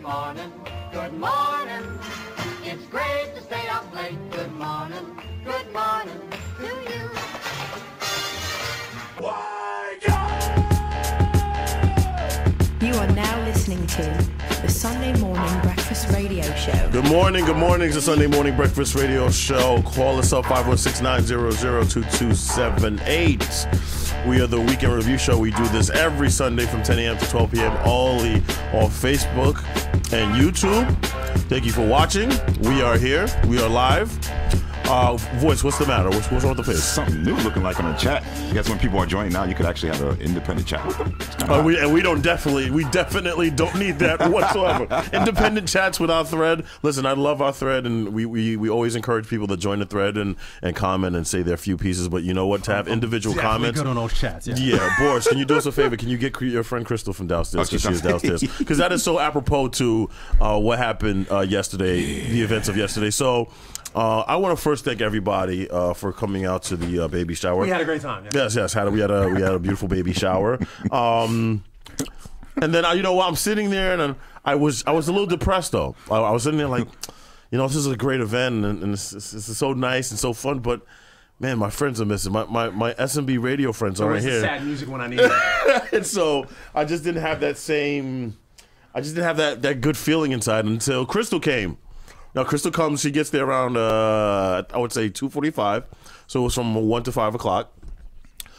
morning, good morning. It's great to stay up late. Good morning to you. You are now listening to the Sunday Morning Breakfast Radio Show. Good morning. It's the Sunday Morning Breakfast Radio Show. Call us up 516-900-2278. We are the Weekend Review Show. We do this every Sunday from 10 a.m. to 12 p.m. only on Facebook and YouTube. Thank you for watching. We are here. We are live. Voice, what's the matter? What's wrong with the face? Something new looking like on the chat. I guess when people are joining now, you could actually have an independent chat with them. We definitely don't need that whatsoever. Independent chats with our thread. Listen, I love our thread, and we always encourage people to join the thread and comment and say their few pieces. But you know what? To have individual comments. Good on those chats. Yeah, Boris, can you do us a favor? Can you get your friend Crystal from downstairs? Because she is downstairs. Because that is so apropos to what happened yesterday, the events of yesterday. So. I want to first thank everybody for coming out to the baby shower. We had a great time. Yeah. Yes. We had a beautiful baby shower. And then you know what? I'm sitting there and I was a little depressed though. I was sitting there like, you know, this is a great event and it's so nice and so fun, but. Man, my friends are missing. My SMB radio friends aren't here. Sad music when I need it. And so I just didn't have that that good feeling inside until Crystal came. Now, Crystal comes, she gets there around, I would say 2:45. So it was from 1 to 5 o'clock.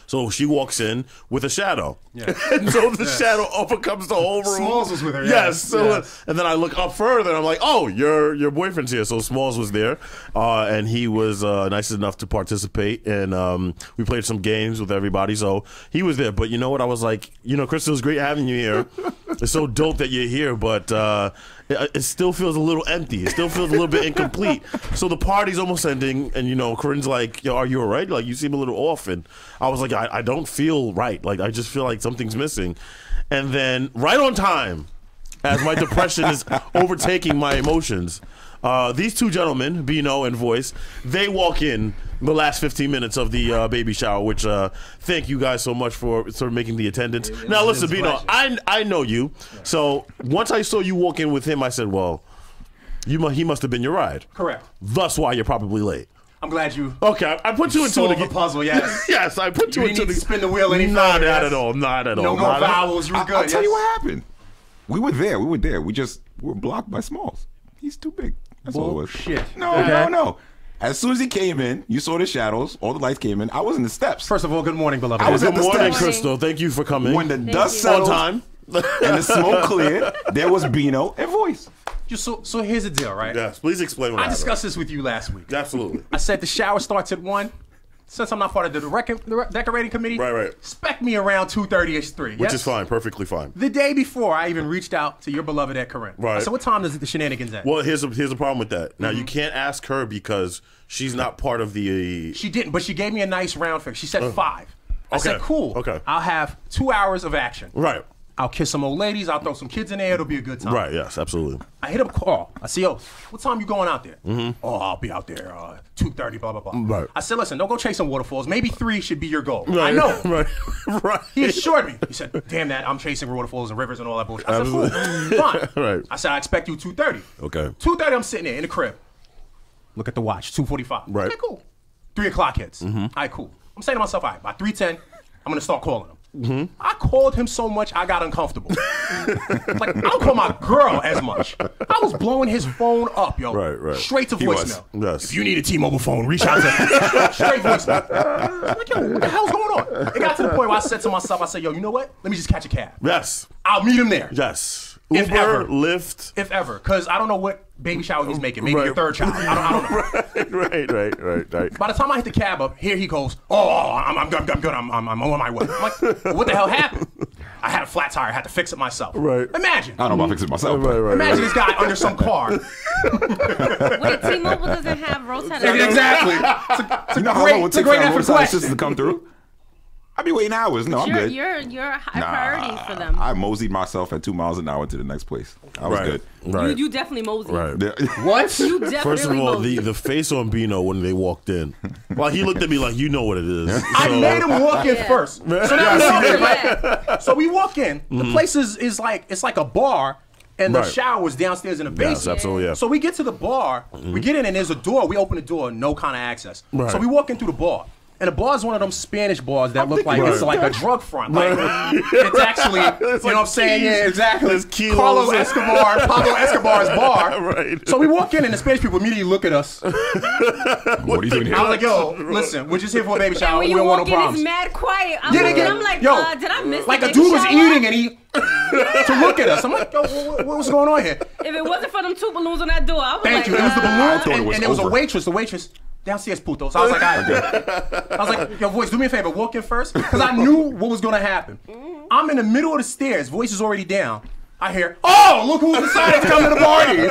So she walks in with a shadow. Yeah. And so the shadow overcomes the whole room. Smalls was with her, yes. So, and then I look up further and I'm like, oh, your boyfriend's here. So Smalls was there. And he was nice enough to participate. And we played some games with everybody. So he was there. But you know what? I was like, you know, Crystal, it's great having you here. It's so dope that you're here. But it still feels a little empty. It still feels a little bit incomplete. So the party's almost ending. And, you know, Corinne's like, yo, are you all right? Like, you seem a little off. And I was like, I don't feel right. Like, I just feel like something's missing. And then right on time, as my depression is overtaking my emotions, these two gentlemen, Bino and Voice, they walk in the last 15 minutes of the baby shower, which thank you guys so much for sort of making the attendance. Now, listen, Bino, I know you. So once I saw you walk in with him, I said, well, he must have been your ride. Correct. Thus why you're probably late. I'm glad you. Okay, I put you into the puzzle. Yes, yes, I put you into the spin the wheel. Not at all. Not at all. No more vowels. You were good. I'll tell you what happened. We were there. We were blocked by Smalls. He's too big. That's all it was. Shit. No. As soon as he came in, you saw the shadows. All the lights came in. I was in the steps. First of all, good morning, beloved. I was at the steps. Good morning, Crystal. Thank you for coming. When the dust settled on time and the smoke cleared, there was Bino and Voice. So here's the deal, right? Yes, please explain what happened. I discussed this with you last week. Absolutely. I said the shower starts at 1. Since I'm not part of the decorating committee, right. Expect me around 2:30ish, 3. Which is fine, perfectly fine. The day before, I even reached out to your beloved Ed Corinne. Right. So what time does the shenanigans end? Well, here's a problem with that. Now, you can't ask her because she's not part of the... She didn't, but she gave me a nice round figure. She said 5. I said, cool. Okay. I'll have 2 hours of action. Right. I'll kiss some old ladies. I'll throw some kids in there. It'll be a good time. Right, yes, absolutely. I hit him a call. I said, yo, what time you going out there? Oh, I'll be out there 2:30, blah, blah, blah. Right. I said, listen, don't go chasing waterfalls. Maybe 3 should be your goal. Right. I know. Right. He assured me. He said, damn that, I'm chasing waterfalls and rivers and all that bullshit. I said, cool, fine. Right. I said, I expect you 2:30. Okay. 2:30, I'm sitting there in the crib. Look at the watch, 2:45. Right. Okay, cool. 3 o'clock hits. All right, cool. I'm saying to myself, all right, by 3:10, I'm going to start calling him. I called him so much, I got uncomfortable. Like, I don't call my girl as much. I was blowing his phone up, yo. Right. Straight to voicemail. Yes. If you need a T-Mobile phone, reach out to straight voicemail. I'm like, yo, what the hell's going on? It got to the point where I said to myself, I said, yo, you know what? Let me just catch a cab. Yes. I'll meet him there. Yes. If Uber, ever. Lyft. If ever. Because I don't know what baby shower he's making. Maybe your third child. I don't know. Right. By the time I hit the cab up, here he goes, I'm good. I'm on my way. I'm like, what the hell happened? I had a flat tire. I had to fix it myself. Right. Imagine. I don't know about fixing it myself. Right. Imagine this guy under some car. Wait, T-Mobile doesn't have roadside assistance. Exactly. You know how long it would take for a roadside question. assistance to come through? I'd be waiting hours. No, I'm good. You're a high priority for them. I moseyed myself at 2 miles an hour to the next place. I was good. Right. You definitely mosey. Right. What? You definitely First of all, mosey. the face on Bino when they walked in. Well, he looked at me like, you know what it is. I made him walk in first. So now we walk in, right? Yeah. So we walk in. The place is like, it's like a bar And the Right. shower was downstairs in the basement. Yes, absolutely, yeah. So we get to the bar, we get in and there's a door. We open the door, no kind of access. Right. So we walk in through the bar. And the bar is one of them Spanish bars that look like it's like a drug front. Like, it's actually, you know what I'm saying? Yeah, exactly. There's kilos. Pablo Escobar's bar. Right. So we walk in and the Spanish people immediately look at us. What are you doing here? I was like, yo, listen, we're just here for a baby And shower. when We you don't want walk no in, it's problems. mad quiet. Yeah, they get- I'm like, yo, did I miss Like the a dude baby was shower? eating and he to look at us. I'm like, yo, what's going on here? If it wasn't for them 2 balloons on that door, I was Thank like, you. It was the I balloon, thought it and, was and there was a over. waitress. The waitress downstairs, puto. So I was like, all right. I was like, yo, voice, do me a favor, walk in first, because I knew what was gonna happen. I'm in the middle of the stairs. Voice is already down. I hear, oh, look who decided to come to the party.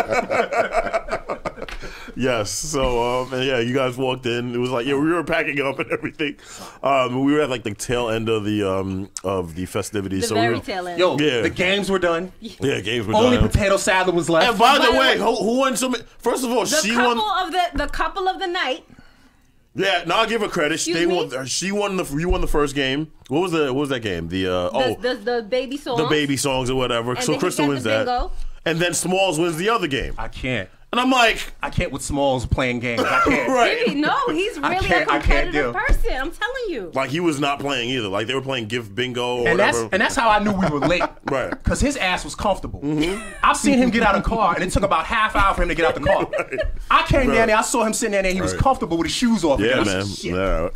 Yes. So, and yeah, you guys walked in. It was like, yeah, we were packing up and everything. We were at like the tail end of the festivities. the so very we were, tail end. Yo, Yeah. the games were done. yeah, games were Only done. potato salad was left. And by By the the way, way, who won some? First of all, the she couple won. of the couple of the night. Yeah, no, I'll give her credit. Excuse They me? won. She won the. You won the first game. What was that game? The baby song. the baby songs or whatever. And So then he Crystal got wins the that, bingo. and then Smalls wins the other game. I can't. And I'm like, I can't with Smalls playing games. I can't. right. Baby, no, he's really a can't competitive deal. person. I'm telling you. Like he was not playing either. Like they were playing gift bingo or And whatever. that's how I knew we were late. Right. Because his ass was comfortable. I've seen him get out of the car, and it took about half hour for him to get out the car. I came down there, I saw him sitting down there, he was Right. comfortable with his shoes off. Yeah, And I man. said, "Shit." Yeah.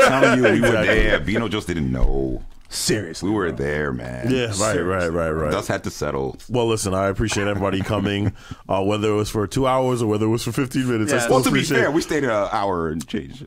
telling you, we were Exactly. there. Bino just didn't know. Seriously. We were there, man. Yeah, right. Dust had to settle. Well, listen, I appreciate everybody coming, whether it was for 2 hours or whether it was for 15 minutes. I Yeah. still Well, to be appreciate fair, we stayed an hour and change.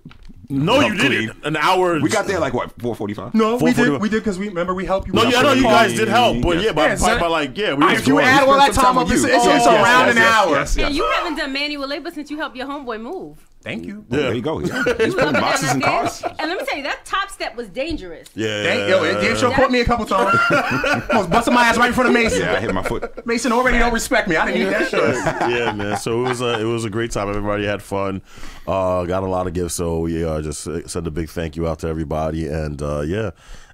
No, you Clean. didn't. An hour. We got there like what, 4:45? No, we 4:45. did because we helped you. No, out yeah, for no, the you car. guys did help, but yeah, by son. like, yeah, we If you going. add all that spent some time time up, with it's you. it's Oh, around yes, an hour. Yes, yes. And you haven't done manual labor since you helped your homeboy move. Thank you. Yeah. There you go. Yeah. He's You putting up and boxes down in that cars. stairs. And let me tell you, that top step was dangerous. Yeah. Yo, it damn sure caught me a couple times. I was busting my ass right in front of Mason. Yeah, I hit my foot. Mason already don't respect me. I didn't need that shit. Yeah, man. So it was a great time. Everybody had fun. Got a lot of gifts. So we just send a big thank you out to everybody. And yeah.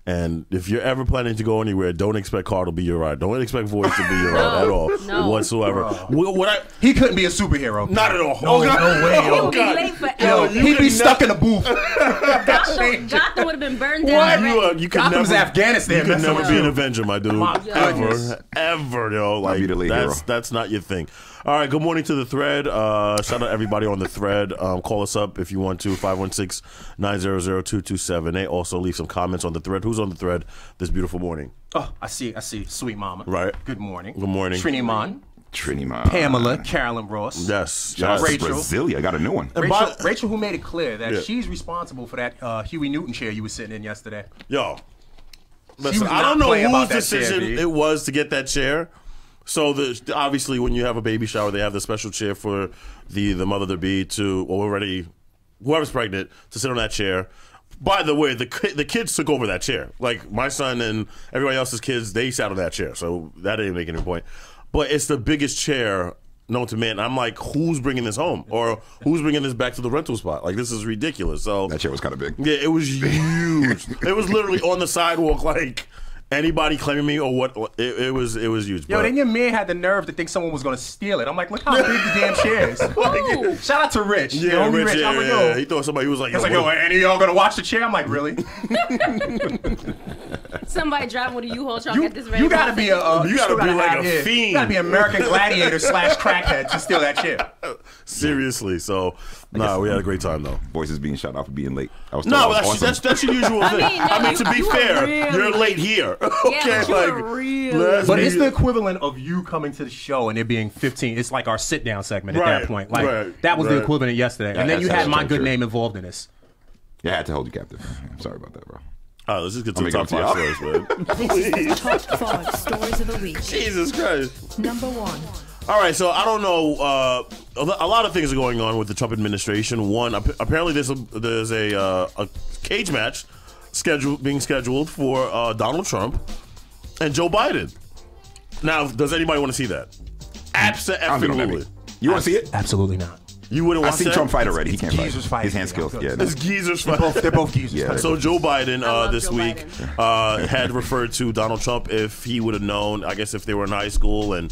And if you're ever planning to go anywhere, don't expect Carl to be your ride. Don't expect Voice to be your ride at all, No. whatsoever. What I He couldn't be a superhero. not at all. No, no way, He yo. would be late forever. Yo, he'd be stuck in a booth. Gotham would have been burned down. You, already. you could Gotham's never, Afghanistan You could messing never with be you. an Avenger, my dude. My goodness. Ever, yo. Like be the lead hero. that's not your thing. All right. Good morning to the thread. Shout out everybody on the thread. Call us up if you want to. 516-900-2278. Also leave some comments on the thread. Who's on the thread this beautiful morning? Oh, I see. Sweet mama. Right. Good morning. Good morning. Trini Mon, Trini, man. Pamela, Carolyn Ross. Yes. Shout out to Rachel. Brasilia. I got a new one. Rachel, who made it clear that Yeah. she's responsible for that Huey Newton chair you were sitting in yesterday. Yo. was Listen, I not don't know playing whose about that decision chair, B. it was to get that chair. So obviously, when you have a baby shower, they have the special chair for the mother to be whoever's pregnant to sit on that chair. By the way, the kids took over that chair. Like my son and everybody else's kids, they sat on that chair. So that didn't make any point. But it's the biggest chair known to man. I'm like, who's bringing this home, or who's bringing this back to the rental spot? Like this is ridiculous. So That chair was kind of big. yeah, it was huge. It was literally on the sidewalk, like anybody claiming me or what. It was huge. Yo, But- then your man had the nerve to think someone was going to steal it. I'm like, look how big the damn chair is. Ooh. Shout out to Rich. yeah, Your homie Rich, I'm like, yeah. yo. He thought somebody was like, He was like, yo, any of y'all going to watch the chair? I'm like, really? Somebody driving with a U-Haul truck You, at this very you gotta moment. be a You gotta still be like have- a yeah, fiend. You gotta be American Gladiator / crackhead to steal that chair. seriously. So nah, we had a great time though. Voice is being shut off for being late. I was No, told I that's, was awesome. that's your usual thing. mean, no, I mean, to be you were fair, really you're late. late here. Okay, but you were really let's But be- it's the equivalent of you coming to the show and there being 15. It's like our sit down segment at Right, that point. Like right, that was the right. equivalent yesterday. And then you that's had my true, good true. name involved in this. Yeah, I had to hold you captive. I'm sorry about that, bro. All right, let's just get to I'll the make top it up 5 to stories, man. Top 5 stories of the week. Jesus Christ. Number 1. All right, so I don't know. A lot of things are going on with the Trump administration. One, apparently there's a cage match being scheduled for Donald Trump and Joe Biden. Now, does anybody want to see that? I don't think I'm Absolutely. happy. You want to see it? Absolutely not. You wouldn't I watch seen that? Trump fight already. He can't fight. geezers fighting. His hand skills. Yeah. It's geezers They're both geezers. Yeah. So Joe Biden love this Joe week had referred to Donald Trump if he would have known, I guess if they were in high school and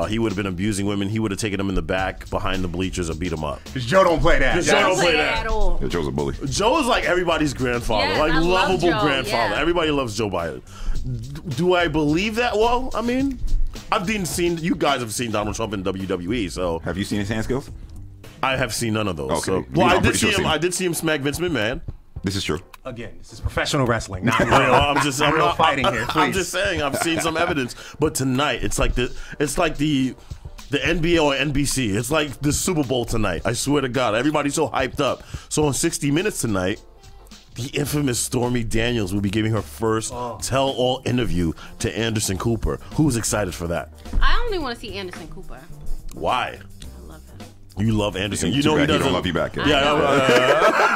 he would have been abusing women. He would have taken them in the back behind the bleachers and beat them up. Because Joe don't play that. Joe don't play that that. at all. Yeah, Joe's a bully. Joe is like everybody's grandfather, Yes, like I love lovable Joe, grandfather. yeah. Everybody loves Joe Biden. Do I believe that? Well, I mean, seen you guys have seen Donald Trump in WWE, so Have you seen his hand skills? I have seen none of those. Okay. So, You well, know, I I'm did pretty see sure him. seen I him. did see him smack Vince McMahon. This is true. Again, this is professional wrestling, not You know, real. I'm just real fighting here. I'm Please. just saying I've seen some evidence, but tonight it's like the NBA or NBC. It's like the Super Bowl tonight. I swear to God, everybody's so hyped up. So on 60 Minutes tonight, the infamous Stormy Daniels will be giving her first tell-all interview to Anderson Cooper. Who's excited for that? I only want to see Anderson Cooper. Why? I love him. You love Anderson. Too You know he bad he doesn't don't love you back. Yeah,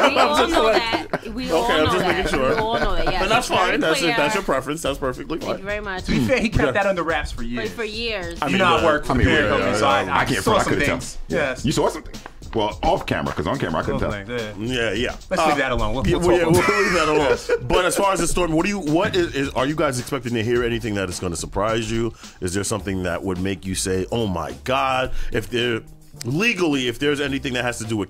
We all know that. We all Okay, I'm know just that. making sure. We all know that. Yeah, and that's it's very fine. That's clear. that's your preference. That's perfectly Thank fine. you very much. To be fair, he kept that under wraps for years. For years. I You mean, know, I work for I the mean, beer yeah, company, yeah, so yeah. I I can't saw front. I some couldn't tell. things. Yes. You saw something? Well, off camera, because on camera I couldn't Those tell. things, yeah. Yeah. Let's leave that alone. We'll Yeah, talk we'll about that. leave that alone. But as far as the storm, what is are you guys expecting to hear anything that is going to surprise you? Is there something that would make you say, "Oh my God"? If there's anything that has to do with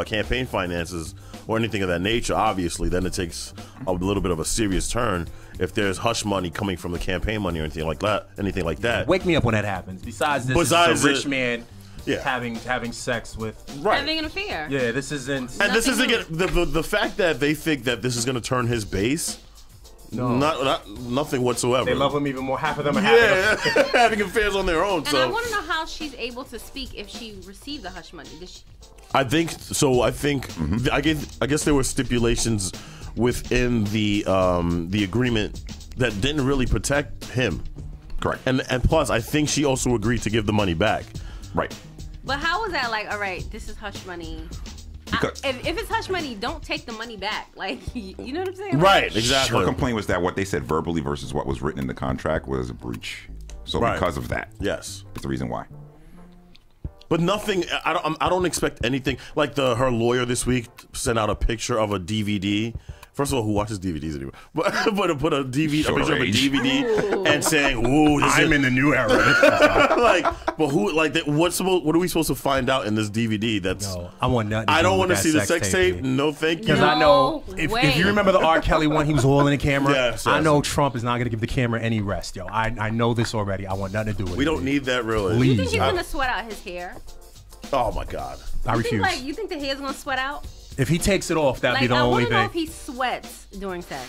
campaign finances or anything of that nature, obviously, then it takes a little bit of a serious turn. If there's hush money coming from the campaign money or anything like that, Wake me up when that happens. Besides this, Besides is a rich it- man Yeah. having sex with. right? Having an affair. Yeah, this isn't. And this Nothing isn't the fact that they think that this is going to turn his base. No. Nothing whatsoever. They love him even more. Half of them are having. Yeah, having affairs on their own. And so I want to know how she's able to speak if she received the hush money. Did she, I think so. I guess there were stipulations within the agreement that didn't really protect him. Correct. And plus, I think she also agreed to give the money back. Right. but how was that like, all right, this is hush money. Because If it's hush money, don't take the money back. Like, you know what I'm saying? Right. Exactly. her complaint was that what they said verbally versus what was written in the contract was a breach. So Right. because of that, Yes. that's the reason why. But nothing. I don't expect anything. Like her lawyer this week sent out a picture of a DVD. First of all, who watches DVDs anymore? But put a DVD, Show a picture of a age. DVD, and saying, "Ooh, this is in the new era. like." But who? Like, what are we supposed to find out in this DVD? That's No, I want nothing. I don't want want to see the sex tape. No, thank you. Because I know No if you way. remember the R. Kelly one, he was holding the camera. Yes, I yes. know Trump is not going to give the camera any rest, yo. I know this already. I want nothing to do with it. We don't need that, really. You Please. think he's gonna sweat out his hair? Oh my God. I You think, refuse. you think the hair's gonna sweat out? If he takes it off, that'd be Like, the I only want to know thing. if he sweats during sex.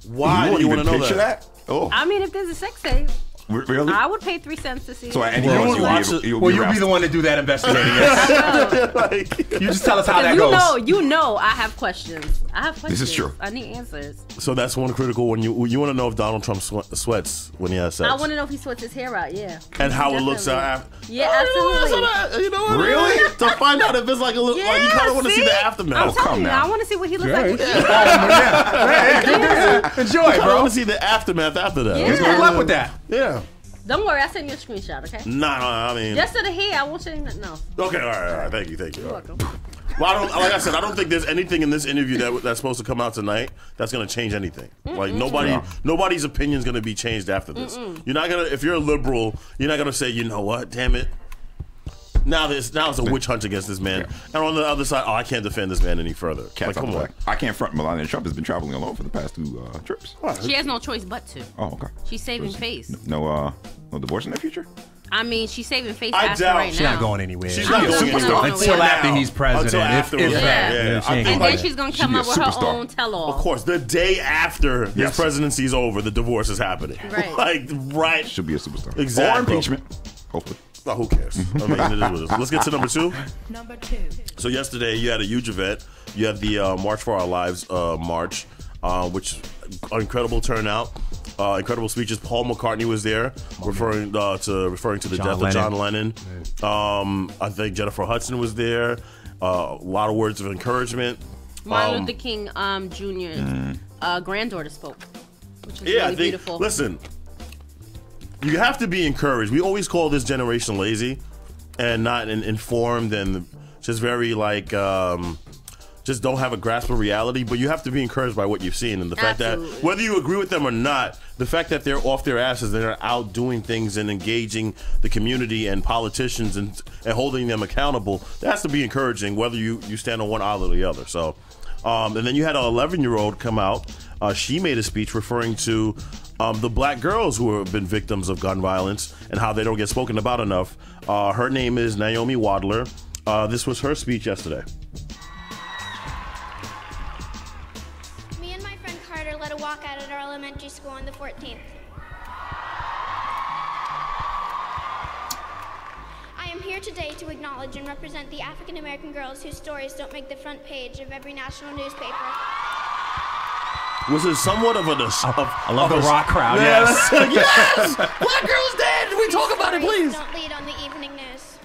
Why do you want to know picture that? that? Oh, I mean, if there's a sex tape, really? I would pay 3 cents to see. So it. at any Well, point, watch it. you'll Well, be you'll be aroused. the one to do that investigating. Yes. Like, You just tell us how that you goes. know, I have questions. I have questions. This is true. I need answers. so that's one critical one. You want to know if Donald Trump sweats when he has sex, I want to know if he sweats his hair out. Yeah. and how it looks Definitely. after. Yeah, absolutely. You know what? Really? To find out if it's like a little, like you kind of want to see the I'm aftermath. come telling you, now. I want to see what he looks like. Enjoy, I bro. want to see the aftermath after that. Yeah. Good luck with that. Yeah. Don't worry, I'll send you a screenshot, okay? Nah, I mean. Just to the hair, I won't show you nothing else. Okay, all right. Thank you. You're welcome. Well, like I said, I don't think there's anything in this interview that's supposed to come out tonight that's going to change anything. Like nobody's opinion is going to be changed after this. You're not gonna, if you're a liberal, you're not going to say, you know what, damn it. Now it's a witch hunt against this man, and on the other side, I can't defend this man any further. Cats Like, out come the on. bag. I can't front. Melania Trump has been traveling alone for the past 2 trips. She has no choice but to. Oh, okay. She's saving face. No divorce in the future? I mean, she's saving face I after doubt right She's now. not going anywhere. She's not going She's anywhere. not until going after Now. he's president. Until afterwards. If that. Yeah. She I ain't think And going then there. she's gonna She'd come be a up with her superstar. own tell-all. Of course, the day after his Yes. presidency is over, the divorce is happening. Right. Like, right. Should be a superstar. Exactly. Or impeachment. Hopefully. Oh, who cares? I mean, it is what it is. Let's get to number 2. Number 2. So yesterday you had a huge event. You had the March for Our Lives march, which incredible turnout, incredible speeches. Paul McCartney was there, referring to the death of John Lennon. I think Jennifer Hudson was there. A lot of words of encouragement. Martin Luther King Jr.'s granddaughter spoke, which was Yeah, I really think. beautiful. Listen, you have to be encouraged. We always call this generation lazy and not informed and just very like just don't have a grasp of reality. But you have to be encouraged by what you've seen, and the fact that whether you agree with them or not, the fact that they're off their asses, they're out doing things and engaging the community and politicians and holding them accountable, that has to be encouraging, whether you stand on one aisle or the other. So, and then you had an 11-year-old come out. She made a speech referring to the black girls who have been victims of gun violence and how they don't get spoken about enough. Her name is Naomi Wadler. This was her speech yesterday. Me and my friend Carter led a walkout at our elementary school on the 14th. I am here today to acknowledge and represent the African American girls whose stories don't make the front page of every national newspaper. Was it somewhat of a... I love the rock crowd, yes. Yes! Black girls dead! We talk about it, please. Don't lead on the evening news.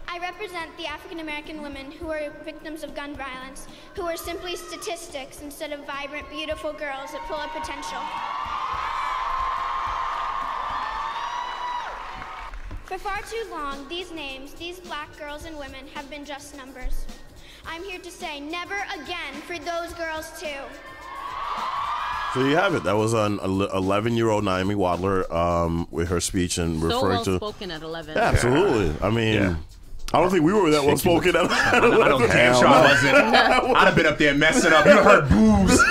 I represent the African American women who are victims of gun violence, who are simply statistics instead of vibrant, beautiful girls that full of potential. For far too long, these names, these black girls and women, have been just numbers. I'm here to say never again for those girls too. So you have it. That was an 11-year-old Naomi Wadler with her speach and So referring well to... spoken at 11. Yeah, absolutely. I mean... I don't think we were that well spoken at 11. I don't damn sure I wasn't. I'd have been up there messing up. You heard boos.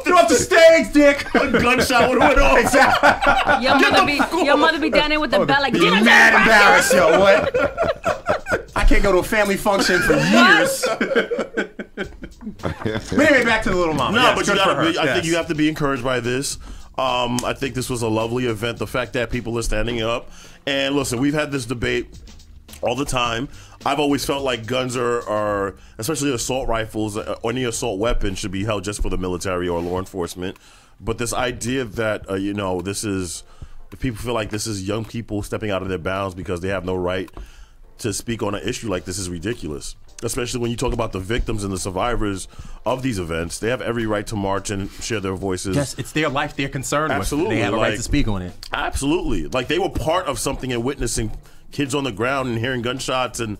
Get off the stage, Dick. A gunshot would have went off. Exactly. Your mother be down there with the bell like, Be get mad embarrassed, yo. What? I can't go to a family function for years. But anyway, back to the little mama. No, Yes, but you good for gotta. her. I think you have to be encouraged by this. I think this was a lovely event. The fact that people are standing up and listen, we've had this debate all the time. I've always felt like guns are especially assault rifles or any assault weapon should be held just for the military or law enforcement. But this idea that this is, if people feel like this is young people stepping out of their bounds because they have no right to speak on an issue like this is ridiculous. Especially when you talk about the victims and the survivors of these events, they have every right to march and share their voices. Yes, it's their life they're concerned Absolutely. with. They have a right to speak on it. Absolutely. Like they were part of something and witnessing kids on the ground and hearing gunshots, and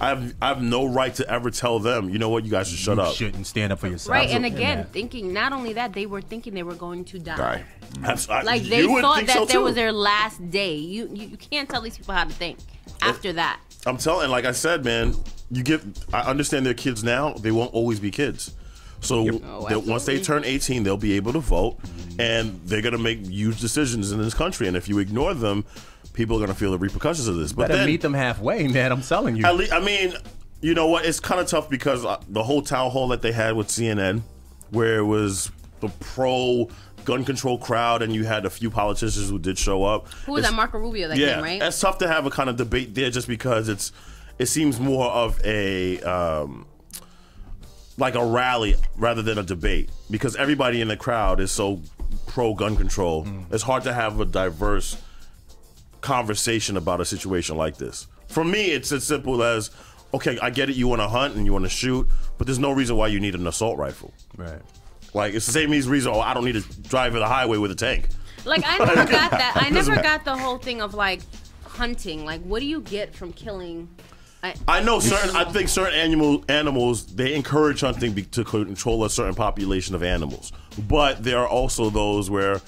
I have no right to ever tell them, you know what, you guys should shut up. You shouldn't stand up for yourself. Right, and again, thinking not only that, they were thinking they were going to die. Like they You would thought think that so, there too. was their last day. You can't tell these people how to think after that. I'm telling, like I said, man, I understand they're kids now. They won't always be kids. So once they turn 18, they'll be able to vote, and they're going to make huge decisions in this country. And if you ignore them, people are going to feel the repercussions of this. But Better then, meet them halfway, man. I'm telling you. I mean, you know what? It's kind of tough because the whole town hall that they had with CNN, where it was the pro gun control crowd, and you had a few politicians who did show up. Who was that? Marco Rubio that came, right? It's tough to have a kind of debate there just because it seems more of a like a rally rather than a debate, because everybody in the crowd is so pro gun control. It's hard to have a diverse conversation about a situation like this. For me, it's as simple as, okay, I get it, you want to hunt and you want to shoot, but there's no reason why you need an assault rifle. Right. Like, it's the same reason, I don't need to drive the highway with a tank. Like, I never got that. I never got the whole thing of, like, hunting. Like, what do you get from killing? I know I think certain animals, they encourage hunting to control a certain population of animals. But there are also those where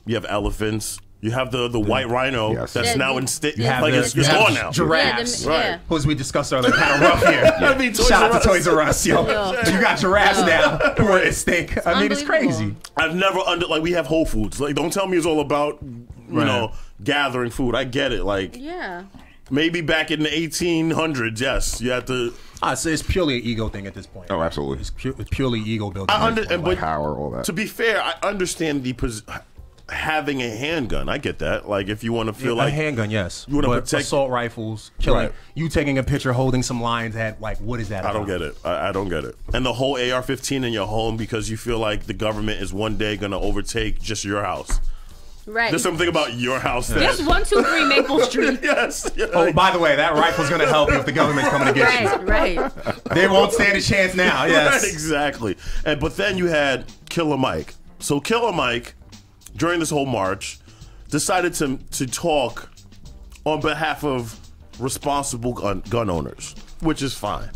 you have elephants. You have the white rhino that's now it's gone now. Giraffes, right? Who, as we discussed earlier, kind of rough here. I mean, shout out to Toys R Us, yo. You got giraffes now who are extinct. I mean, it's crazy. I've never we have Whole Foods. Like, don't tell me it's all about you know gathering food. I get it. Like, maybe back in the 1800s, yes, you had to. So it's purely an ego thing at this point. Oh, absolutely. It's purely ego building. But power, all that. To be fair, I understand having a handgun. I get that. Like, if you want to feel like a handgun, yes. You want to protect assault rifles, killing. Right. You taking a picture holding some lines at, like, what is that I about? don't get it. I don't get it. And the whole AR-15 in your home because you feel like the government is one day going to overtake just your house. Right. There's something about your house that... Just 123 Maple Street. Yes. Oh, by the way, that rifle's going to help you if the government's coming to get you. Right. They won't stand a chance now, yes. Right, exactly. But then you had Killer Mike. So Killer Mike, during this whole march, decided to talk on behalf of responsible gun owners, which is fine.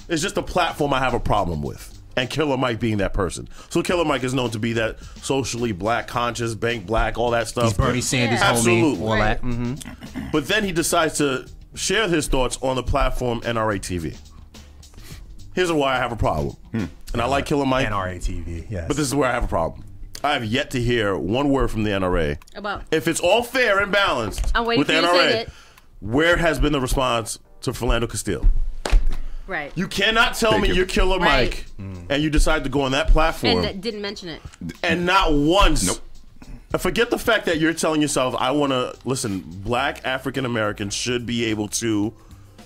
It's just a platform I have a problem with. And Killer Mike being that person. So Killer Mike is known to be that socially black, conscious, bank black, all that stuff. He's Bernie Sanders' homie. Absolutely. All that. But then he decides to share his thoughts on the platform NRA TV. Here's why I have a problem. And I like Killer Mike. NRA TV, yes. But this is where I have a problem. I have yet to hear one word from the NRA. About If it's all fair and balanced I'm waiting with the for you to say NRA, it. where has been the response to Philando Castile? right. You cannot tell Thank me you. you're Killer Right. Mike and you decide to go on that platform and didn't mention it. and not once. Nope. Forget the fact that you're telling yourself, I want to, listen, black African Americans should be able to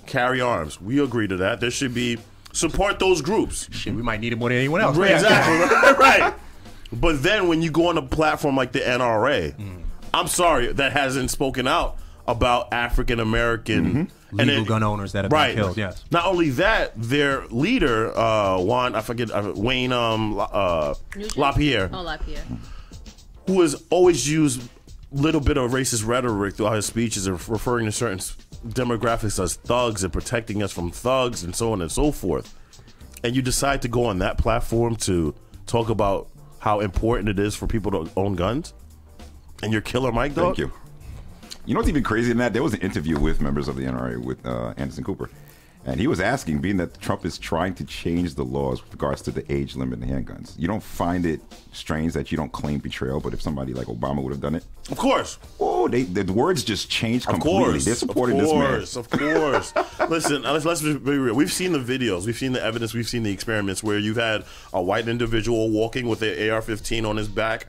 carry arms. We agree to that. There should be, support those groups. Shit, we might need it more than anyone else. Right, exactly. Right. But then when you go on a platform like the NRA, I'm sorry, that hasn't spoken out about African American Legal gun owners that have been killed, yes. Not only that, their leader, Wayne LaPierre, Oh, LaPierre. who has always used little bit of racist rhetoric throughout his speeches and referring to certain demographics as thugs and protecting us from thugs and so on and so forth. And you decide to go on that platform to talk about how important it is for people to own guns? And you're Killer Mike, dog? Thank you. You know what's even crazier than that? There was an interview with members of the NRA with Anderson Cooper. And he was asking, being that Trump is trying to change the laws with regards to the age limit in handguns, you don't find it strange that you don't claim betrayal, but if somebody like Obama would have done it? Of course. Oh, the words just changed Of completely. course. They're supporting this man. Of course. Listen, let's be real. We've seen the videos. We've seen the evidence. We've seen the experiments where you've had a white individual walking with their AR-15 on his back,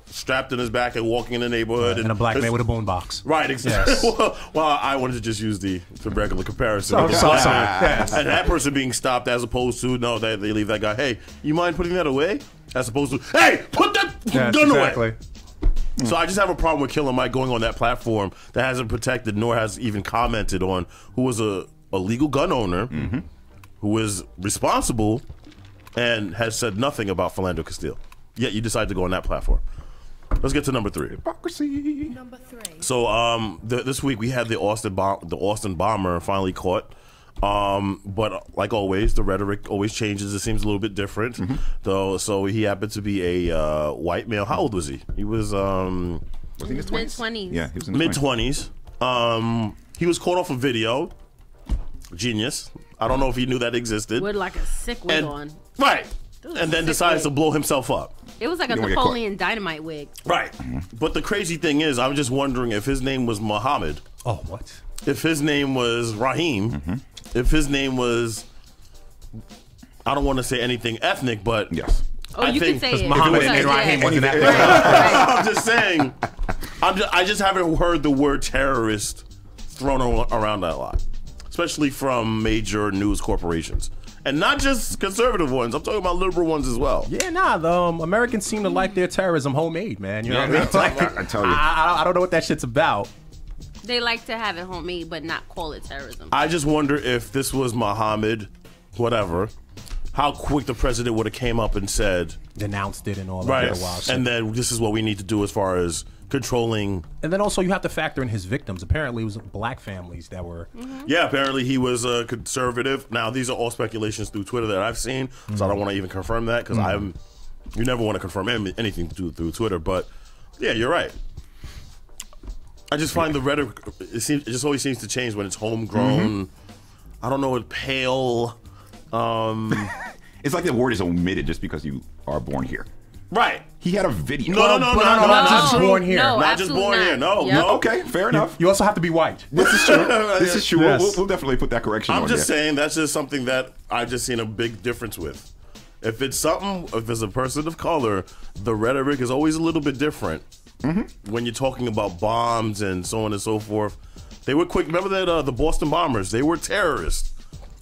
strapped in his back and walking in the neighborhood. And a black man with a bone box. Right, exactly. Yes. Well, I wanted to just use the regular comparison. Oh, of the sorry. black man. Yes. And that person being stopped as opposed to, no, they leave that guy, hey, you mind putting that away? As opposed to, hey, put that Yes, gun exactly. away. So I just have a problem with Killer Mike going on that platform that hasn't protected nor has even commented on who was a legal gun owner, who is responsible, and has said nothing about Philando Castile. Yet you decide to go on that platform. Let's get to number 3. Hypocrisy. Number 3. So this week we had the Austin bomber finally caught. But like always, the rhetoric always changes. It seems a little bit different. Though, so he happened to be a white male. How old was he? He was Was he in his 20s? Mid-20s. Yeah, he was in his mid-20s. He was caught off a video. Genius. I don't know if he knew that existed. With like a sick wig And- on. Right. was And a then sick decides to wig. blow himself up. It was like a You don't get caught. Napoleon Dynamite wig. Right. But the crazy thing is, I'm just wondering if his name was Muhammad, Oh, what? if his name was Raheem, if his name was, I don't want to say anything ethnic, but Yes. Oh, I you think- can say Because it. Muhammad Yeah. and Raheem Yeah. wasn't that Right. I'm just saying, I just haven't heard the word terrorist thrown around that a lot, especially from major news corporations. And not just conservative ones. I'm talking about liberal ones as well. Yeah, nah, the Americans seem to like their terrorism homemade, man. You know what I mean? I tell you. I don't know what that shit's about. They like to have it homemade, but not call it terrorism. I just wonder if this was Muhammad, whatever, how quick the president would have came up and said, Denounced it and all that right, other wild shit. and then this is what we need to do as far as controlling. And then also you have to factor in his victims. Apparently it was black families that were Yeah, apparently he was a conservative. Now, these are all speculations through Twitter that I've seen, so I don't want to even confirm that because you never want to confirm anything through Twitter. But yeah, you're right. I just find the rhetoric, it just always seems to change when it's homegrown. I don't know, pale. It's like the word is omitted just because you are born here. Right. He had a video. No, not just born here. No, Not just absolutely born not. here. No, Yep. no. Okay, fair enough. You also have to be white. This is true. This is true. Yes. We'll definitely put that correction I'm on just there. saying that's just something that I've just seen a big difference with. If it's a person of color, the rhetoric is always a little bit different. When you're talking about bombs and so on and so forth, they were quick. Remember that the Boston bombers? They were terrorists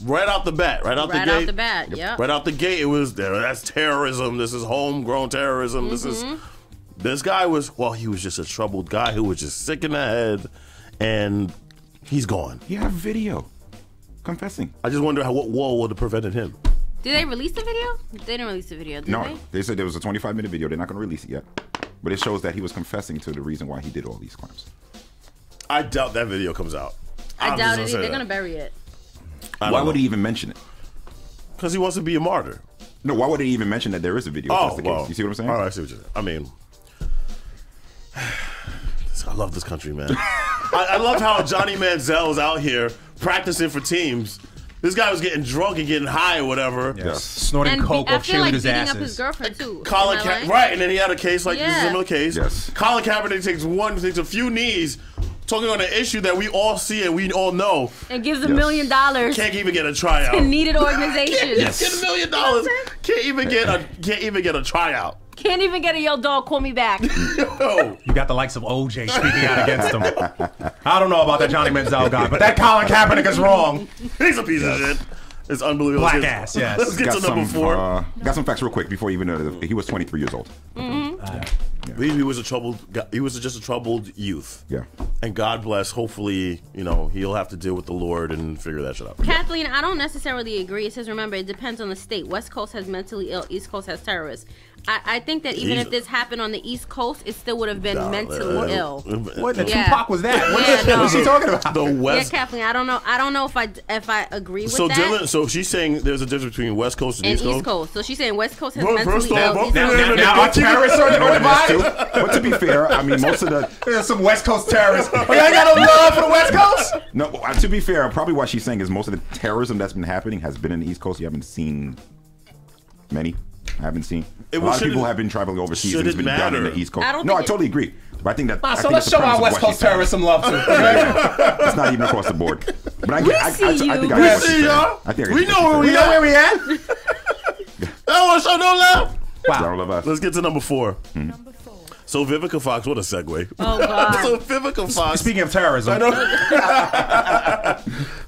right out the bat. Right out the gate. Yeah. Right out the gate, it was that's terrorism. This is homegrown terrorism. This guy was he was just a troubled guy who was just sick in the head, and he's gone. He had a video confessing. I just wonder what wall would have prevented him. Did they release the video? They didn't release the video, did No, they? they said there was a 25-minute video. They're not going to release it yet. But it shows that he was confessing to the reason why he did all these crimes. I doubt that video comes out. I I'm doubt just it. say They're that. gonna bury it. I Why don't would know. he even mention it? Because he wants to be a martyr. No, why would he even mention that there is a video? If that's the case? You see what I'm saying? All right, I see what you're saying. I mean, I love this country, man. I love how Johnny Manziel is out here practicing for teams. This guy was getting drunk and getting high or whatever. Yes. Snorting And coke I off feel like cheerleaders' beating asses. up his girlfriend too. Colin Am I right? right, and then he had a case like Yeah. a similar case. Yes. Colin Kaepernick takes a few knees, talking on an issue that we all see and we all know. And gives $1 million Can't even get a tryout. to needed organizations. Get $1 million. Can't even get a tryout. Can't even get a yo dog call me back. Yo. You got the likes of OJ speaking out against him. I don't know about that Johnny Manziel guy, but that Colin Kaepernick is wrong. He's a piece of shit. It's unbelievable. Black Let's ass, yes. Let's get to number 4. Got some facts real quick before you even know that he was 23 years old. He was a troubled guy. He was just a troubled youth. Yeah. And God bless. Hopefully, he'll have to deal with the Lord and figure that shit out. Kathleen, I don't necessarily agree. It says, remember, it depends on the state. West Coast has mentally ill. East Coast has terrorists. I think that even if this happened on the East Coast, it still would have been mentally ill. What the Yeah. Tupac was that? Yeah, What is she talking about? The Yeah, West. Kathleen, I don't know if I agree with So that. Dylan, so she's saying there's a difference between West Coast and and East Coast. So she's saying West Coast has Well, mentally first off, ill. East now- Coast- Now our terrorists are No, it is too. divided. But to be fair, I mean, most of the There's some West Coast terrorists. Oh, y'all got no love for the West Coast? no. To be fair, probably what she's saying is most of the terrorism that's been happening has been in the East Coast. You haven't seen many. I haven't seen. A lot of people have been traveling overseas. And it's been done in the East Coast. I don't No, I think totally agree. But I think that. I So think let's that's the show premise our of West what she's Coast saying. terrorists some love too. It's not even across the board. But I We get. see I you. think I We get what see she's saying. y'all. I think I We get know what where she's You know where we at? Oh, so no love. saying. Wow. Y'all love us. Let's get to number 4. Number 4. So Vivica Fox, what a segue. Oh, God. So Vivica Fox. Speaking of terrorism,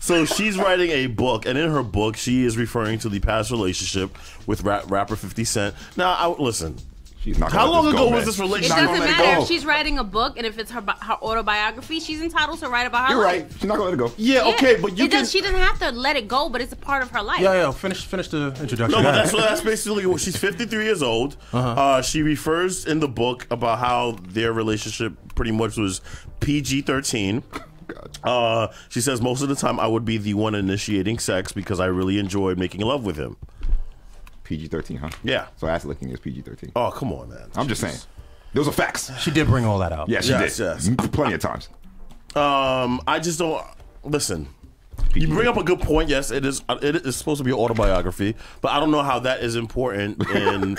So she's writing a book, and in her book, she is referring to the past relationship with rapper 50 Cent. Now, listen. She's not How gonna long let ago go, was man. this It relationship? doesn't gonna let it matter go. if she's writing a book and if it's her autobiography. She's entitled to write about her You're life. right. She's not gonna let it go. Yeah, okay, but you can. She doesn't have to let it go, but it's a part of her life. yeah. Finish the introduction. No, but Go ahead. that's basically what she's 53 years old. She refers in the book about how their relationship pretty much was PG-13. She says most of the time I would be the one initiating sex because I really enjoyed making love with him. PG-13, huh? Yeah. So ass licking is PG-13. Oh, come on, man. I'm just saying. Those are facts. She did bring all that up. Yeah, she Yes, did. yes. Plenty of times. I just don't listen. You bring up a good point. Yes, it is. It is supposed to be an autobiography, but I don't know how that is important in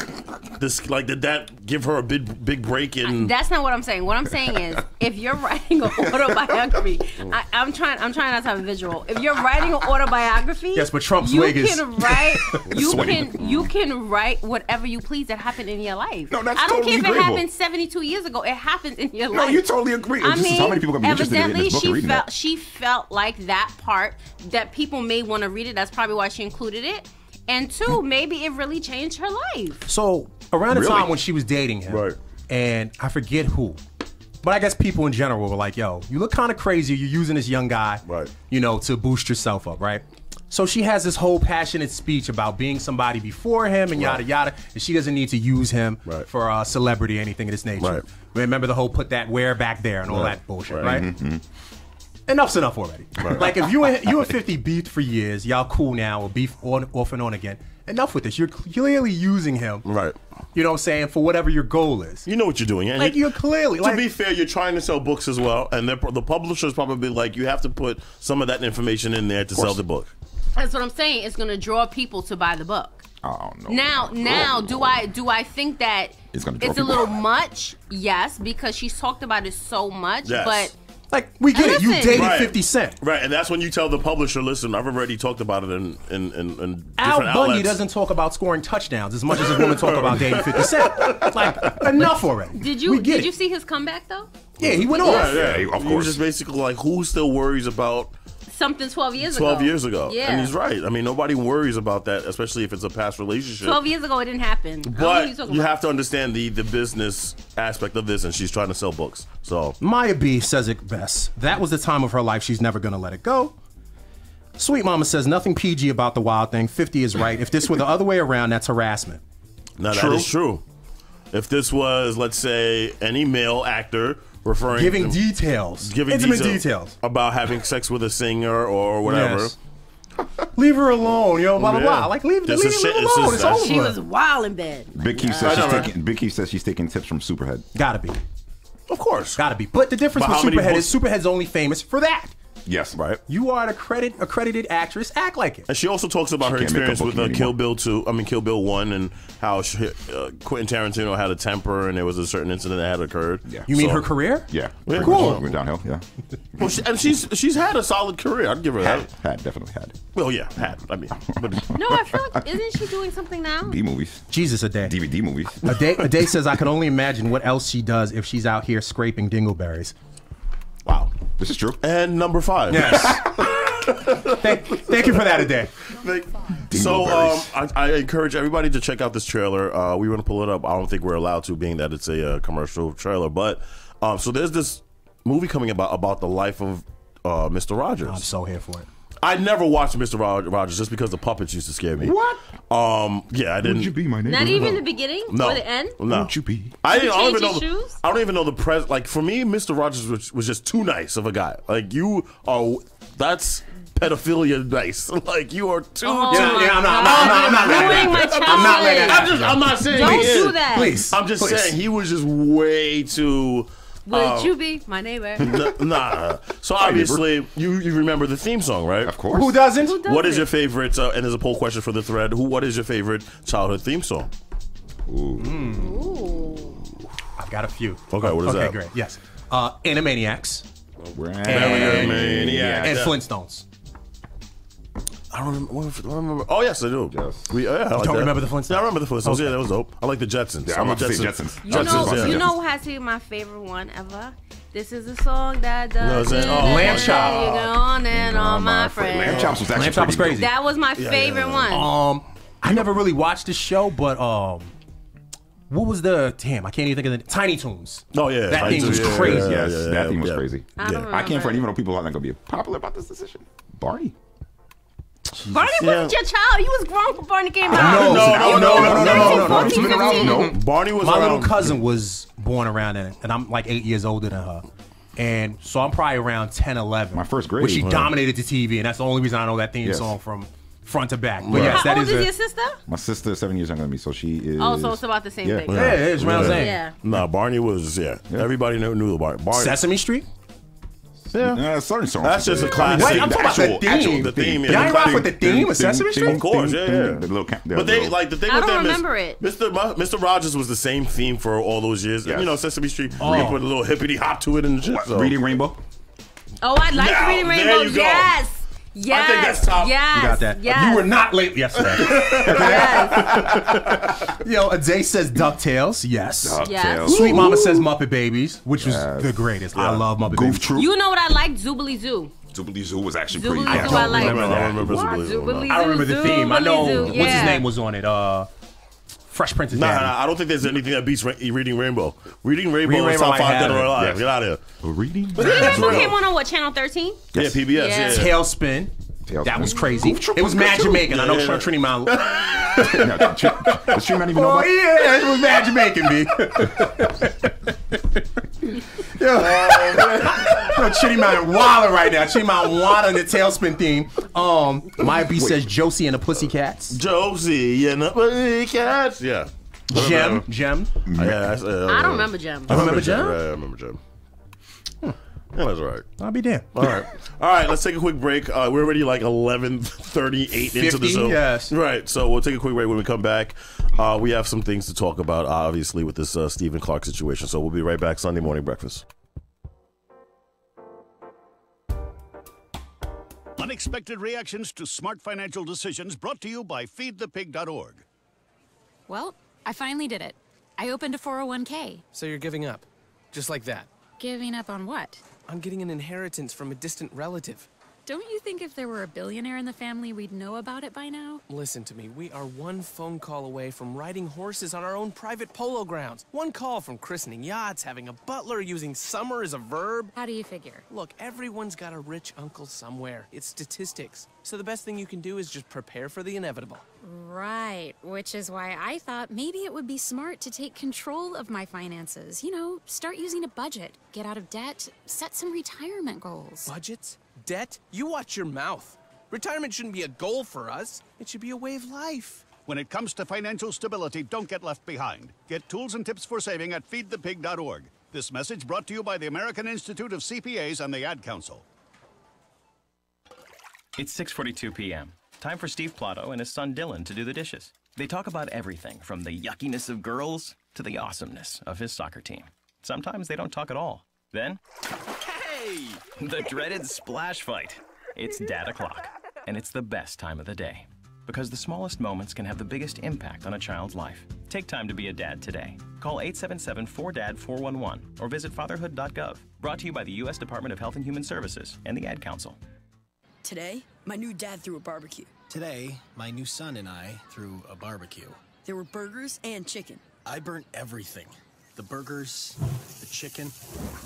this. Like, did that give her a big break in? That's not what I'm saying. What I'm saying is, if you're writing an autobiography, I'm trying not to have a visual. If you're writing an autobiography, Yes, but Trump's you wig is can write. sweaty. You can write whatever you please that happened in your life. No, that's I don't totally care if it agreeable. happened 72 years ago. It happens in your No, life. you totally agree. I It's just mean, how many people are gonna be interested in evidently this book and reading that? she felt like that part that people may want to read it. That's probably why she included it. And 2, maybe it really changed her life. So around the Really? time when she was dating him, Right. and I forget who, but I guess people in general were like, "Yo, you look kind of crazy. You're using this young guy, Right. to boost yourself up, right?" So she has this whole passionate speech about being somebody before him and yada yada, and she doesn't need to use him Right. for celebrity or anything of this nature. Right. Remember the whole put that where back there and all that bullshit, Right. right? Enough's enough already. Like if you and 50 beefed for years, y'all cool now, or beef off and on again. Enough with this. You're clearly using him. Right. You know what I'm saying? For whatever your goal is. You know what you're doing. And Like, you're clearly To like, be fair, you're trying to sell books as well, and the publisher's probably like, you have to put some of that information in there to sell the book. That's what I'm saying. It's going to draw people to buy the book. Oh, no. Now, do I think that It's gonna draw it's a people. little much? Yes, because she's talked about it so much. Yes. But like we get it. You Listen. dated Right. 50 Cent. Right, and that's when you tell the publisher, listen, I've already talked about it in different Al Bundy outlets. doesn't talk about scoring touchdowns as much as a woman talk about dating 50 Cent. Like enough already. did We you get did you it. see his comeback though? Yeah, he went off. Yeah, of He course. was just basically like, who still worries about Something 12 years 12 ago. years ago? Yeah. And he's right. I mean, nobody worries about that, especially if it's a past relationship. 12 years ago, it didn't happen. I don't know what But you're talking you about. have to understand the business aspect of this, and she's trying to sell books. So Maya B says it best. That was the time of her life. She's never gonna let it go. Sweet Mama says nothing PG about the wild thing. 50 is right. If this were the other way around, that's harassment. now True. that is true. If this was, let's say, any male actor referring Giving to details. giving Intimate details. about having sex with a singer or whatever, Yes. Leave her alone, yo, blah, blah, Yeah. blah. Like, leave her This is shit- this alone. is- It's that's- over. She was wild in bed. Big Keith says she's taking tips from Superhead. Gotta be. Of course. Gotta be. But the difference But with how many Superhead books- is Superhead's only famous for that. Yes. Right. You are an accredited actress. Act like it. And she also talks about her can't make a experience book with anymore. Kill Bill 2. I mean, Kill Bill 1, and how Quentin Tarantino had a temper, and there was a certain incident that had occurred. Yeah. You mean So- her career? Yeah. Yeah. Pretty Cool. much went downhill. Yeah. Well, and she's had a solid career. I'd give her that. Definitely had. Well, yeah, had. I mean, but No, I feel like isn't she doing something now? B movies. Jesus, a day. DVD movies. A day says I can only imagine what else she does if she's out here scraping dingleberries. wow. This is true. And number 5. Yes. thank you for that, a day. So Dingleberries. I encourage everybody to check out this trailer. We want to pull it up. I don't think we're allowed to, being that it's a commercial trailer. But so there's this movie coming about the life of Mr. Rogers. I'm so here for it. I never watched Mr. Rogers just because the puppets used to scare me. What? Yeah, I didn't. Would you be my neighbor? Not even the beginning No. or the end. No. Won't you be? I don't change even know. his shoes? I don't even know the pres. Like for me, Mr. Rogers was just too nice of a guy. Like you are. That's pedophilia nice. Like you are too. Oh too my I'm not God. letting Ruining my that. I'm not letting childhood. that. I'm not saying Don't he is. do that. Please. I'm just Please. saying he was just way too. Would you be my neighbor? Nah. So obviously you remember the theme song, right? Of course. Who doesn't? What is your favorite? And there's a poll question for the thread. What is your favorite childhood theme song? I've got a few. Okay, what is okay, that? great. Yes. Animaniacs We're at Maniac. and Yeah. Flintstones. I don't remember. Oh yes, I do. Yes. Yeah, I like Don't that. remember the Flintstones? Yeah, I remember the Flintstones. Yeah, that was dope. I like the Jetsons. Yeah, I'm a about to say Jetsons. You know, Jetsons, you yeah. know what has to be my favorite one ever? This is a song that does No, it's it. Lamb Chop. You go on and on, my friend. Lamb Chops was actually Lamb Chop was pretty crazy. That was my favorite one. I never really watched the show, but what was the damn? I can't even think of the Tiny Toons. Oh yeah, That thing was yeah, crazy. yeah, Yes, yeah, that thing was yeah. crazy. I don't remember. I can't front, even though people are not going to be popular about this decision. Barney. Barney wasn't your child. You was grown when Barney came out. No, no. Barney's been around. No. Barney was My around. little cousin was born around then, and I'm like 8 years older than her. And so I'm probably around 10, 11. My first grade. Where she Wow. dominated the TV, and that's the only reason I know that theme Yes. song from front to back. But yes, How that old is is a, your sister? My sister is 7 years younger than me, so she is. Oh, so it's about the same Yeah. thing. Yeah, it's what I'm saying. Yeah. Nah, Barney was Everybody knew the Barney. Sesame Street? Certain songs. That's just a classic. Wait, I'm talking about the theme. The theme. Y'all ain't rock with the theme of Sesame Street? Of course, yeah. The little, But they like the thing I with don't them remember is it. Mr. Rogers was the same theme for all those years. Yes. You know, Sesame Street. They Oh. put a little hippity hop to it and shit. So. Reading Rainbow. Oh, I like Now, Reading there Rainbow. you go. Yes. Yes. think that's top. Yes. You got that. Yes. You were not late yesterday. Yes. Yo, Ade says DuckTales. Yes. Yes. DuckTales. Sweet Mama says Muppet Babies, which was the greatest. I love Muppet Goof Babies. Troop. You know what I like? Zoobly Zoo. Zoobly Zoo was actually Zoobly pretty. Zoo I like. I remember What? Zoobly Zoo. Zoobly I remember the theme. I know Zoobly Zoo, what's his yeah. name was on it. Fresh Prince of Nah, Daddy. I don't think there's anything that beats Reading Rainbow. Reading Rainbow Reading is Rainbow top 5 might dead or have it. alive. Yes. Get out of here. Reading. Reading Rainbow came on what, Channel 13? Yeah, PBS. Yeah. Yeah. Tailspin. Tailspin. That was crazy. Goof Troop It was was good Mad too. Jamaican. I know Yeah. Trinity Mount. Does she not even know Oh about yeah, it was Mad Jamaican, B. Yo, Chitty Mountain Waller right now. Chitty Mountain Waller in the Tailspin theme. Maya B says Josie and the Pussycats. Josie and the Pussycats. Yeah. Gem. Yeah, I don't remember Gem. I remember Gem? Yeah, I remember Gem. Yeah, that's all right. I'll be damned. All right. All right, let's take a quick break. We're already like 11:38 into the 50, show. yes. Right, so we'll take a quick break. When we come back, we have some things to talk about, obviously, with this Stephen Clark situation. So we'll be right back. Sunday morning breakfast. Unexpected reactions to smart financial decisions brought to you by feedthepig.org. Well, I finally did it. I opened a 401k. So you're giving up? Just like that? Giving up on what? I'm getting an inheritance from a distant relative. Don't you think if there were a billionaire in the family, we'd know about it by now? Listen to me, we are one phone call away from riding horses on our own private polo grounds. One call from christening yachts, having a butler, using summer as a verb. How do you figure? Look, everyone's got a rich uncle somewhere. It's statistics. So the best thing you can do is just prepare for the inevitable. Right, which is why I thought maybe it would be smart to take control of my finances. You know, start using a budget, get out of debt, set some retirement goals. Budgets? Debt? You watch your mouth. Retirement shouldn't be a goal for us. It should be a way of life. When it comes to financial stability, don't get left behind. Get tools and tips for saving at feedthepig.org. This message brought to you by the American Institute of CPAs and the Ad Council. It's 6:42 p.m. Time for Steve Plato and his son Dylan to do the dishes. They talk about everything from the yuckiness of girls to the awesomeness of his soccer team. Sometimes they don't talk at all. Then, hey! The dreaded splash fight. It's Dad o'clock, and it's the best time of the day. Because the smallest moments can have the biggest impact on a child's life. Take time to be a dad today. Call 877-4DAD-411 or visit fatherhood.gov. Brought to you by the U.S. Department of Health and Human Services and the Ad Council. Today, my new dad threw a barbecue. Today, my new son and I threw a barbecue. There were burgers and chicken. I burnt everything. The burgers, the chicken,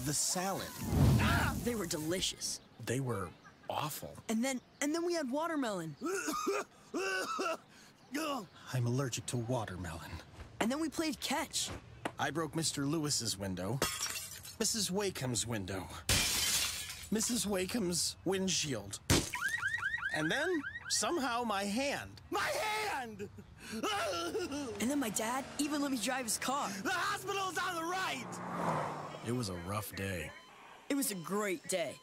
the salad. They were delicious. They were awful. And then we had watermelon. I'm allergic to watermelon. And then we played catch. I broke Mr. Lewis's window, Mrs. Wakeham's window, Mrs. Wakeham's windshield, and then somehow my hand. My hand! And then my dad even let me drive his car. The hospital's on the right! It was a rough day. It was a great day.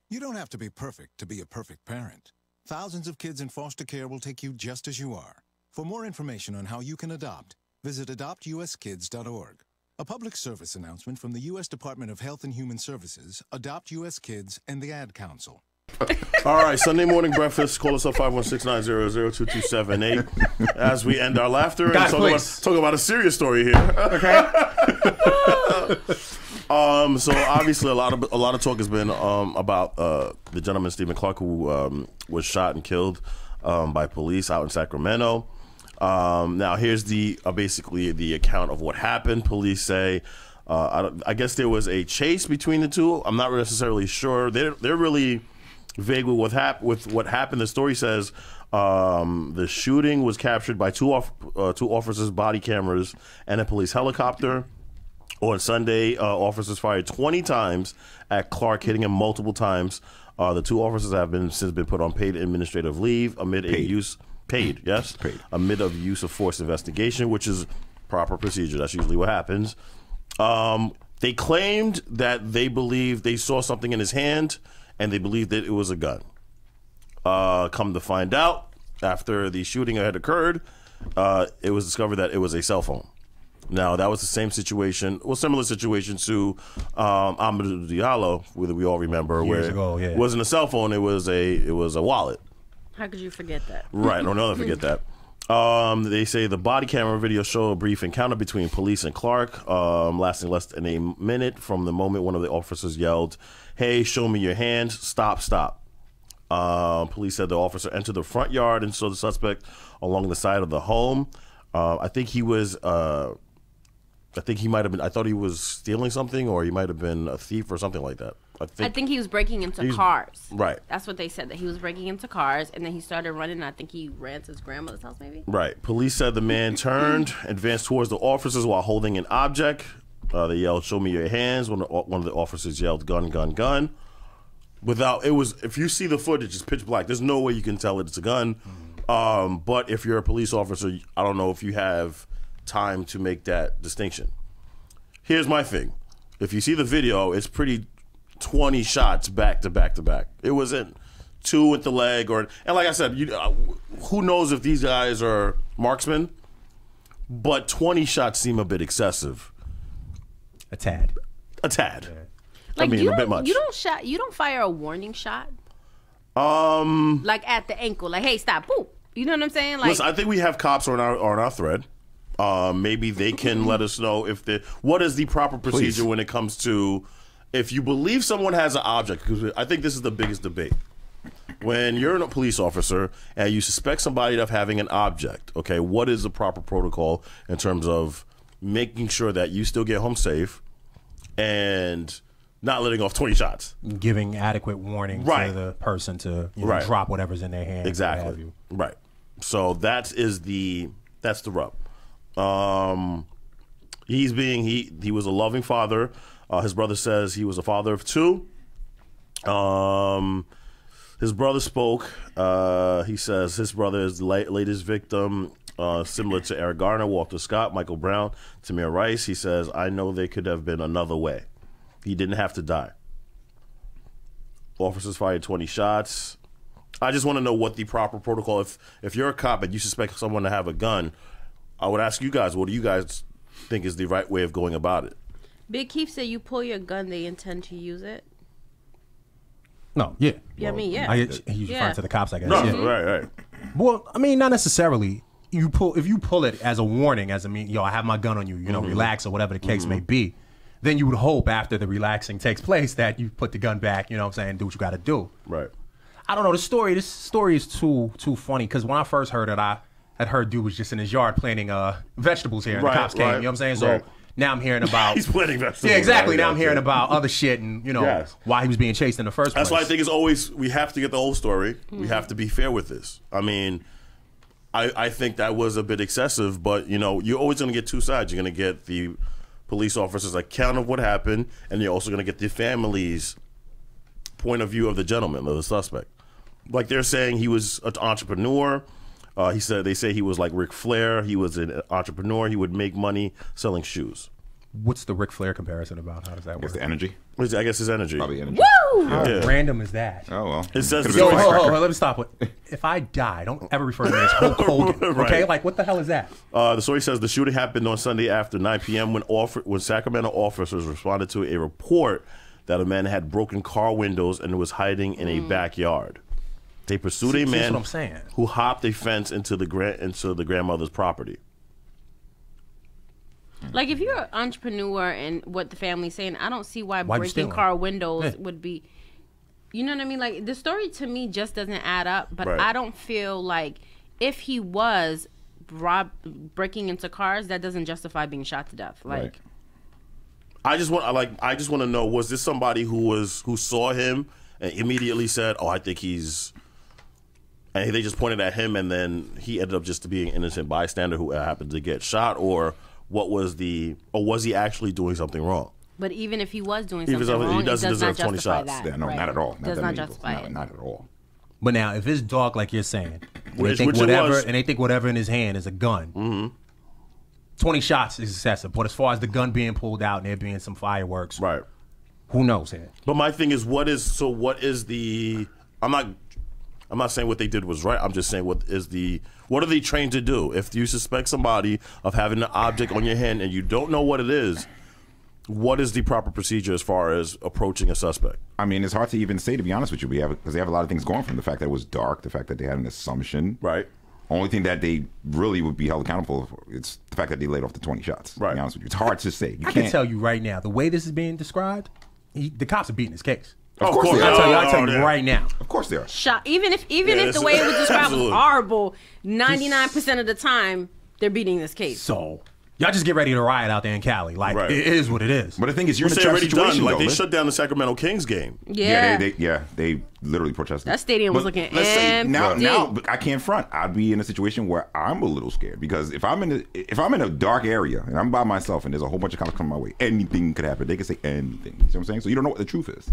You don't have to be perfect to be a perfect parent. Thousands of kids in foster care will take you just as you are. For more information on how you can adopt, visit adoptuskids.org. A public service announcement from the U.S. Department of Health and Human Services, Adopt U.S. Kids, and the Ad Council. All right, Sunday morning breakfast. Call us up 516-900-2278 as we end our laughter and talk about a serious story here. Okay. So obviously a lot of talk has been about the gentleman Stephen Clark who was shot and killed by police out in Sacramento. Now here's the basically the account of what happened. Police say I guess there was a chase between the two. I'm not necessarily sure. They're really vague with what happened. The story says the shooting was captured by two officers' body cameras and a police helicopter. On Sunday, officers fired 20 times at Clark, hitting him multiple times. The two officers have since been put on paid administrative leave amid amid a use of force investigation, which is proper procedure. That's usually what happens. They claimed that they believed they saw something in his hand, and they believed that it was a gun. Come to find out, after the shooting had occurred, it was discovered that it was a cell phone. Now, that was the same situation, similar situation to Amadou Diallo, whether we all remember, Years ago, yeah. It wasn't a cell phone, it was a wallet. How could you forget that? Right, I'll never forget that. They say the body camera video show a brief encounter between police and Clark, lasting less than a minute from the moment one of the officers yelled, "Hey, show me your hands, stop, stop." Police said the officer entered the front yard and saw the suspect along the side of the home. I think he was... I think he might have been. I thought he was stealing something, or he might have been a thief or something like that. I think he was breaking into cars. Right. That's what they said, that he was breaking into cars, and then he started running. And I think he ran to his grandmother's house, maybe. Right. Police said the man turned, advanced towards the officers while holding an object. They yelled, "Show me your hands." One of the officers yelled, "Gun, gun, gun." If you see the footage, it's pitch black. There's no way you can tell it's a gun. But if you're a police officer, I don't know if you have time to make that distinction. Here's my thing. If you see the video, it's pretty 20 shots back to back to back. It wasn't two with the leg and like I said, who knows if these guys are marksmen, but 20 shots seem a bit excessive. A tad. Like, I mean, a bit much. You don't fire a warning shot? Like at the ankle, like, hey, stop, boop. You know what I'm saying? Like, listen, I think we have cops on our thread. Maybe they can let us know what is the proper procedure when it comes to if you believe someone has an object, because I think this is the biggest debate. When you're a police officer and you suspect somebody of having an object, okay, what is the proper protocol in terms of making sure that you still get home safe and not letting off 20 shots? Giving adequate warning to the person to drop whatever's in their hand. Exactly. Right. So that's the rub. He was a loving father. His brother says he was a father of two. His brother spoke. He says his brother is the latest victim, similar to Eric Garner, Walter Scott, Michael Brown, Tamir Rice. He says, I know there could have been another way. He didn't have to die. Officers fired 20 shots. I just want to know what the proper protocol, if you're a cop and you suspect someone to have a gun, I would ask you guys, what do you guys think is the right way of going about it? Big Keith said you pull your gun, they intend to use it. No, yeah. Yeah, I mean, yeah. He's referring to the cops, I guess. No, Yeah. right. Well, I mean, not necessarily. If you pull it as a warning, as I have my gun on you, relax or whatever the case may be, then you would hope after the relaxing takes place that you put the gun back, do what you got to do. Right. I don't know. This story is too funny because when I first heard it, I had heard dude was just in his yard planting vegetables here, and the cops came. You know what I'm saying? So now I'm hearing about he's planting vegetables. Yeah, exactly. Now I'm hearing about other shit and why he was being chased in the first place. That's why I think it's always we have to get the whole story. We have to be fair with this. I mean, I think that was a bit excessive, but you're always going to get two sides. You're going to get the police officers' account of what happened, and you're also going to get the family's point of view of the gentleman, of the suspect. Like they're saying he was an entrepreneur. They say he was like Ric Flair. He was an entrepreneur. He would make money selling shoes. What's the Ric Flair comparison about? How does that work? It's the energy. I guess his energy. Probably energy. Woo! How random is that? Oh, well. It says let me stop it. If I die, don't ever refer to me as Hulk Hogan. Okay? Right. Like, what the hell is that? The story says the shooting happened on Sunday after 9 p.m. when Sacramento officers responded to a report that a man had broken car windows and was hiding in a backyard. They pursued a man who hopped a fence into the grandmother's property. Like, if you're an entrepreneur and what the family's saying, I don't see why breaking car windows would be, you know what I mean? Like, the story to me just doesn't add up, but I don't feel like if he was breaking into cars, that doesn't justify being shot to death. Like, I just want to know, was this somebody who saw him and immediately said, "Oh, I think he's," and they just pointed at him, and then he ended up just being an innocent bystander who happened to get shot, or was he actually doing something wrong? But even if he was doing something wrong, he doesn't it does not deserve 20 justify shots. that. Yeah, no, not at all. Does not justify it. Not at all. But now, if it's dark like you're saying, and Which they it think whatever in his hand is a gun, 20 shots is excessive. But as far as the gun being pulled out and there being some fireworks, right? Who knows here? But my thing is, what is the? I'm not saying what they did was right. I'm just saying what are they trained to do? If you suspect somebody of having an object on your hand and you don't know what it is, what is the proper procedure as far as approaching a suspect? I mean, it's hard to even say, to be honest with you. Because they have a lot of things going from the fact that it was dark, the fact that they had an assumption. Right. Only thing that they really would be held accountable for is the fact that they laid off the 20 shots. Right. To be honest with you, it's hard to say. I can tell you right now, the way this is being described, the cops are beating his case. Of course they are. I'll tell you right now. Of course they are. Even if the way it was described was horrible, 99% of the time they're beating this case. So y'all just get ready to riot out there in Cali. Like it is what it is. But the thing is, you're in a already trap situation. done. Like they shut down the Sacramento Kings game. Yeah. They literally protested. That stadium was looking empty. Now, but I can't front. I'd be in a situation where I'm a little scared because if I'm in a dark area and I'm by myself and there's a whole bunch of cops coming my way, anything could happen. They could say anything. You see what I'm saying? So you don't know what the truth is.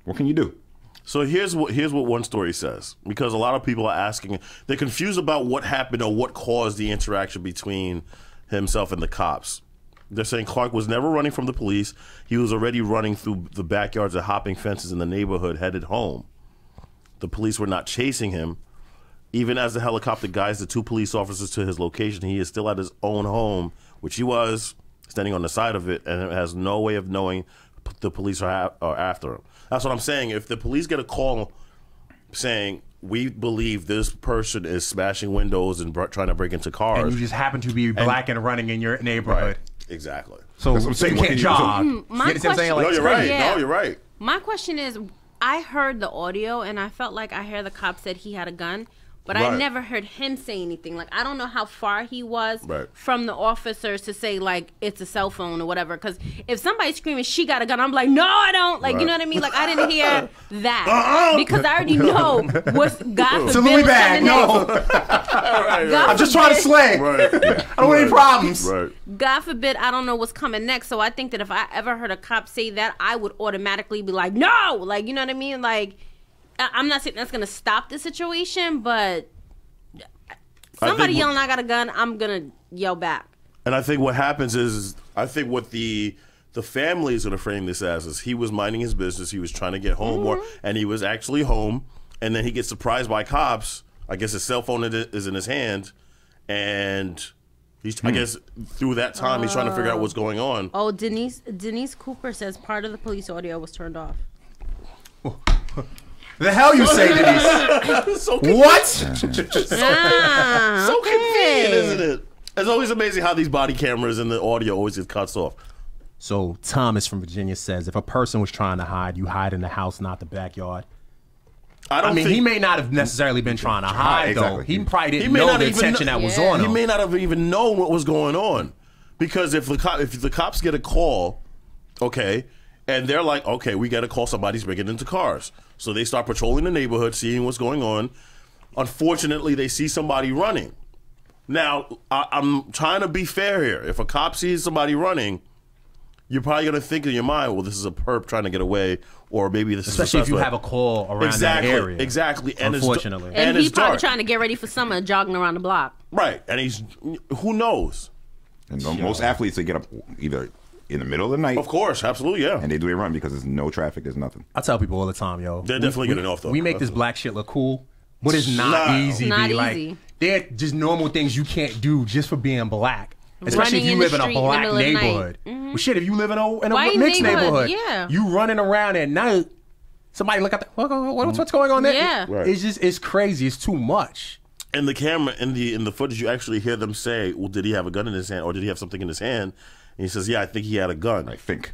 What can you do? So here's what one story says, because a lot of people are asking, they're confused about what happened or what caused the interaction between himself and the cops. They're saying Clark was never running from the police. He was already running through the backyards and hopping fences in the neighborhood, headed home. The police were not chasing him. Even as the helicopter guides the two police officers to his location, he is still at his own home, which he was, standing on the side of it, and has no way of knowing the police are after him. That's what I'm saying. If the police get a call saying, we believe this person is smashing windows and trying to break into cars, and you just happen to be black and running in your neighborhood. Right. Exactly. So you can't jog. My question, no, you're right. Yeah. No, you're right. My question is, I heard the audio and I felt like I heard the cop said he had a gun, But I never heard him say anything. Like, I don't know how far he was from the officers to say, like, it's a cell phone or whatever. Because if somebody's screaming, she got a gun, I'm like, no, I don't. Like, you know what I mean? Like, I didn't hear that. Because I already know what's God forbid. So Louis bag, no. I'm just trying to slay. I don't want any problems. God forbid, I don't know what's coming next. So I think that if I ever heard a cop say that, I would automatically be like, no. Like, you know what I mean? Like, I'm not saying that's going to stop the situation, but somebody yelling, I got a gun, I'm going to yell back. And I think what happens is, I think what the family is going to frame this as is he was minding his business, he was trying to get home, and he was actually home, and then he gets surprised by cops. I guess his cell phone is in his hand, and I guess through that time he's trying to figure out what's going on. Oh, Denise Cooper says part of the police audio was turned off. The hell you say, Denise? So what? So convenient, isn't it? It's always amazing how these body cameras and the audio always get cuts off. So Thomas from Virginia says, if a person was trying to hide, you hide in the house, not the backyard. I mean, he may not have necessarily been trying to hide, though. He probably didn't know the attention that was on him. He may not have even known what was going on. Because if the cops get a call, okay, and they're like, okay, we got to call somebody's breaking into cars. So they start patrolling the neighborhood, seeing what's going on. Unfortunately, they see somebody running. Now, I'm trying to be fair here. If a cop sees somebody running, you're probably going to think in your mind, well, this is a perp trying to get away, or maybe this especially is if you have a call around that area. Exactly. And unfortunately. And he's probably trying to get ready for summer, jogging around the block. Right. And who knows? And most athletes, they get up either in the middle of the night. Of course, absolutely, yeah. And they do a run because there's no traffic, there's nothing. I tell people all the time, yo. They're definitely getting off, though. We make this black shit look cool, but it's not easy. Not easy. Like, they're just normal things you can't do just for being black. Especially if you live in a black neighborhood. Well, shit, if you live in a mixed neighborhood, you running around at night, somebody look at the, what's going on there? Yeah. Right. It's crazy. It's too much. In the camera, in the footage, you actually hear them say, well, did he have a gun in his hand, or did he have something in his hand? And he says, yeah, I think he had a gun. I think.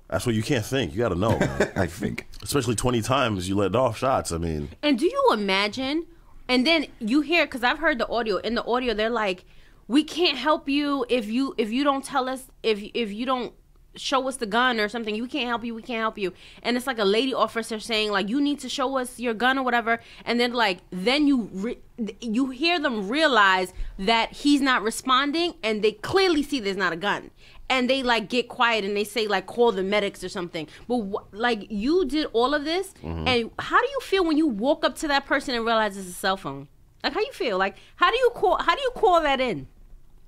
That's what you can't think. You got to know. I think. Especially 20 times you let off shots. I mean. And do you imagine, and then you hear, because I've heard the audio. In the audio, they're like, we can't help you if you don't tell us, if you don't show us the gun or something. We can't help you. And it's like a lady officer saying, like, you need to show us your gun or whatever. And then, like, then you hear them realize that he's not responding, and they clearly see there's not a gun. And they, like, get quiet and they say, like, call the medics or something. But, like, you did all of this, and how do you feel when you walk up to that person and realize it's a cell phone? Like, how you feel? Like, how do you call that in?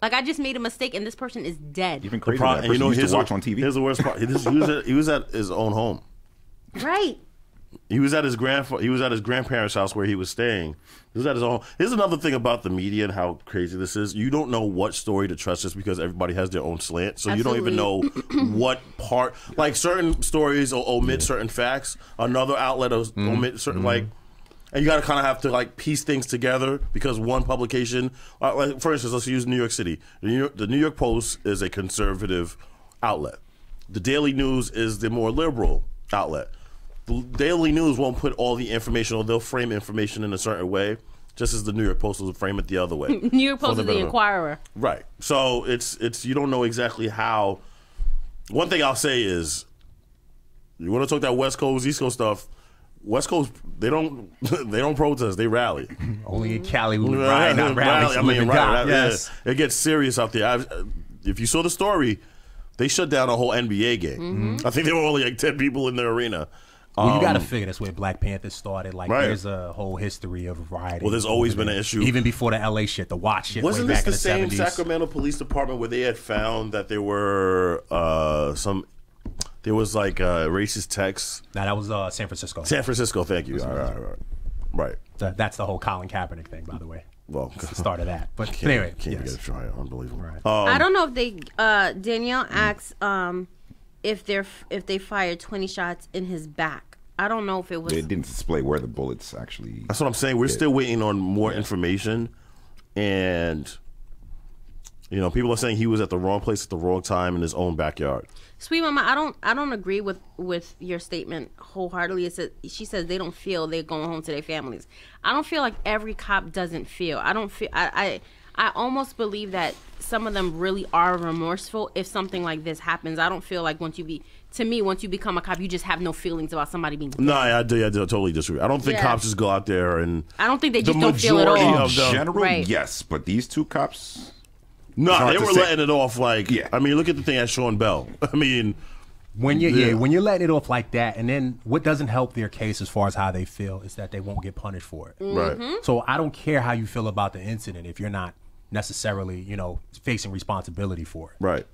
Like, I just made a mistake and this person is dead. Even crazy. That person used to watch on TV. Here's the worst part. He was at his own home. Right. He was at his grandparents' house where he was staying. He was at his own. Here's another thing about the media and how crazy this is. You don't know what story to trust just because everybody has their own slant. So Absolutely. You don't even know what part. Like, certain stories will omit certain facts. Another outlet will omit certain like. And you got to kind of have to, like, piece things together because one publication, like, for instance, let's use New York City. The New York Post is a conservative outlet. The Daily News is the more liberal outlet. The Daily News won't put all the information, or they'll frame information in a certain way, just as the New York Post will frame it the other way. New York Post is the Inquirer. Right. So it's you don't know exactly how. One thing I'll say is, you want to talk that West Coast, East Coast stuff. West Coast, they don't protest, they rally. Only in Cali we rally, not rally. I mean, right. Yes. Yeah. It gets serious out there. If you saw the story, they shut down a whole NBA game. I think there were only like 10 people in the arena. Well, you got to figure that's where Black Panther started. Like, there's a whole history of rioting. Well, there's always been an issue. Even before the LA shit, the Watch shit. Wasn't way this back the in the same 70s. Sacramento Police Department where they had found that there were there was like racist texts? Nah, that was San Francisco. San Francisco, thank you. All right. That's the whole Colin Kaepernick thing, by the way. Well, it's the start of that. But anyway, can't get a try. Unbelievable. Right. I don't know if they Danielle asks if they fired 20 shots in his back. I don't know if it was. They didn't display where the bullets actually. That's what I'm saying. We're still waiting on more information, and You know, people are saying he was at the wrong place at the wrong time in his own backyard. Sweet Mama, I don't agree with your statement wholeheartedly. She says they don't feel they're going home to their families. I don't feel like every cop doesn't feel. I almost believe that some of them really are remorseful if something like this happens. I don't feel like once you become a cop, you just have no feelings about somebody being dead. No, I totally disagree. I don't think cops just go out there and... I don't think they just don't feel it all. In general, yes, but these two cops... No, they were letting it off like... Yeah. I mean, look at the thing at Sean Bell. I mean... When you're letting it off like that, and then what doesn't help their case as far as how they feel is that they won't get punished for it. Right. So I don't care how you feel about the incident if you're not necessarily, facing responsibility for it. Right.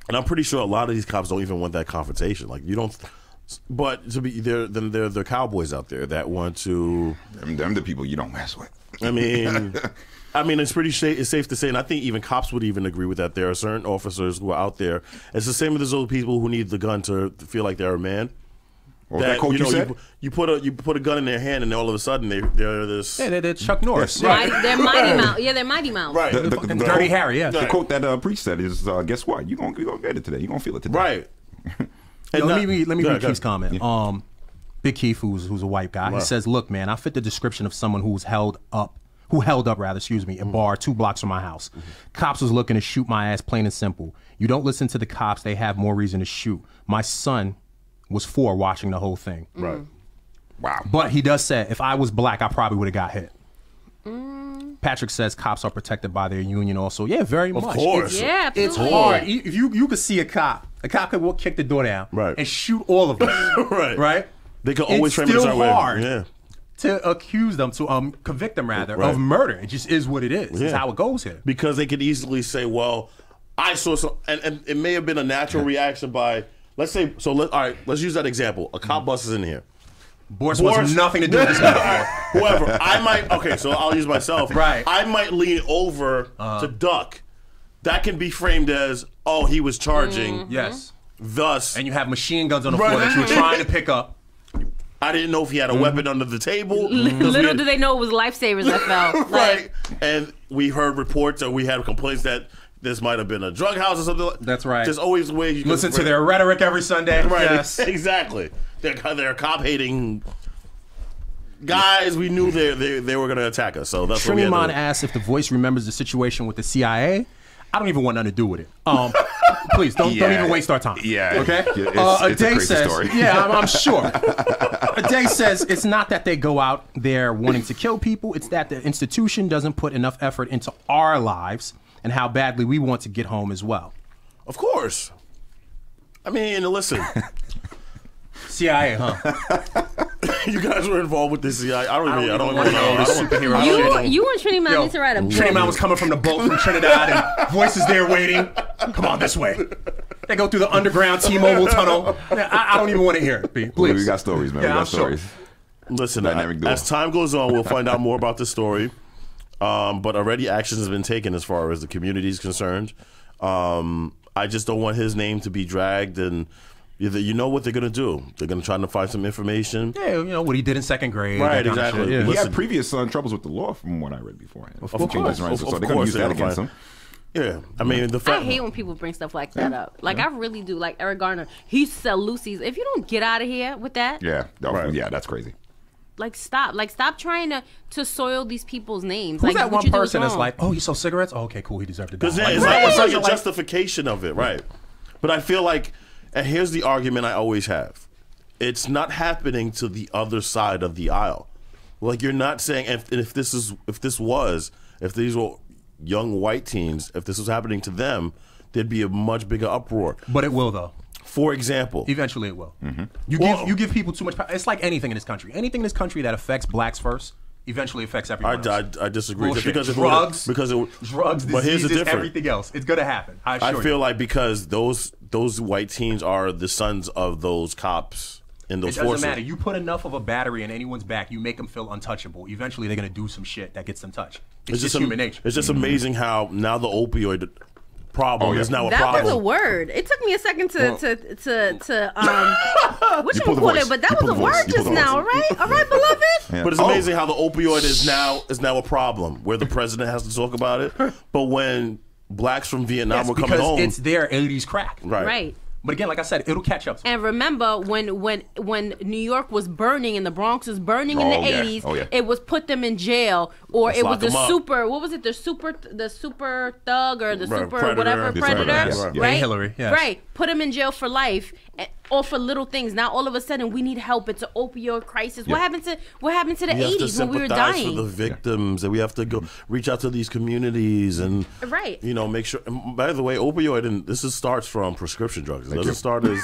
And I'm pretty sure a lot of these cops don't even want that confrontation. Like, you don't... But to be there, then there are cowboys out there that want to... Them the people you don't mess with. I mean... it's it's safe to say, and I think even cops would even agree with that. There are certain officers who are out there. It's the same with those people who need the gun to feel like they're a man. What that quote you said? You put a gun in their hand, and all of a sudden they're this. Yeah, they're Chuck Norris. Right. They're Mighty Mouse. Yeah, they're Mighty Mouse. Right. The Dirty Harry. Yeah. The quote that Preach said is, "Guess what? You gonna get it today. You gonna feel it today." Right. Let me read Keith's comment. Yeah. Big Keith, who's a white guy, he says, "Look, man, I fit the description of someone who held up a bar 2 blocks from my house. Cops was looking to shoot my ass, plain and simple. You don't listen to the cops, they have more reason to shoot. My son was 4 watching the whole thing." Right. Wow. But he does say, if I was black, I probably would have got hit. Patrick says cops are protected by their union also. Yeah, very much. Of course. It's hard. If you could see a cop could kick the door down and shoot all of them. Right? They could always frame it a certain way. It's still hard to accuse them, to convict them rather, of murder. It just is what it is. It's how it goes here. Because they could easily say, well, I saw some, and it may have been a natural reaction by, let's say, let's use that example. A cop buses in here. Boris wants nothing to do with this metaphor. Whoever. So I'll use myself. Right. I might lean over to duck. That can be framed as, oh, he was charging. Yes. Thus. And you have machine guns on the floor that you were trying to pick up. I didn't know if he had a weapon under the table. Little do they know it was lifesavers that fell. Right. And we heard reports and we had complaints that this might have been a drug house or something. That's right. There's always ways you can listen to their rhetoric every Sunday. Right. Yes. Exactly. They're cop-hating guys. We knew they were going to attack us. So that's what we had to do. asks if the voice remembers the situation with the CIA. I don't even want nothing to do with it. Please don't even waste our time. Yeah. Okay. It's a crazy story. Yeah, I'm sure. Aday says it's not that they go out there wanting to kill people. It's that the institution doesn't put enough effort into our lives and how badly we want to get home as well. Of course. I mean, listen. CIA, huh? You guys were involved with the CIA. I don't even know. You and Trinity Mountain need to write a book. Trinity Mountain was coming from the boat from Trinidad, and voices there waiting. Come on this way. They go through the underground T-Mobile tunnel. I don't even want to hear it. Please. We got stories, man. Yeah, we got stories. Listen, as time goes on, we'll find out more about the story. But already action has been taken as far as the community is concerned. I just don't want his name to be dragged, and you know what they're going to do. They're going to try to find some information. Yeah, you know what he did in 2nd grade. Right, exactly. Yeah. He had previous troubles with the law from what I read beforehand. Of course. So they're going to use that against him. Yeah, I mean, I hate when people bring stuff like that up. Like, I really do. Like Eric Garner, he sell Lucy's. If you don't get out of here with that, yeah, that's crazy. Like, stop trying to soil these people's names. Who's like, that one person that's like, oh, he sold cigarettes? Oh, okay, cool, he deserved to die. Because it's like a justification of it, right? But I feel like, and here's the argument I always have: it's not happening to the other side of the aisle. Like, you're not saying if these were young white teens, if this was happening to them, there'd be a much bigger uproar. But it will, though. For example, eventually it will. Mm-hmm. You give people too much power. It's like anything in this country. Anything in this country that affects blacks first eventually affects everyone else. I disagree. Bullshit. Drugs, drugs, diseases, but here's the difference. Everything else, it's gonna happen. I feel like because those white teens are the sons of those cops in those forces. It doesn't matter. You put enough of a battery in anyone's back, you make them feel untouchable. Eventually, they're gonna do some shit that gets them touched. It's just human nature. It's just amazing how now the opioid problem is now a problem. That was a word. It took me a second to what you call it, but that was a word just now, all right? All right, beloved? Yeah. But it's amazing how the opioid is now a problem where the president has to talk about it. But when blacks from Vietnam were coming because home. it's their 80s crack. Right. But again, like I said, it'll catch up. And remember when New York was burning and the Bronx was burning in the 80s, it was put them in jail, or Let's it was lock the 'em up. super, what was it, the super thug or the Right, super predator. whatever The predator, predator, yeah. right? Hillary, yes. Right. Put them in jail for life, or for little things. Now all of a sudden we need help. It's an opioid crisis. Yeah. What happened to the we have to 80s when we were sympathize dying? for the victims, and we have to go reach out to these communities and Right. make sure. And by the way, opioid, and this starts from prescription drugs. It doesn't start as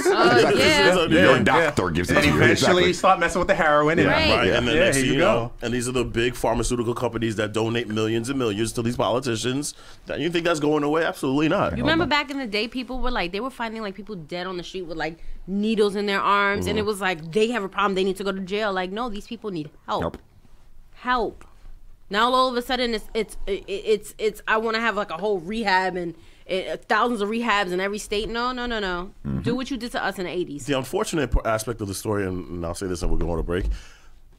Your doctor gives it And to you. eventually Exactly. start messing with the heroin. And, right. And then next here thing you you go. know, and these are the big pharmaceutical companies that donate millions and millions to these politicians. You think that's going away? Absolutely not. You remember back in the day, people were like, they were finding like people dead on the street with like needles in their arms, and it was like they have a problem, they need to go to jail. Like, no, these people need help. Now all of a sudden it's I want to have like a whole rehab and thousands of rehabs in every state. No. Do what you did to us in the 80s. The unfortunate aspect of the story, and I'll say this and we're going to break,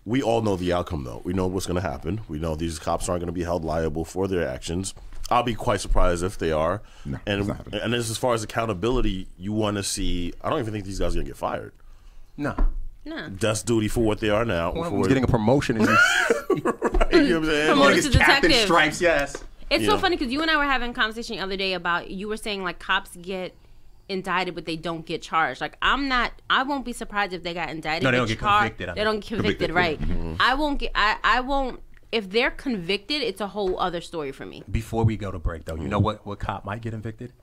we all know the outcome, though. We know what's going to happen. We know these cops aren't going to be held liable for their actions. I'll be quite surprised if they are. No, and as far as accountability, you want to see, I don't even think these guys are going to get fired. No. That's duty for what they are now. One of them's getting a promotion. Right, you know what I'm saying? Promoted to Captain detective. Stripes, yes. It's so funny because you and I were having a conversation the other day about, you were saying like cops get indicted but they don't get charged. Like I won't be surprised if they got indicted. No, they don't get convicted. They don't get convicted, right? I won't. If they're convicted, it's a whole other story for me. Before we go to break, though, you know what cop might get evicted?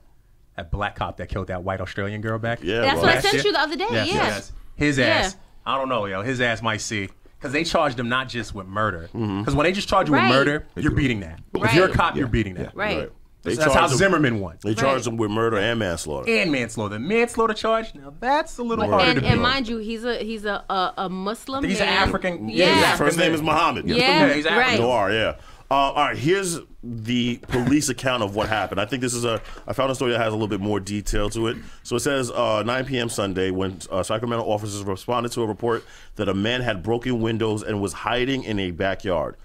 That black cop that killed that white Australian girl back. Yeah, that's what I sent you the other day. Yes. His ass. I don't know, yo. His ass might see. Because they charged him not just with murder. Because when they just charge you with murder, you're beating that. If you're a cop, you're beating that. Right. They That's how charged him- Zimmerman won. They charged him with murder and manslaughter. And manslaughter. Manslaughter charge, now that's a little harder to beat. And mind you, he's a Muslim. He's an man. African. Yeah. His first name is Muhammad. Yeah, he's African. right. Noir, yeah. All right, here's the police account of what happened. I think this is I found a story that has a little bit more detail to it. So it says 9 p.m. Sunday when Sacramento officers responded to a report that a man had broken windows and was hiding in a backyard.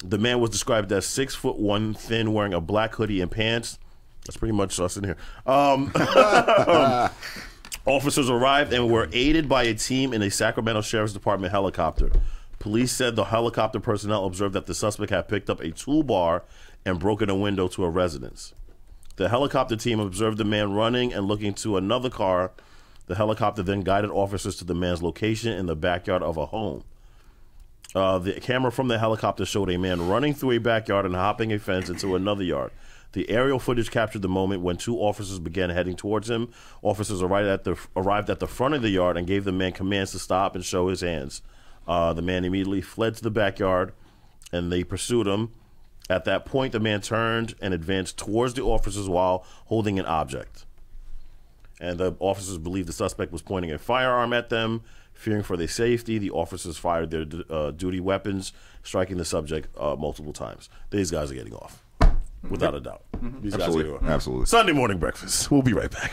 The man was described as 6'1", thin, wearing a black hoodie and pants. That's pretty much us in here. Officers arrived and were aided by a team in a Sacramento Sheriff's Department helicopter. Police said the helicopter personnel observed that the suspect had picked up a toolbar and broken a window to a residence. The helicopter team observed the man running and looking to another car. The helicopter then guided officers to the man's location in the backyard of a home. The camera from the helicopter showed a man running through a backyard and hopping a fence into another yard. The aerial footage captured the moment when two officers began heading towards him. Officers arrived at the front of the yard and gave the man commands to stop and show his hands. The man immediately fled to the backyard, and they pursued him. At that point, the man turned and advanced towards the officers while holding an object. And the officers believed the suspect was pointing a firearm at them. Fearing for their safety, the officers fired their duty weapons, striking the subject multiple times. These guys are getting off, without a doubt. These guys are getting off. Absolutely. Sunday morning breakfast. We'll be right back.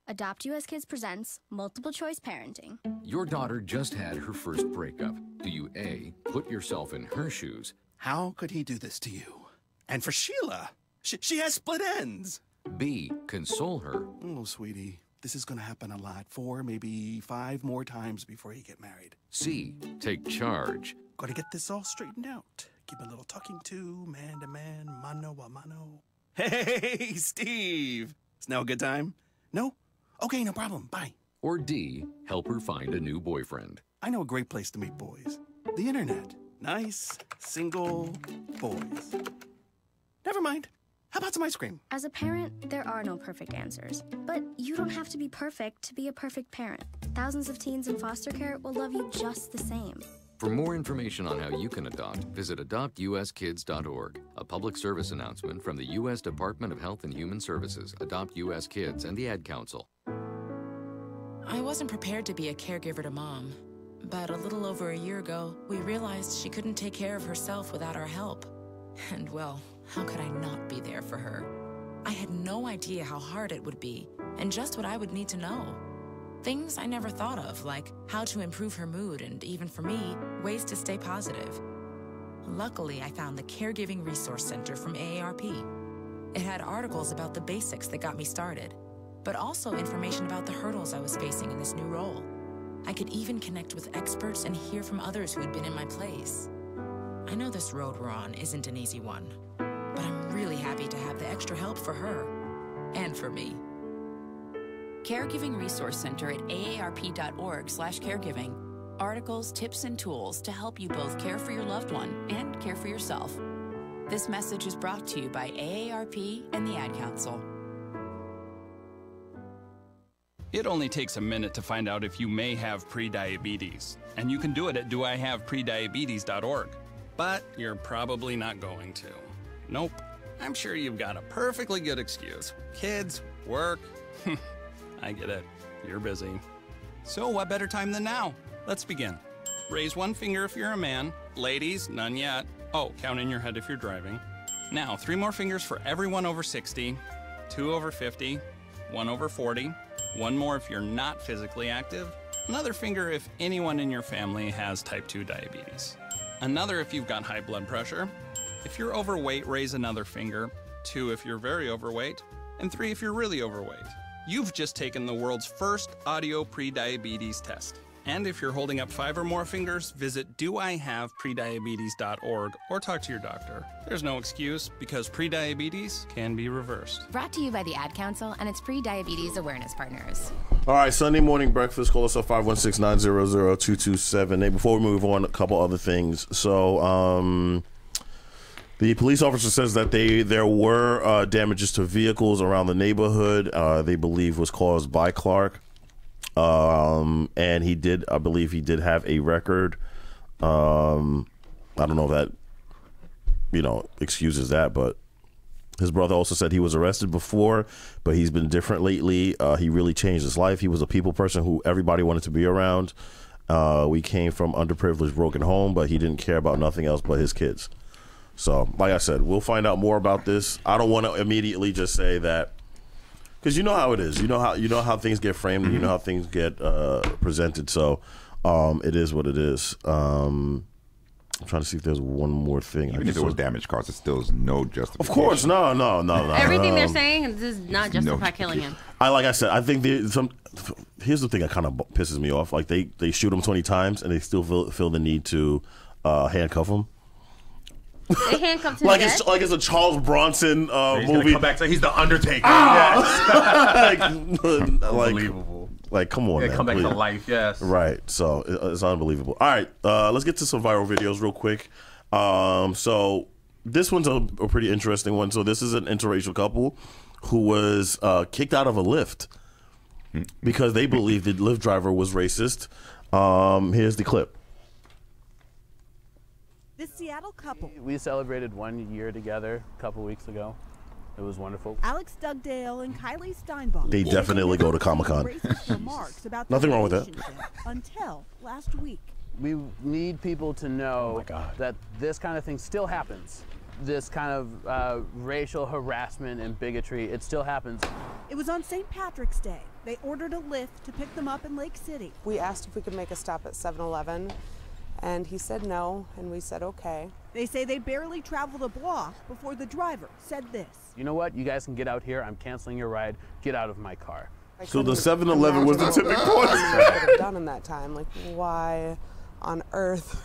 Adopt US Kids presents Multiple Choice Parenting. Your daughter just had her first breakup. Do you A, put yourself in her shoes? How could he do this to you? And for Sheila, she has split ends. B, console her? Oh, sweetie, this is going to happen a lot. 4, maybe 5 more times before you get married. C, take charge? Got to get this all straightened out. Give a little talking to, man to man, mano a mano. Hey, Steve. Is now a good time? No? Okay, no problem. Bye. Or D, help her find a new boyfriend? I know a great place to meet boys. The internet. Nice, single boys. Never mind. How about some ice cream? As a parent, there are no perfect answers. But you don't have to be perfect to be a perfect parent. Thousands of teens in foster care will love you just the same. For more information on how you can adopt, visit adoptuskids.org. A public service announcement from the U.S. Department of Health and Human Services, Adopt U.S. Kids, and the Ad Council. I wasn't prepared to be a caregiver to Mom, but a little over a year ago, we realized she couldn't take care of herself without our help. And well, how could I not be there for her? I had no idea how hard it would be, and just what I would need to know. Things I never thought of, like how to improve her mood and, even for me, ways to stay positive. Luckily, I found the Caregiving Resource Center from AARP. It had articles about the basics that got me started, but also information about the hurdles I was facing in this new role. I could even connect with experts and hear from others who had been in my place. I know this road we're on isn't an easy one, but I'm really happy to have the extra help for her and for me. Caregiving Resource Center at aarp.org/caregiving. Articles, tips, and tools to help you both care for your loved one and care for yourself. This message is brought to you by AARP and the Ad Council. It only takes a minute to find out if you may have prediabetes, and you can do it at doihaveprediabetes.org. But you're probably not going to. Nope. I'm sure you've got a perfectly good excuse. Kids, work. I get it. You're busy. So what better time than now? Let's begin. Raise one finger if you're a man. Ladies, none yet. Oh, count in your head if you're driving. Now, 3 more fingers for everyone over 60, 2 over 50, 1 over 40, 1 more if you're not physically active, another finger if anyone in your family has type 2 diabetes, another if you've got high blood pressure. If you're overweight, raise another finger, 2 if you're very overweight, and 3 if you're really overweight. You've just taken the world's first audio prediabetes test. And if you're holding up 5 or more fingers, visit doihaveprediabetes.org or talk to your doctor. There's no excuse because prediabetes can be reversed. Brought to you by the Ad Council and its pre-diabetes awareness partners. All right, Sunday morning breakfast. Call us at 516-900-2278. Before we move on, a couple other things. So, the police officer says that there were damages to vehicles around the neighborhood. They believe was caused by Clark. And I believe he did have a record. I don't know if that, excuses that, but his brother also said he was arrested before, but he's been different lately. He really changed his life. He was a people person who everybody wanted to be around. We came from underprivileged, broken home, but he didn't care about nothing else but his kids. So, like I said, we'll find out more about this. I don't want to immediately just say that, because you know how it is. You know how things get framed. You know how things get presented. So it is what it is. I'm trying to see if there's one more thing. Even if there was damage caused, it still is no justification. Of course, no. Everything they're saying does not justify killing him. Like I said, I think here's the thing that kind of pisses me off. Like they shoot him 20 times and they still feel the need to handcuff him. They handcuffed him like it's a Charles Bronson he's movie. Gonna come back, so he's the Undertaker. Unbelievable. Like, come on, man, come back please. to life. Yes. Right. So it's unbelievable. All right, let's get to some viral videos real quick. So this one's a pretty interesting one. So this is an interracial couple who was kicked out of a Lyft because they believed the Lyft driver was racist. Here's the clip. This Seattle couple. We celebrated 1 year together a couple weeks ago. It was wonderful. Alex Dugdale and Kylie Steinbach. They definitely go to Comic-Con. Nothing wrong with that. Until last week. We need people to know that this kind of thing still happens. This kind of racial harassment and bigotry, it still happens. It was on St. Patrick's Day. They ordered a Lyft to pick them up in Lake City. We asked if we could make a stop at 7-Eleven. And he said no, and we said okay. They say they barely traveled a block before the driver said this. You know what? You guys can get out here. I'm canceling your ride. Get out of my car. So the 7-Eleven was the tipping point. I could have done in that time. Like, why on earth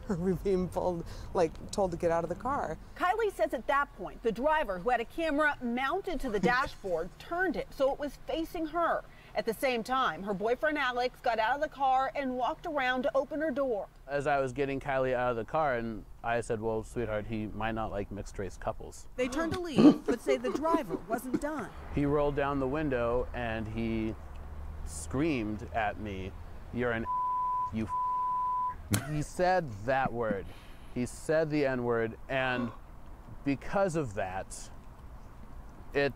are we being told to get out of the car? Kylie says at that point, the driver, who had a camera mounted to the dashboard, turned it so it was facing her. At the same time, her boyfriend Alex got out of the car and walked around to open her door. As I was getting Kylie out of the car, and I said, well, sweetheart, he might not like mixed-race couples. They turned to leave, but say the driver wasn't done. He rolled down the window, and he screamed at me, "You're an you He said that word. He said the N-word, and because of that, it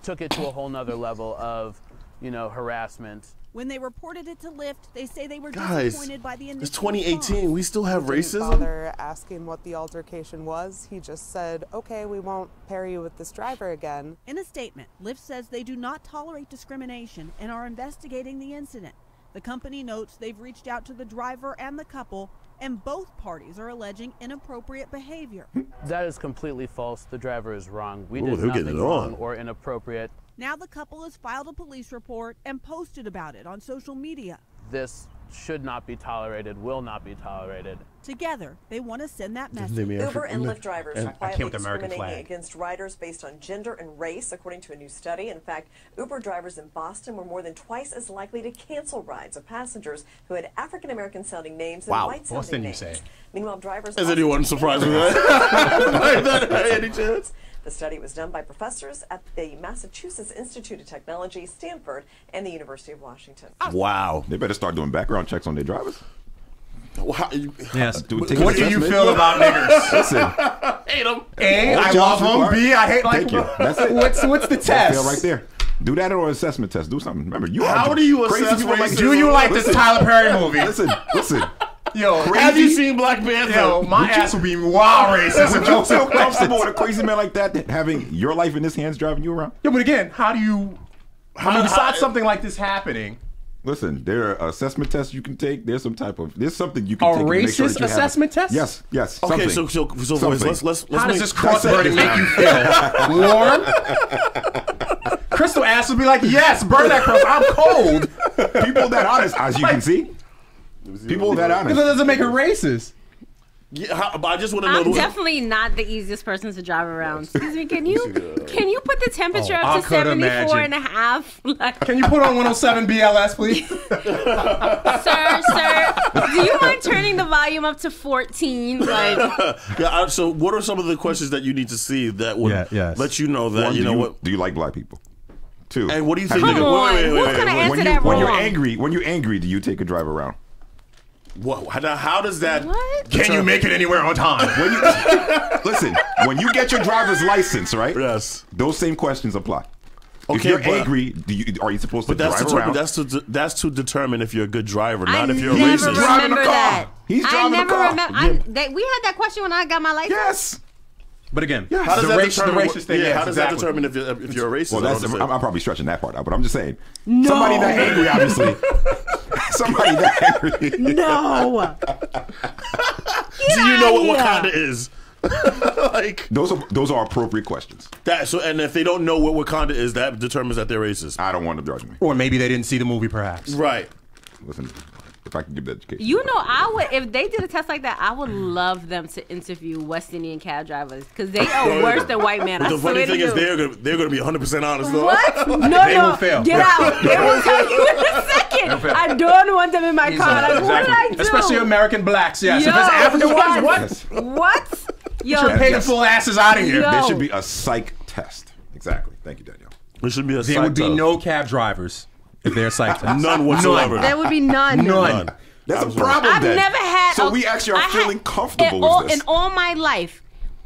took it to a whole nother level of, harassment. When they reported it to Lyft, they say they were Guys, disappointed by the initial it's 2018. We still have Didn't racism. bother asking what the altercation was. He just said, okay, we won't pair you with this driver again. In a statement, Lyft says they do not tolerate discrimination and are investigating the incident. The company notes they've reached out to the driver and the couple and both parties are alleging inappropriate behavior. That is completely false. The driver is wrong. We Ooh, did they're nothing getting it wrong on. or inappropriate. Now the couple has filed a police report and posted about it on social media. This should not be tolerated, will not be tolerated. Together, they want to send that message. Uber and Lyft drivers are I quietly came with the American discriminating flag. against riders based on gender and race, according to a new study. In fact, Uber drivers in Boston were more than twice as likely to cancel rides of passengers who had African-American sounding names than Wow, white sounding Boston, you names. say. Meanwhile, drivers... Is anyone surprised with that? Like that, by any chance? The study was done by professors at the Massachusetts Institute of Technology, Stanford, and the University of Washington. Wow. They better start doing background checks on their drivers. Yes. Take What an do you assessment. feel about niggers? Listen. Hate them. A, All I jobs love them. required. B, I hate like Thank you. That's it. What's the That test? fail right there. Do that or an assessment test. Do something. Remember, you How are do you crazy assess people like racism? Do you like this Tyler Perry movie? Listen. Yo, Have you seen Black Panther? Yo, my ass would be wild racist if Would you Joseph feel questions. comfortable with a crazy man like that having your life in his hands driving you around? Yeah, but again, how do you... besides something like this happening... Listen, there are assessment tests you can take. There's something you can A take. to make sure racist that you have assessment test? Yes. Okay, something. so boys, let's How does make- this crossbreeding make you feel? Warm? Crystal ass would be like, yes, burn that cross. I'm cold. People that honest, as you can see. People that honest. Because that doesn't make her racist. Yeah, but I just want to know. I'm definitely not the easiest person to drive around. Excuse me, can you put the temperature Oh, I up to could 74 and a half? Like, Can you put on 107 BLS, please? sir, do you mind turning the volume up to 14? Like, Yeah. So, what are some of the questions that you need to see that would let you know that One, you know do what? Do you like black people? Two. And what do you think? Come on, who's gonna answer when that when you're wrong? angry, do you take a drive around? What? How does that? What? Can you make it anywhere on time? When you, listen, when you get your driver's license, right? Yes. Those same questions apply. If Okay, you're but- angry, are you supposed to But that's drive around? that's to determine if you're a good driver, I not if you're a never racist. remember that. He's I driving never a car. remember. We had that question when I got my license. Yes. But again, How does the that racist determine? thing. Yeah, Yes, how does exactly. that determine if you're a racist? Well, I that's, don't I'm, understand. I'm probably stretching that part out, but I'm just saying. No. Somebody that angry, obviously. Somebody that angry. No. Do you know what Wakanda is? Like those are appropriate questions. that. So, and if they don't know what Wakanda is, that determines that they're racist. I don't want to judge me. Or maybe they didn't see the movie, perhaps. Right. Listen, if I can give the education. You know, I would if they did a test like that. I would love them to interview West Indian cab drivers because they are worse than white men. But I the funny swear to thing is, you. they're gonna be 100% honest. Though. What? No, They no. will fail. Get out. They will tell you in a second. I don't want them in my car. Like, what did I do? Especially American blacks, yes. Yo, If it's African yes. ones, what? What? Yo, Get your painful asses out of here. Yo. There should be a psych test. Exactly. Thank you, Danielle. There should be a There would be no cab drivers if they're psych tests. None whatsoever. There would be none. None. That's a problem. I've then. never had. So we actually are feeling comfortable with this. In all my life,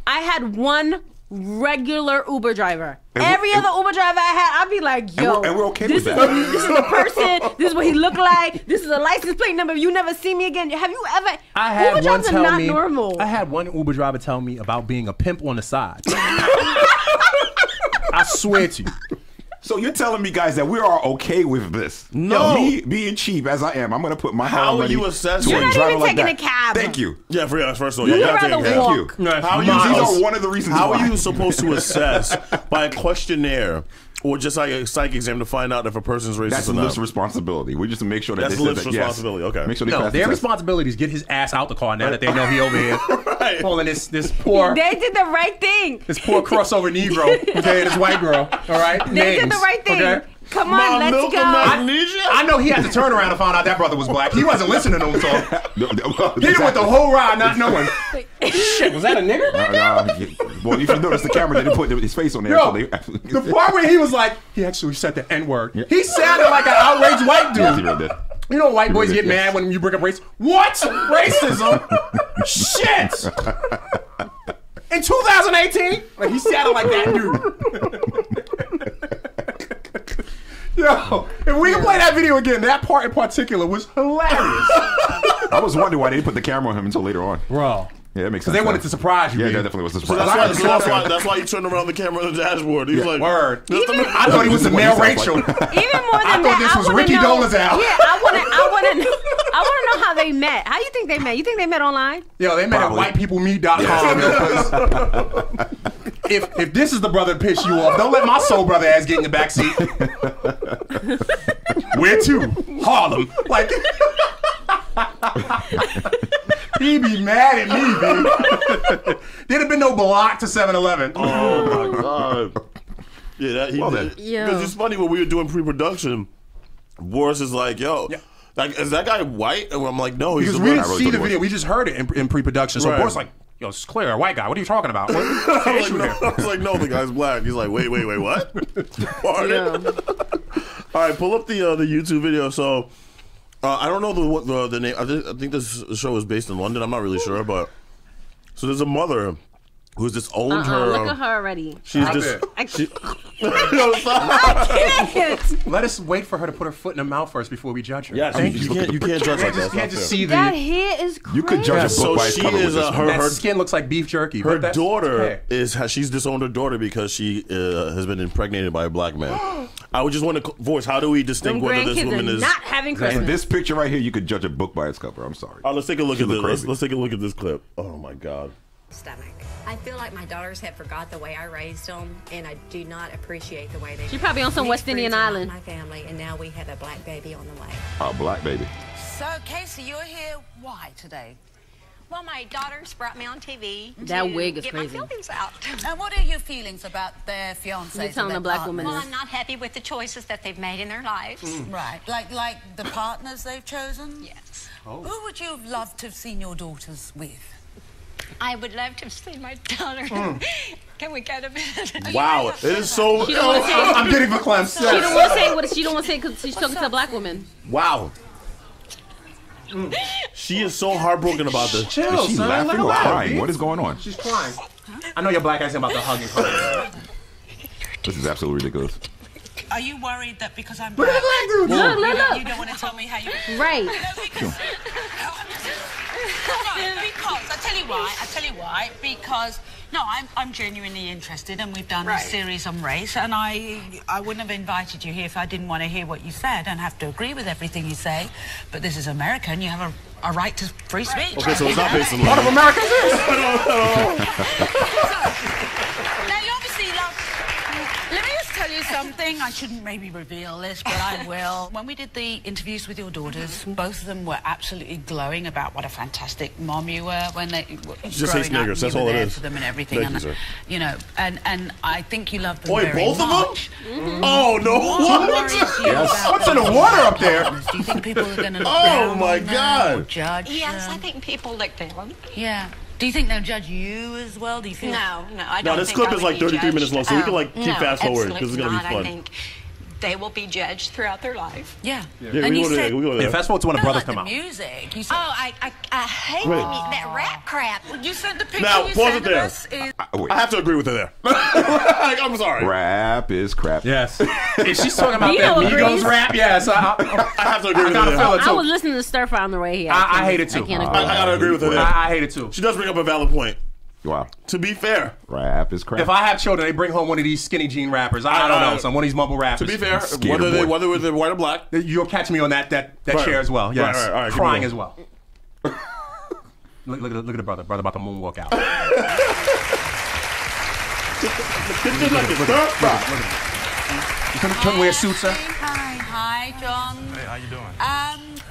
I had one regular Uber driver. And Every we're- other Uber driver I had, I'd be like, yo, and we're okay this with is that. this is the person. This is what he looked like. This is a license plate number. You never see me again. Have you ever? I had Uber one drivers are tell not me. normal. I had one Uber driver tell me about being a pimp on the side. I swear to you. So you're telling me, guys, that we are okay with this? No. Me being cheap as I am, I'm going to put my How hand are ready you assessing? to You're a not driver even like taking that. a cab. Thank you. Yeah, first of all, You'd yeah, rather taking care. walk. Thank you. How These are one of the reasons How why. are you supposed to assess by a questionnaire or just like a psych exam to find out if a person's racist That's or not? Lyft's responsibility. We just to make sure that That's they said Lyft's that, yes. responsibility, okay. Make sure they No, pass the their test. responsibility is get his ass out the car now that they know he over here pulling this poor They did the right thing. crossover Negro, okay, and this white girl, all right? They did the right thing. Okay? Come on, let's milk go. and magnesia? I know he had to turn around and find out that brother was black. He wasn't listening to him talk. He Exactly. went the whole ride not knowing. Shit, was that a nigger back there? Well, if you notice, the camera didn't put his face on there. Yo, until they, the part where he was like, he actually said the N-word. He sounded like an outraged white Yes, he dude. really did. You know white boys really get did, yes. mad when you bring up race. What? Racism? Shit! In 2018? Like, he sounded like that dude. Yo, if we can play that video again, that part in particular was hilarious. I was wondering why they didn't put the camera on him until later on. Bro. Yeah, it makes sense. Because they wanted to surprise you. Yeah, baby. that definitely was a So surprise. that's why you turned around the camera on the dashboard. He's like, word. I thought he was the male Rachel. Even more than I thought this was Ricky Dolezal. Yeah, I want to know how they met. How you think they met? You think they met online? Yo, they met at whitepeoplemeet.com. If this is the brother that pissed you off, don't let my soul brother ass get in the back seat. Where to? Harlem. Like, he be mad at me, baby. There'd have been no block to 7-Eleven. Oh my god. Yeah, that he did. Yeah. Because it's funny when we were doing pre-production, Boris is like, "Yo, like, is that guy white?" And I'm like, "No, he's because the we one." didn't see the video, we just heard it in pre-production. So Right. Boris like, "Yo, it's clear, a white guy. What are you talking about?" What's I the was issue like, here? no, I was like, "No, the guy's black." He's like, "Wait, what?" Pardon? All right, pull up the YouTube video. So I don't know the name. I think this show is based in London. I'm not really sure, but so there's a mother who's disowned her. Look at her already. She's I can't. Let us wait for her to put her foot in her mouth first before we judge her. Yeah, you can't judge like that. You can't just see the. That hair is crazy. You could judge a book by its cover with this one. Her skin looks like beef jerky. Her but that's daughter okay. she's disowned her daughter because she has been impregnated by a black man. I would just want to voice, how do we distinguish whether this woman is not having Christmas? In this picture right here, you could judge a book by its cover. I'm sorry. Let's take a look at this. Let's take a look at this clip. Oh my god. Stomach. I feel like my daughters have forgot the way I raised them, and I do not appreciate the way they. She probably on some West Indian island. My family, and now we have a black baby on the way. A black baby. So, Casey, you're here. Why today? Well, my daughters brought me on TV. That to wig is get crazy. my feelings out. And what are your feelings about their fiancés? You're telling a black woman Well, this. I'm not happy with the choices that they've made in their lives. Right, like the partners they've chosen? Yes. Who would you have loved to have seen your daughters with? I would love to see my daughter. Can we go to bed? Wow, it is so. She don't want to say. I'm getting verklempt. She don't want to say what she don't want to say because she's talking to a black woman. Wow. She is so heartbroken about this. Chill, Is she son. laughing Let her or laugh, crying? babe. What is going on? She's crying. I know your black ass ain't about to hug and cry. This is absolutely ridiculous. Are you worried that because I'm Look at black, the black dude. Look. you don't want to tell me how you... Right. Because I tell you why, because no, I'm genuinely interested, and we've done a series on race, and I wouldn't have invited you here if I didn't want to hear what you say. I don't have to agree with everything you say, but this is America, and you have a right to free speech. Okay, so it's not based on Part of America is this. Now you obviously love. Let me just tell you something. I shouldn't maybe reveal this, but I will. When we did the interviews with your daughters, both of them were absolutely glowing about what a fantastic mom you were when they were Just hates growing up. niggers, that's You were all it there is. for them and everything. Thank you, and, sir. you know, and I think you love them Wait, very both of them? much. Oh no! What worries you about What's in the water up there? Do you think people are going to look Oh, down my on them God. or judge? Yes, I them? think people look down. Yeah. Do you think they'll judge you as well? Do you feel? No, I No, don't this think clip I is would like be 33 judged. minutes long, so we can like keep No, fast forward because it's gonna be absolutely fun. not. I think they will be judged throughout their life. Yeah. Yeah, And we you go to said- that. We go to Yeah, that. fast forward to when the brothers like come the out. music. You said, I hate Wait. that rap crap. You said the picture Now, you pause sent it there. us is... I have to agree with her there. Like, I'm sorry. Rap is crap. Yes. If she's talking about Vito that Migos agrees. rap, yes. I have to agree with her gotta there. feel it I too. was listening to Stir Fry on the way here. I hate it too. I can't I agree. gotta agree with her there. I hate it too. She does bring up a valid point. Wow. To be fair, Rap is crap. If I have children, they bring home one of these skinny jean rappers. I don't know, some one of these mumble rappers. to be fair, Skater boy. whether they're white or black, You'll catch me on that Right. chair as well. Yes, Right, all right, crying keep as well. Look at the brother about to moonwalk out. You couldn't wear suits, sir. Hi, John. Hey, how you doing?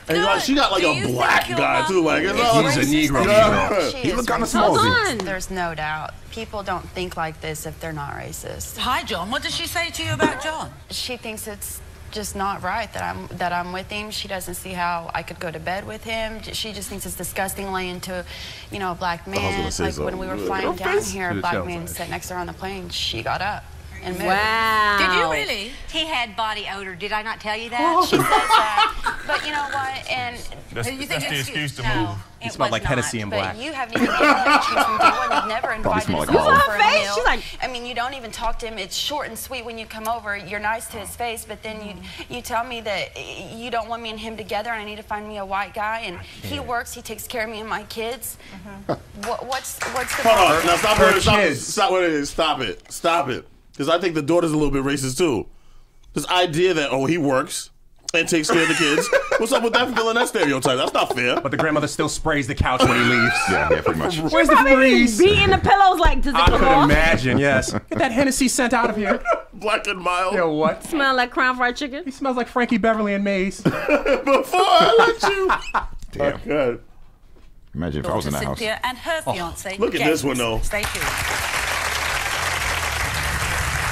and like, she got like a black guy too. Like, it's all- He's a Negro. Yeah. He looked kind of small. There's no doubt. People don't think like this if they're not racist. Hi, John. What does she say to you about John? She thinks it's just not right that I'm with him. She doesn't see how I could go to bed with him. She just thinks it's disgusting laying to, you know, a black man. gonna say Like when we were something. flying Her down face. here, a To the black tail man side. sat next to her on the plane. She got up. and moved. Wow. Did you really? He had body odor. Did I not tell you that? She says that. But you know what? And That's you the excuse to no, move. He it smelled was like Hennessy and not. black. But you haven't even given him a chance from day one. You've never invited smell us like over Harlem. for a face? meal. She's like- I mean, you don't even talk to him. It's short and sweet when you come over. You're nice to his face, but then you tell me that you don't want me and him together, and I need to find me a white guy. And he works. He takes care of me and my kids. What's the Hold on. Now stop Her what it is. kids. Stop what it is. Stop it. Stop it. Because I think the daughter's a little bit racist too. This idea that, he works and takes care of the kids. What's up with that feeling, that stereotype? That's not fair. But the grandmother still sprays the couch when he leaves. Yeah, pretty much. Where's the freeze? Beating the pillows like, does it I come could off? imagine, yes. Get that Hennessy scent out of here. Black and mild. Yo, what? Smell like crown fried chicken? He smells like Frankie Beverly and Maze. Before I let you. Damn. Good. Imagine if I was in that house. Cynthia and her fiance. Look at James. this one, though. Stay tuned.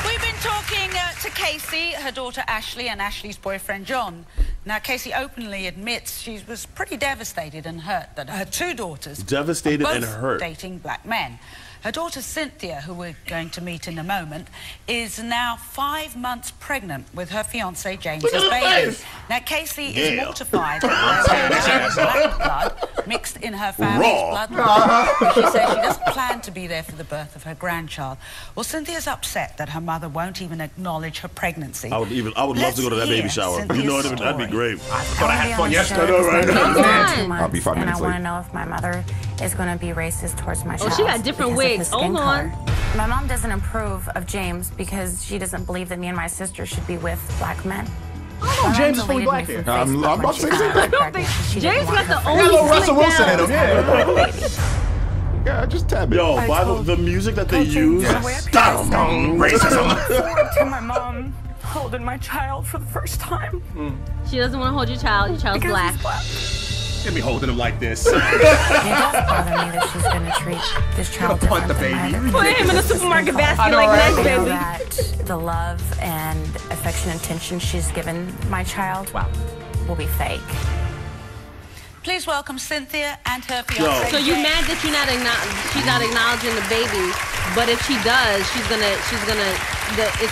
We've been talking to Casey, her daughter Ashley, and Ashley's boyfriend John. Now, Casey openly admits she was pretty devastated and hurt that her two daughters Devastated are and both hurt. dating black men. Her daughter Cynthia, who we're going to meet in a moment, is now 5 months pregnant with her fiance James's Look at the baby. face. Now, Casey Yeah. is mortified that there is black blood mixed in her family's Raw. bloodline. She says she doesn't plan to be there for the birth of her grandchild. Well, Cynthia's upset that her mother won't even acknowledge her pregnancy. I would love to go to that baby shower. You know what? That'd be great. I thought I had fun yesterday. I know, right? I'll be 5 and I minutes want to late. know if my mother is going to be racist towards my child. she got different because of wigs. his skin Hold on. color. My mom doesn't approve of James because she doesn't believe that me and my sister should be with black men. Oh, James is fully black here. I'm about to say the same thing. I don't think James got the Got a only little Russell slick Wilson down. in him, yeah. Yeah, just tab it. Yo, by the music that they use. Stop. Racism. to my mom holding my child for the first time. She doesn't want to hold your child. Your child's black. Can't be holding him like this. It does bother me that she's going to treat this child Punt the different than baby. Put him in a supermarket basket know, like right? next I know baby. that the love and affection and attention she's given my child will be fake. Please welcome Cynthia and her fiance. So you mad that she's not acknowledging the baby, but if she does, it's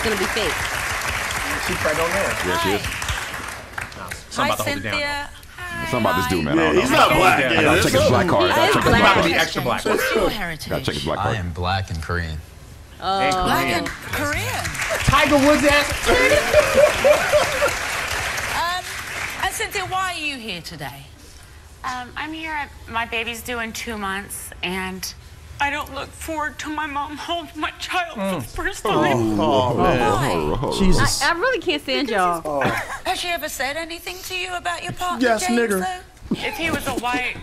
gonna be fake. She's right on there. Yeah, she is. Hi, Something about to hold it down. Cynthia. Something about this dude, man. I don't know. He's not black. I gotta check his black card. Gotta check his black About to card. be extra black. What's your heritage? Gotta check his black I card. am black and Korean. And Black Korean. and Korean. Tiger Woods ass. And Cynthia, why are you here today? I'm here. My baby's due in 2 months, and I don't look forward to my mom holding my child for the first time. Oh, man. Why? Jesus. I really can't stand y'all. Has she ever said anything to you about your partner, Yes, James, nigger. though? If he was a white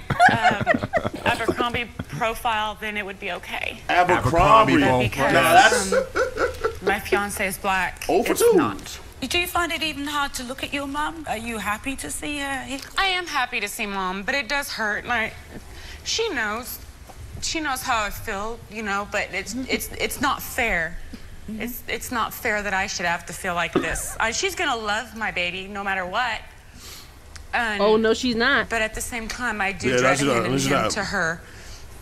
Abercrombie profile, then it would be okay. Abercrombie. Abercrombie. Because Now that's my fiance is black, Oh for it's 2. not. Do you find it even hard to look at your mum? Are you happy to see her here? I am happy to see Mom, but it does hurt. Like, she knows how I feel, you know. But it's not fair. It's not fair that I should have to feel like this. She's gonna love my baby no matter what. Oh no, she's not. But at the same time, I do Yeah, dread that's not- handing that's him not- to her.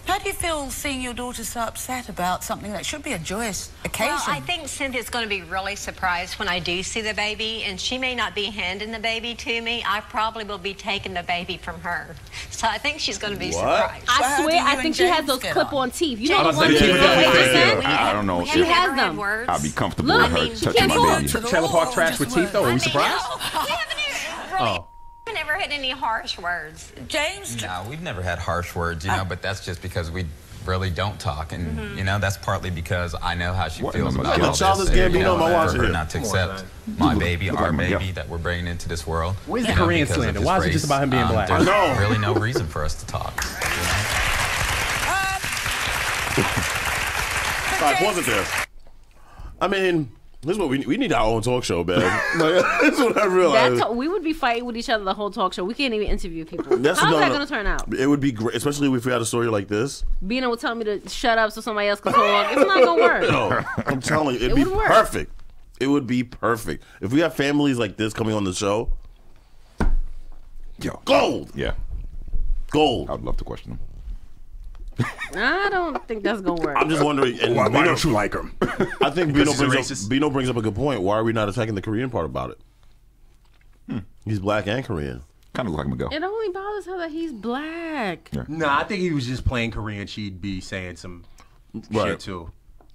How do you feel seeing your daughter so upset about something that should be a joyous occasion? Well, I think Cynthia's going to be really surprised when I do see the baby, and she may not be handing the baby to me. I probably will be taking the baby from her. So I think she's going to be surprised. Well, I how do swear, you I and think she has James those get clip-on teeth. You I know was the ones gonna say, that keep it you down. know, I don't know. We She have has never them. had words. I'll be comfortable Look, with her I mean, touching can't my talk. baby. Trailer Park Trash with teeth, though. Are we surprised? We haven't really never had any harsh words. James? No, we've never had harsh words, you know, but that's just because we really don't talk, and you know that's partly because I know how she feels about all Childish this. And, you Gambino, know, my watch for her here. not to Come on, accept my baby, look our like baby Miguel. that we're bringing into this world. Where's the you know, Korean because of slander? his Why is it just race, about him being black? There's I know. really no reason for us to talk. You know? Like, wasn't there? I mean, this is what we need our own talk show, man. Like, that's what I realized. we would be fighting with each other the whole talk show. We can't even interview people. That's How's no, that no. going to turn out? It would be great, especially if we had a story like this. Bina will tell me to shut up so somebody else can talk. It's not going to work. No, I'm telling you, it'd It be would work. perfect. It would be perfect if we have families like this coming on the show. Yo, Gold, yeah, gold. I'd love to question him. I don't think that's gonna work. I'm just wondering. And why don't you like him? I think Bino brings up a good point. Why are we not attacking the Korean part about it? He's black and Korean. Kind of like Miguel. It only bothers her that he's black. Yeah. Nah, I think he was just playing Korean. She'd be saying some shit too.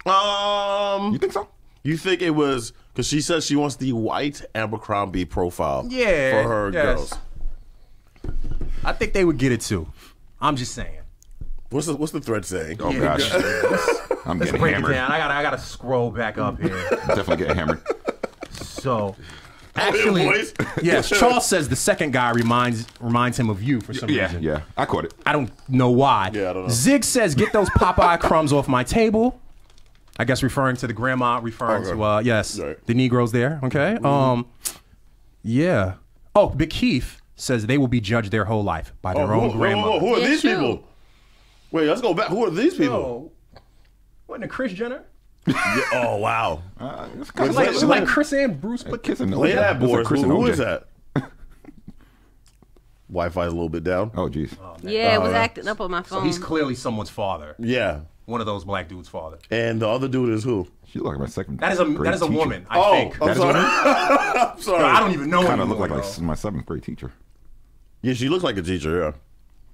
You think so? You think it was because she says she wants the white Abercrombie profile for her girls? I think they would get it too. I'm just saying. What's the thread saying? Oh gosh, I'm getting hammered. I gotta scroll back up here. Definitely getting hammered. So, actually, yes, Charles says the second guy reminds him of you for some reason. Yeah, I caught it. I don't know why. Yeah, I don't know. Zig says, "Get those Popeye crumbs off my table." I guess referring to the grandma, referring to the Negroes there. Okay. Yeah. Oh, Big Keith says they will be judged their whole life by their own grandmother. Who are these people? Wait, let's go back. Who are these people? Wasn't it Kris Jenner? Oh wow. It's like Chris and Bruce put kissing. Play that, Boris. Who is that? Wi-Fi is a little bit down. Oh jeez. Yeah, it was acting up on my phone. So he's clearly someone's father. Yeah. One of those black dudes' father. And the other dude is who? She looked like my second. That is a woman. I think. I'm sorry. I'm sorry. No, I don't even know. Kind of look like my 7th grade teacher. Yeah, she looks like a teacher. Yeah.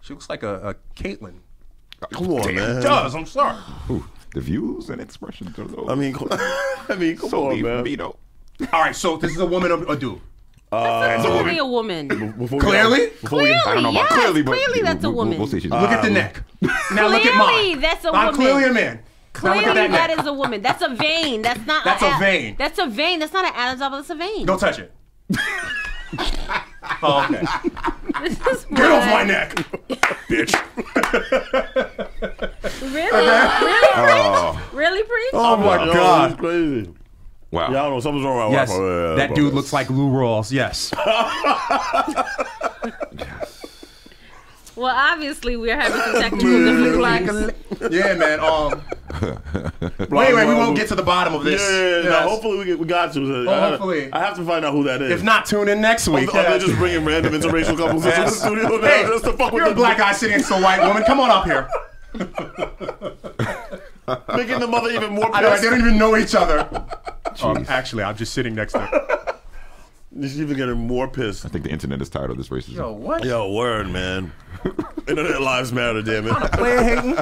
She looks like a Caitlyn. Come on, man. It does. I'm sorry. Ooh, the views and expressions are those. I mean, come on, man. All right, so this is a woman or a dude? That's clearly a woman. Clearly? Clearly, I don't know about yes, clearly, but that's a woman. We'll see. Look at the neck. Now look at mine. Clearly, that's a woman. I'm clearly a man. Clearly, that is a woman. That's a vein. That's not. That's a vein. That's a vein. That's not an Adam's apple. That's a vein. Don't touch it. Oh, okay. Get off my neck, bitch. Really, Preach? Oh my God, that's crazy. Wow. Yeah, I don't know. Something's wrong with my Yes, Wi-Fi. that dude looks like Lou Rawls. Yes. Well, obviously, we're having some technical difficulties. Yeah, man. Anyway, we won't get to the bottom of this. Yeah. No, hopefully we got to. Hopefully. I have to find out who that is. If not, tune in next week. Are they just bringing random interracial couples into the studio? Hey, Just to fuck with you're a black guy sitting next to a white woman. Come on up here. Making the mother even more pissed. I know, they don't even know each other. Actually, I'm just sitting next to her. She's even getting more pissed. I think the internet is tired of this racism. Yo, what? Yo, word, man. Internet lives matter, damn it. Player hating.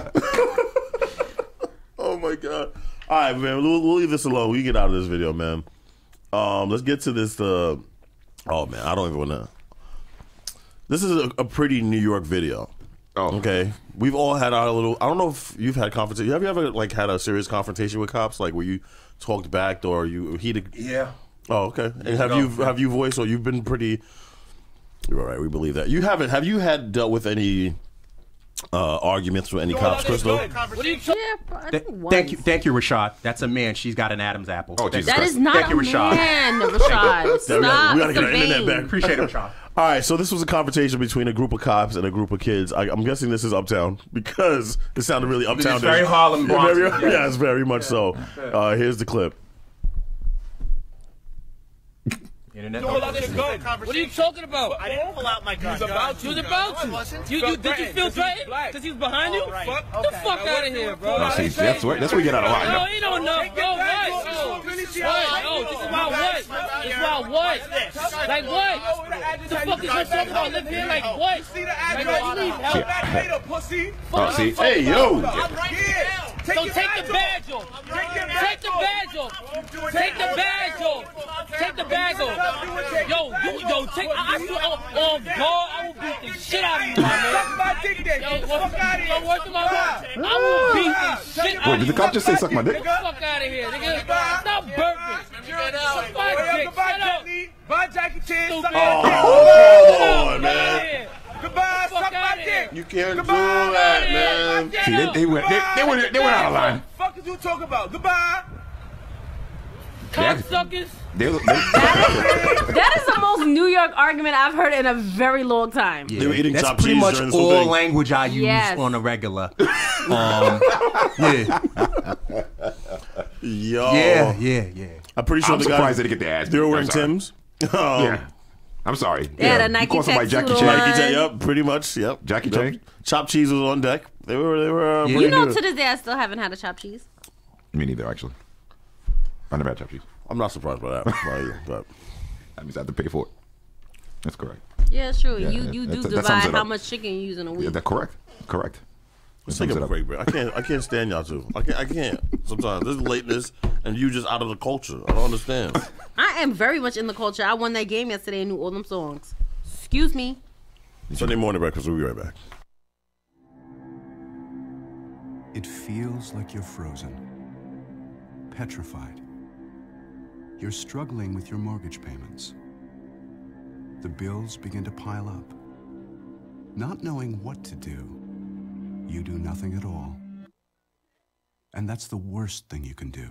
Oh my God. All right, man. We'll leave this alone. We get out of this video, man. Let's get to this. Oh man, I don't even want to. This is a pretty New York video. Oh, okay. We've all had our little. I don't know if you've had confrontation. Have you ever had a serious confrontation with cops, like where you talked back or you heated? Yeah. Oh, okay. And have you voiced or you've been pretty? You're all right. We believe that you haven't. Have you dealt with any arguments with any cops, Crystal? What are you Thank you, Rashad. That's a man. She's got an Adam's apple. Oh, Jesus That Christ. is not Thank you, a Rashad. man, Rashad. Stop. We gotta It's get a our internet vein. back. Appreciate it, Rashad. All right, so this was a confrontation between a group of cops and a group of kids. I'm guessing this is Uptown because it sounded really Uptown. It's very Harlem, Bronx. Yes, very much so. Here's the clip. Internet. What are you talking about? I didn't pull out my gun. He was about to. You did you feel threatened? Because he was behind you? Get the fuck out of here, bro. Oh, see, that's where we get out of line. No, he don't know. Yo, what? Oh, this is about what? It's about what? Like what? What the fuck is you talking about? Live here like what? Like what? You need help? Oh, see. Hey, yo. So take the badge off. Take the badge off. Take the badge off. Take the badge off. Yo, take. Oh, God, I will beat the shit out of you, my man. Yo, fuck out of here. I will beat the shit out of you. Wait, did the cop just say suck my dick? Fuck out of here, nigga. Stop burping. Suck my dick. Shut up. Bye, Jackie Chan. Oh, come on, man. Goodbye, suck my dick. You can't do that, man. See, they went out of line. What the fuck is you talking about? Goodbye. Cocksuckers. That is the most New York argument I've heard in a very long time. They were eating That's chopped pretty cheese much during this all whole thing. language I use on a regular. Yeah. Yo. Yeah. I'm pretty sure I'm the surprised guys, they didn't get the ass. they were wearing I'm sorry. Timbs. Yeah. I'm sorry. They had a Nike you call somebody Jackie tattoo Chan? on. Nike Chan, yep, pretty much, yep. Jackie Chan? Chopped cheese was on deck. They were. You know, to this day, I still haven't had a chopped cheese. Me neither, actually. I never had chopped cheese. I'm not surprised by that. But that means I have to pay for it. That's correct. Yeah, it's true. Yeah, you do divide how much chicken you use in a week. Yeah, that's correct. Correct. Let's take a break, bro. I can't stand y'all two. I can't. Sometimes this lateness and you just out of the culture. I don't understand. I am very much in the culture. I won that game yesterday and knew all them songs. Excuse me. Sunday morning breakfast. We'll be right back. It feels like you're frozen, petrified. You're struggling with your mortgage payments. The bills begin to pile up. Not knowing what to do, you do nothing at all. And that's the worst thing you can do.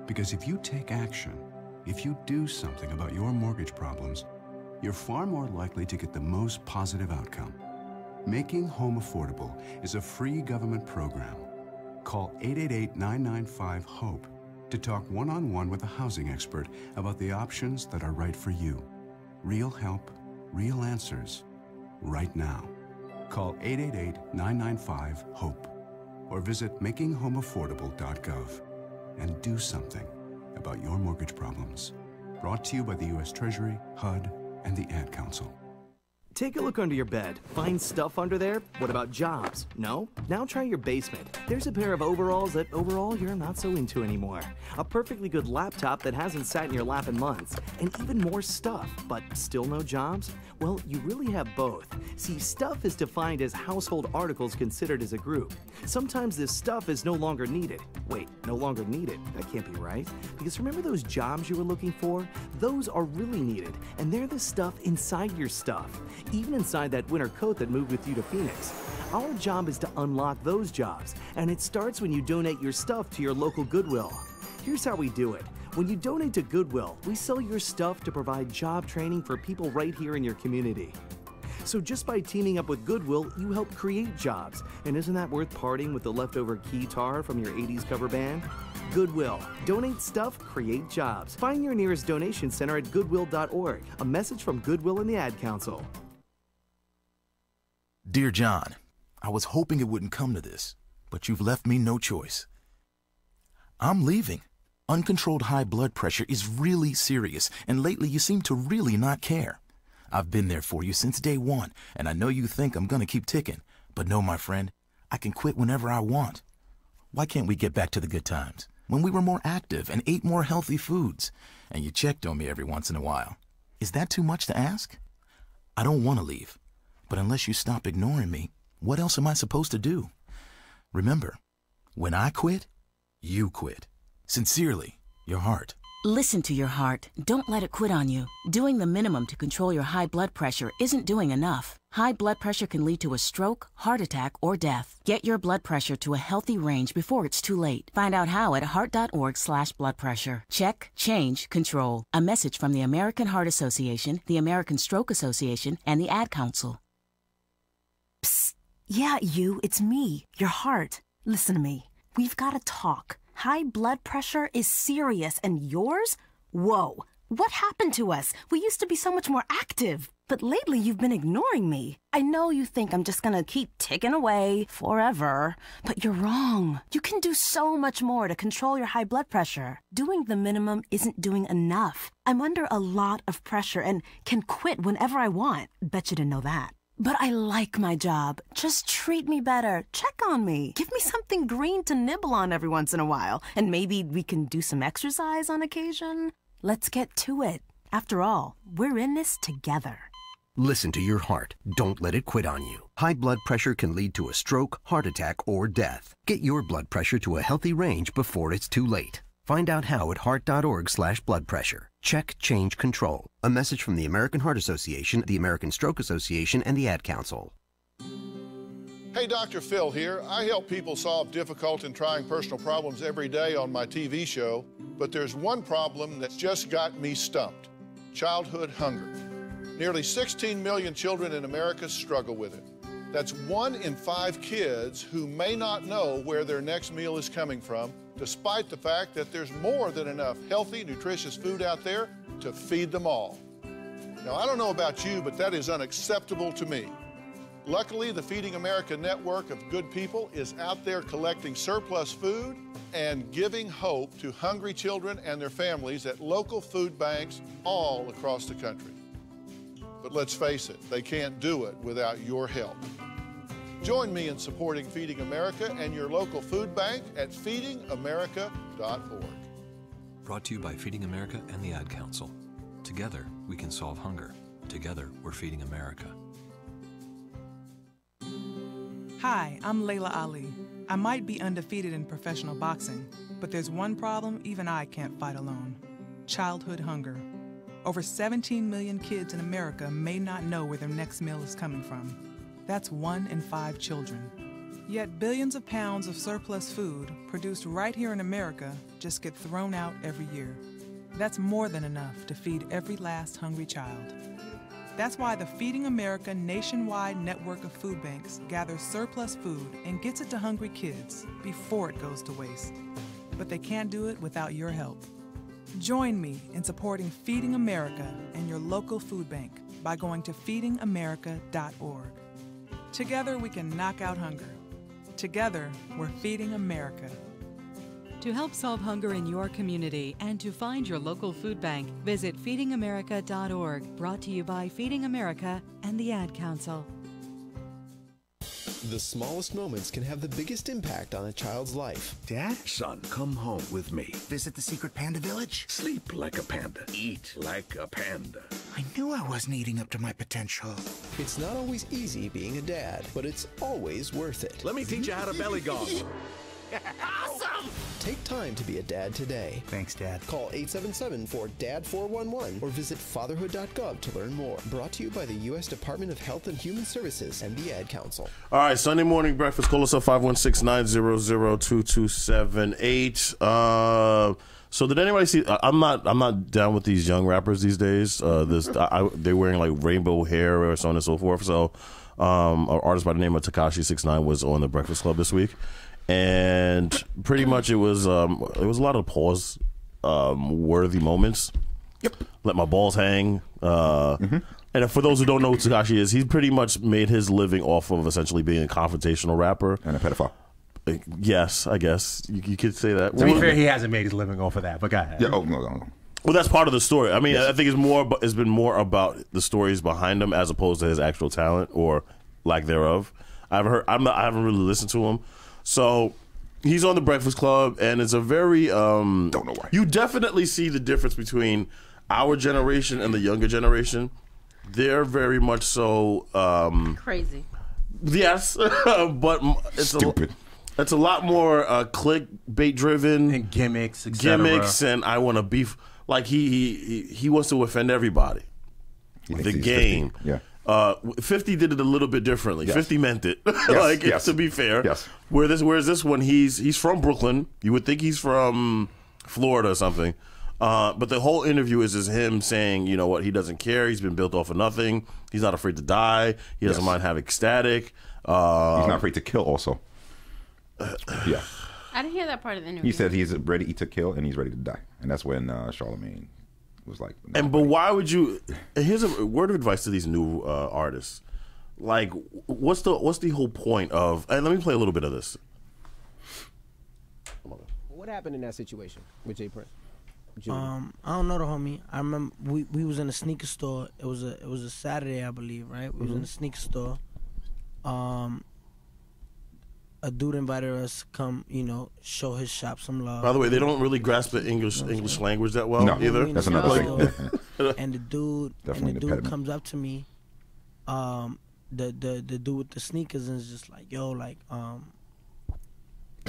Because if you take action, if you do something about your mortgage problems, you're far more likely to get the most positive outcome. Making Home Affordable is a free government program. Call 888-995-HOPE to talk one-on-one with a housing expert about the options that are right for you. Real help, real answers, right now. Call 888-995-HOPE or visit makinghomeaffordable.gov and do something about your mortgage problems. Brought to you by the U.S. Treasury, HUD, and the Ad Council. Take a look under your bed. Find stuff under there? What about jobs? No? Now try your basement. There's a pair of overalls that overall you're not so into anymore. A perfectly good laptop that hasn't sat in your lap in months. And even more stuff, but still no jobs? Well, you really have both. See, stuff is defined as household articles considered as a group. Sometimes this stuff is no longer needed. Wait, no longer needed? That can't be right. Because remember those jobs you were looking for? Those are really needed, and they're the stuff inside your stuff. Even inside that winter coat that moved with you to Phoenix. Our job is to unlock those jobs, and it starts when you donate your stuff to your local Goodwill. Here's how we do it. When you donate to Goodwill, we sell your stuff to provide job training for people right here in your community. So just by teaming up with Goodwill, you help create jobs. And isn't that worth parting with the leftover guitar from your 80s cover band? Goodwill. Donate stuff, create jobs. Find your nearest donation center at goodwill.org. A message from Goodwill and the Ad Council. Dear John, I was hoping it wouldn't come to this, but you've left me no choice. I'm leaving. Uncontrolled high blood pressure is really serious, and lately you seem to really not care. I've been there for you since day one, and I know you think I'm gonna keep ticking, but no, my friend, I can quit whenever I want. Why can't we get back to the good times, when we were more active and ate more healthy foods, and you checked on me every once in a while? Is that too much to ask? I don't want to leave, but unless you stop ignoring me, what else am I supposed to do? Remember, when I quit, you quit. Sincerely, your heart. Listen to your heart. Don't let it quit on you. Doing the minimum to control your high blood pressure isn't doing enough. High blood pressure can lead to a stroke, heart attack, or death. Get your blood pressure to a healthy range before it's too late. Find out how at heart.org/bloodpressure. Check, change, control. A message from the American Heart Association, the American Stroke Association, and the Ad Council. Psst. Yeah, you. It's me, your heart. Listen to me. We've got to talk. High blood pressure is serious, and yours? Whoa. What happened to us? We used to be so much more active. But lately you've been ignoring me. I know you think I'm just gonna keep ticking away forever, but you're wrong. You can do so much more to control your high blood pressure. Doing the minimum isn't doing enough. I'm under a lot of pressure and can quit whenever I want. Bet you didn't know that. But I like my job. Just treat me better. Check on me. Give me something green to nibble on every once in a while. And maybe we can do some exercise on occasion. Let's get to it. After all, we're in this together. Listen to your heart. Don't let it quit on you. High blood pressure can lead to a stroke, heart attack, or death. Get your blood pressure to a healthy range before it's too late. Find out how at heart.org/bloodpressure. Check, change, control. A message from the American Heart Association, the American Stroke Association, and the Ad Council. Hey, Dr. Phil here. I help people solve difficult and trying personal problems every day on my TV show, but there's one problem that's just got me stumped: childhood hunger. Nearly 16 million children in America struggle with it. That's 1 in 5 kids who may not know where their next meal is coming from, despite the fact that there's more than enough healthy, nutritious food out there to feed them all. Now, I don't know about you, but that is unacceptable to me. Luckily, the Feeding America network of good people is out there collecting surplus food and giving hope to hungry children and their families at local food banks all across the country. But let's face it, they can't do it without your help. Join me in supporting Feeding America and your local food bank at feedingamerica.org. Brought to you by Feeding America and the Ad Council. Together, we can solve hunger. Together, we're feeding America. Hi, I'm Layla Ali. I might be undefeated in professional boxing, but there's one problem even I can't fight alone: childhood hunger. Over 17 million kids in America may not know where their next meal is coming from. That's 1 in 5 children. Yet billions of pounds of surplus food produced right here in America just get thrown out every year. That's more than enough to feed every last hungry child. That's why the Feeding America nationwide network of food banks gathers surplus food and gets it to hungry kids before it goes to waste. But they can't do it without your help. Join me in supporting Feeding America and your local food bank by going to feedingamerica.org. Together we can knock out hunger. Together, we're feeding America. To help solve hunger in your community and to find your local food bank, visit feedingamerica.org. Brought to you by Feeding America and the Ad Council. The smallest moments can have the biggest impact on a child's life. Dad? Son, come home with me. Visit the secret panda village? Sleep like a panda. Eat like a panda. I knew I wasn't eating up to my potential. It's not always easy being a dad, but it's always worth it. Let me teach you how to belly gong. Awesome! Take time to be a dad today. Thanks, Dad. Call 877-4DAD-411 or visit fatherhood.gov to learn more. Brought to you by the U.S. Department of Health and Human Services and the Ad Council. All right, Sunday morning breakfast. Call us up 516-900-2278. So did anybody see? I'm not down with these young rappers these days. They're wearing like rainbow hair or so on and so forth. So an artist by the name of Tekashi 6ix9ine was on the Breakfast Club this week. And pretty much it was a lot of pause worthy moments. Yep. Let my balls hang. And for those who don't know who Tekashi is, he's pretty much made his living off of essentially being a confrontational rapper and a pedophile. Yes, I guess you could say that. To be fair, he hasn't made his living off of that, but go ahead. Yeah. Oh no. Well, that's part of the story. I mean, yes. I think it's been more about the stories behind him as opposed to his actual talent or lack thereof. I haven't really listened to him. So he's on the Breakfast Club, and it's a very don't know why. You definitely see the difference between our generation and the younger generation. They're very much so crazy. Yes, but it's stupid. It's a lot more clickbait driven and gimmicks, and I want to beef. Like he wants to offend everybody. The game. 50. Yeah. 50 did it a little bit differently. Yes. 50 meant it. Yes, to be fair. Yes. Whereas this one, he's from Brooklyn. You would think he's from Florida or something. But the whole interview is him saying, you know what, he doesn't care. He's been built off of nothing. He's not afraid to die. He doesn't mind having static. He's not afraid to kill also. Yeah. I didn't hear that part of the interview. He said he's ready to kill and he's ready to die. And that's when Charlemagne was like, no. But why would you? Here's a word of advice to these new artists. Like, what's the whole point of? And let me play a little bit of this. What happened in that situation with Jay Prince? I don't know the homie. I remember we was in a sneaker store. It was a Saturday, I believe, right? We was in a sneaker store. A dude invited us to come, show his shop some love. By the way, they don't really grasp the English language that well either. That's another thing. And the dude comes up to me, the dude with the sneakers, and is just like, yo, like, do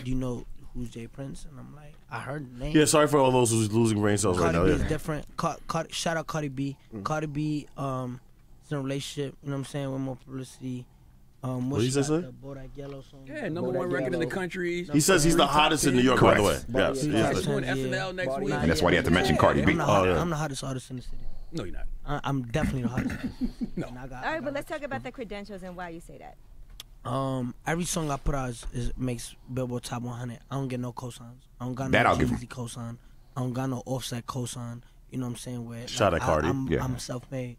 you know who's Jay Prince? And I'm like, I heard the name. Yeah, sorry for all those who's losing brain cells right now. Cardi B is different. Shout out Cardi B. Cardi B is in a relationship, you know what I'm saying, with more publicity. What did he say? The Bodak Yellow song. Yeah, number one record in the country. He says he's the hottest in New York, by the way. Yes. He's doing FNL next week. And that's why he had to mention Cardi B. I'm the hottest artist in the city. No, you're not. I'm definitely the hottest. No. All right, but let's talk about the credentials and why you say that. Every song I put out makes Billboard Top 100. I don't get no cosigns. I don't got That no I'll give Jeezy cosign. I don't got no Offset cosign. You know what I'm saying? Where Shout out Cardi. I'm self-made.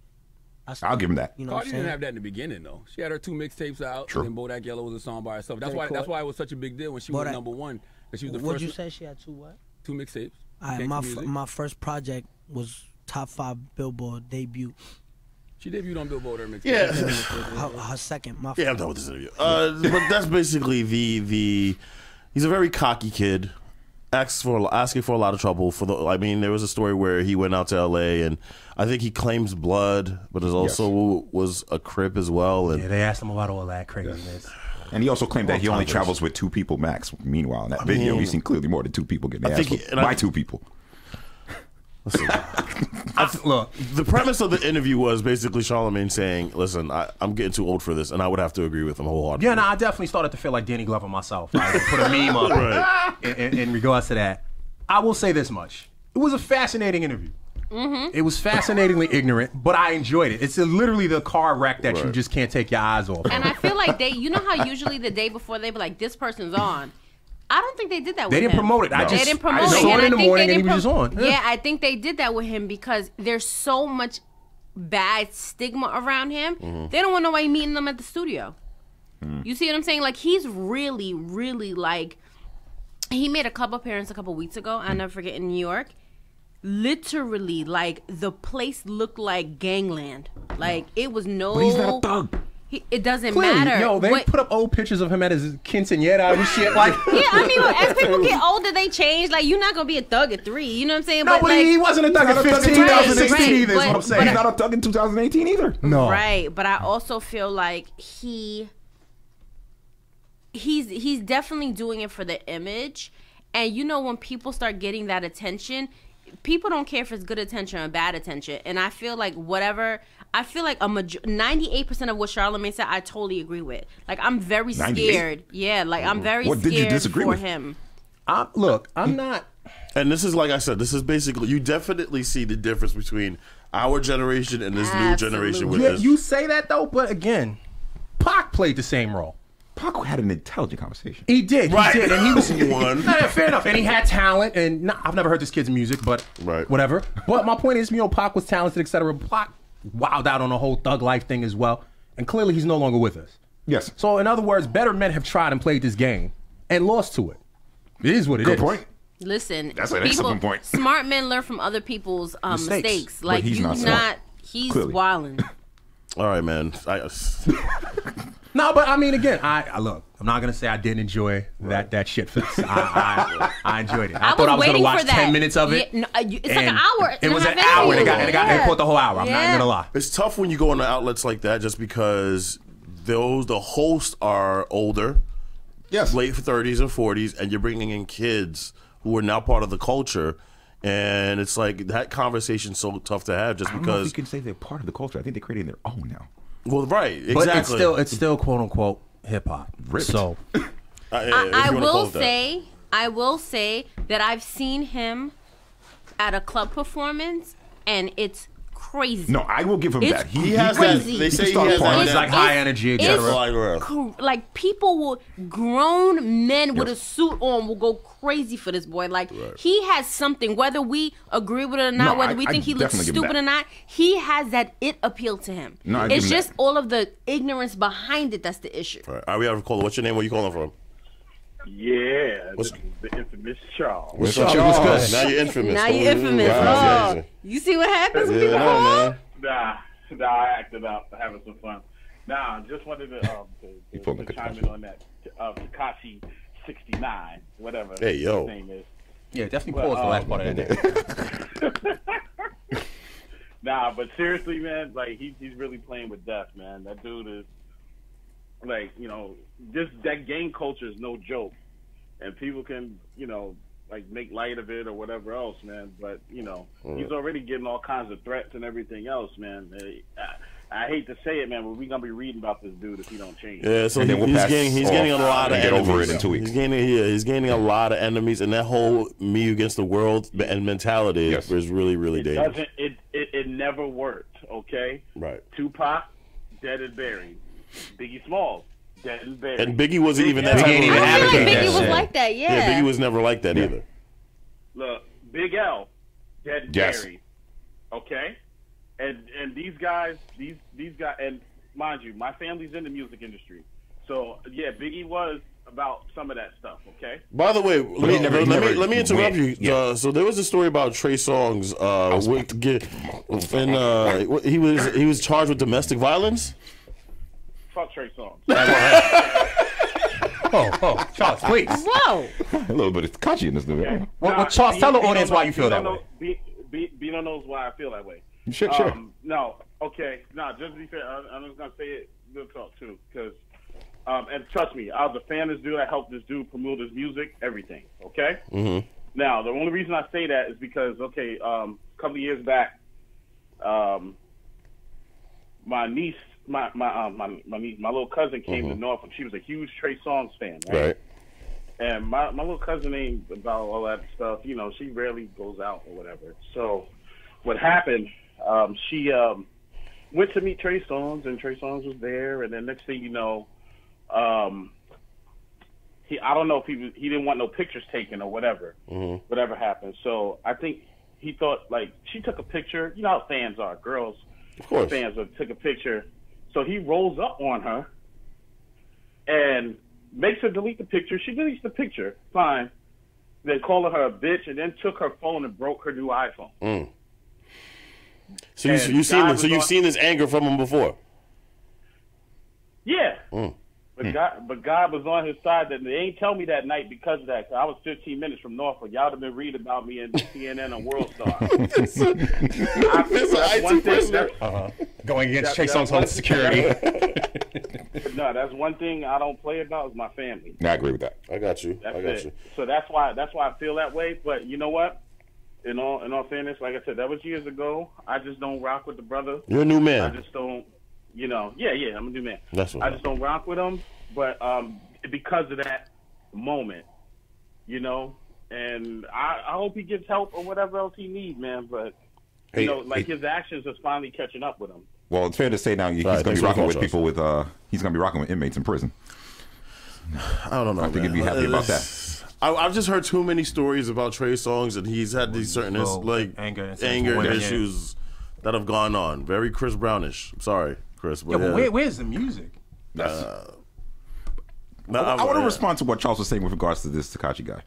I'll give him that. You know Cardi what I'm didn't saying? have that in the beginning though. She had her 2 mixtapes out, True. and then Bodak Yellow was a song by herself. That's Very why cool. it was such a big deal when she went #1. Because she was the What'd first. you say? She had 2 what? 2 mixtapes. My first project was top 5 Billboard debut. She debuted on Billboard. Her mixtape. Yeah. Her second. Yeah, I'm done with this interview. But that's basically the. He's a very cocky kid. Asking for a lot of trouble I mean, there was a story where he went out to LA and I think he claims blood, but it also was a Crip as well. And they asked him about all that craziness. And he also claimed that he only travels with 2 people max. Meanwhile, in that video, we've seen clearly more than 2 people getting asked by 2 people. Look, the premise of the interview was basically Charlamagne saying, "Listen, I'm getting too old for this," and I would have to agree with him wholeheartedly. Yeah, no, I definitely started to feel like Danny Glover myself. I put a meme up in regards to that. I will say this much: it was a fascinating interview. It was fascinatingly ignorant, but I enjoyed it. It's literally the car wreck that you just can't take your eyes off. And I feel like you know how usually the day before they be like, this person's on. I don't think they did that with him. They didn't promote it. They didn't promote it. I saw it in the morning and he was just on. Yeah, I think they did that with him because there's so much bad stigma around him. They don't want nobody meeting them at the studio. You see what I'm saying? Like, he's really, really like, he made a club appearance a couple weeks ago. I'll never forget, in New York. Literally, like, the place looked like gangland. Like, it was no... But he's not a thug. It doesn't Clearly, matter. Yo, they put up old pictures of him at his quinceañera and shit. Like, yeah, I mean, look, as people get older, they change. Like, you're not gonna be a thug at 3. You know what I'm saying? No, but like, he wasn't a thug at 15, 2016 either. Is what I'm saying. He's not a thug in 2018 either. No. Right, but I also feel like he's definitely doing it for the image. And you know, when people start getting that attention, people don't care if it's good attention or bad attention. And I feel like 98% of what Charlamagne said, I totally agree with. Like, I'm very scared. Yeah, like, I'm very scared for him. I'm not. And this is, like I said, this is basically, you definitely see the difference between our generation and this new generation with this. You say that, though, but again, Pac played the same role. Pac had an intelligent conversation. He did, Right. and he was One. Fair enough, and he had talent, and I've never heard this kid's music, but whatever. But my point is, Pac was talented, etc. Pac wilded out on the whole thug life thing as well, and clearly he's no longer with us. Yes. So in other words, better men have tried and played this game and lost to it. It is what it is. Good point. Listen, That's an excellent point. Smart men learn from other people's mistakes. But Like, he's he's Clearly. wilding. All right, man. No, but I mean, again, I look. I'm not gonna say I didn't enjoy that shit fest. I enjoyed it. I thought I was gonna watch 10 minutes of it. Yeah, no, it's like an hour. It was an hour, and it caught the whole hour. I'm not gonna lie. It's tough when you go on outlets like that, just because the hosts are older, late 30s and 40s, and you're bringing in kids who are now part of the culture. And it's like that conversation's so tough to have, just I don't know if because you can say they're part of the culture. I think they're creating their own now. Well, right, exactly. But it's still quote unquote hip hop. So I will say that I've seen him at a club performance, and it's crazy. No, I will give him that. He has crazy. that. They say he has that. It's like high energy, etc. Like, grown men with a suit on will go crazy for this boy. Like, he has something, whether we agree with it or not, whether we think he looks stupid or not, he has that it appeal to him. No, it's just all of the ignorance behind it that's the issue. All right, we have a caller. What's your name? Where you calling from? Yeah, this is the infamous Charles. What's good? Now you're infamous. Now you're infamous. Oh, you see what happens when people call? Nah, I acted up, having some fun. Nah, just wanted to chime in on that Tekashi 69, whatever his name is. Yeah, definitely pause the last part of that name. Nah, but seriously, man, like he's really playing with death, man. That dude is like, just that gang culture is no joke, and people can, like make light of it or whatever else, man. But he's already getting all kinds of threats and everything else, man. I hate to say it, man, but we're gonna be reading about this dude if he don't change. Yeah, so he's getting a lot of enemies. Get over it in 2 weeks. He's gaining a lot of enemies, and that whole me against the world and mentality is really, really dangerous. It never worked. Okay. Right. Tupac, dead and buried. Biggie Smalls, Dead and buried. And Biggie wasn't even that I type feel of like Biggie was like that, Yeah, Biggie was never like that either. Look, Big L, dead and Yes. buried. Okay? And these guys, and mind you, my family's in the music industry. So, yeah, Biggie was about some of that stuff, okay? By the way, let me interrupt you. Yeah. So there was a story about Trey Songz. He was charged with domestic violence. Fuck Trey Songz. Oh, Charles, please. Whoa. A little bit of Tekashi in this dude. Okay. Well, Charles, tell the audience why you feel that way. Bino knows why I feel that way. Sure. No, okay. No, just to be fair, I'm just going to say it real talk, too, because, and trust me, I was a fan of this dude. I helped this dude promote his music, everything, okay? Mm-hmm. Now, the only reason I say that is because, okay, a couple of years back, my niece, my little cousin came to Norfolk. She was a huge Trey Songz fan, right? And my little cousin ain't about all that stuff. You know, she rarely goes out or whatever. So what happened, she went to meet Trey Songz, and Trey Songz was there. And then next thing you know, I don't know if he didn't want no pictures taken or whatever, whatever happened. So I think he thought, like, she took a picture. You know how fans are, girls. Of course. Fans took a picture. So he rolls up on her and makes her delete the picture. She deletes the picture, fine. Then calling her a bitch, and then took her phone and broke her new iPhone. So you've seen this anger from him before. Yeah. But God was on his side. That they ain't tell me that night because of that. 'Cause I was 15 minutes from Norfolk. Y'all have been reading about me in CNN and World Star. Going against Trey Songz home security. No, that's one thing I don't play about is my family. I agree with that. I got you. That's it. So that's why I feel that way. But you know what? In all fairness, like I said, that was years ago. I just don't rock with the brother. You're a new man. I just don't. You know, yeah, I'm a new man. That's what I just don't rock with him, but because of that moment, you know, and I hope he gets help or whatever else he needs, man. But you know, his actions are finally catching up with him. Well, it's fair to say now he's going to be rocking with people with he's going to be rocking with inmates in prison. I don't know. I think he'd be happy about that. I've just heard too many stories about Trey Songz, and he's had these certain anger issues that have gone on. Very Chris Brownish. I'm sorry, Chris. But but where's the music? I want to respond to what Charles was saying with regards to this Tekashi guy.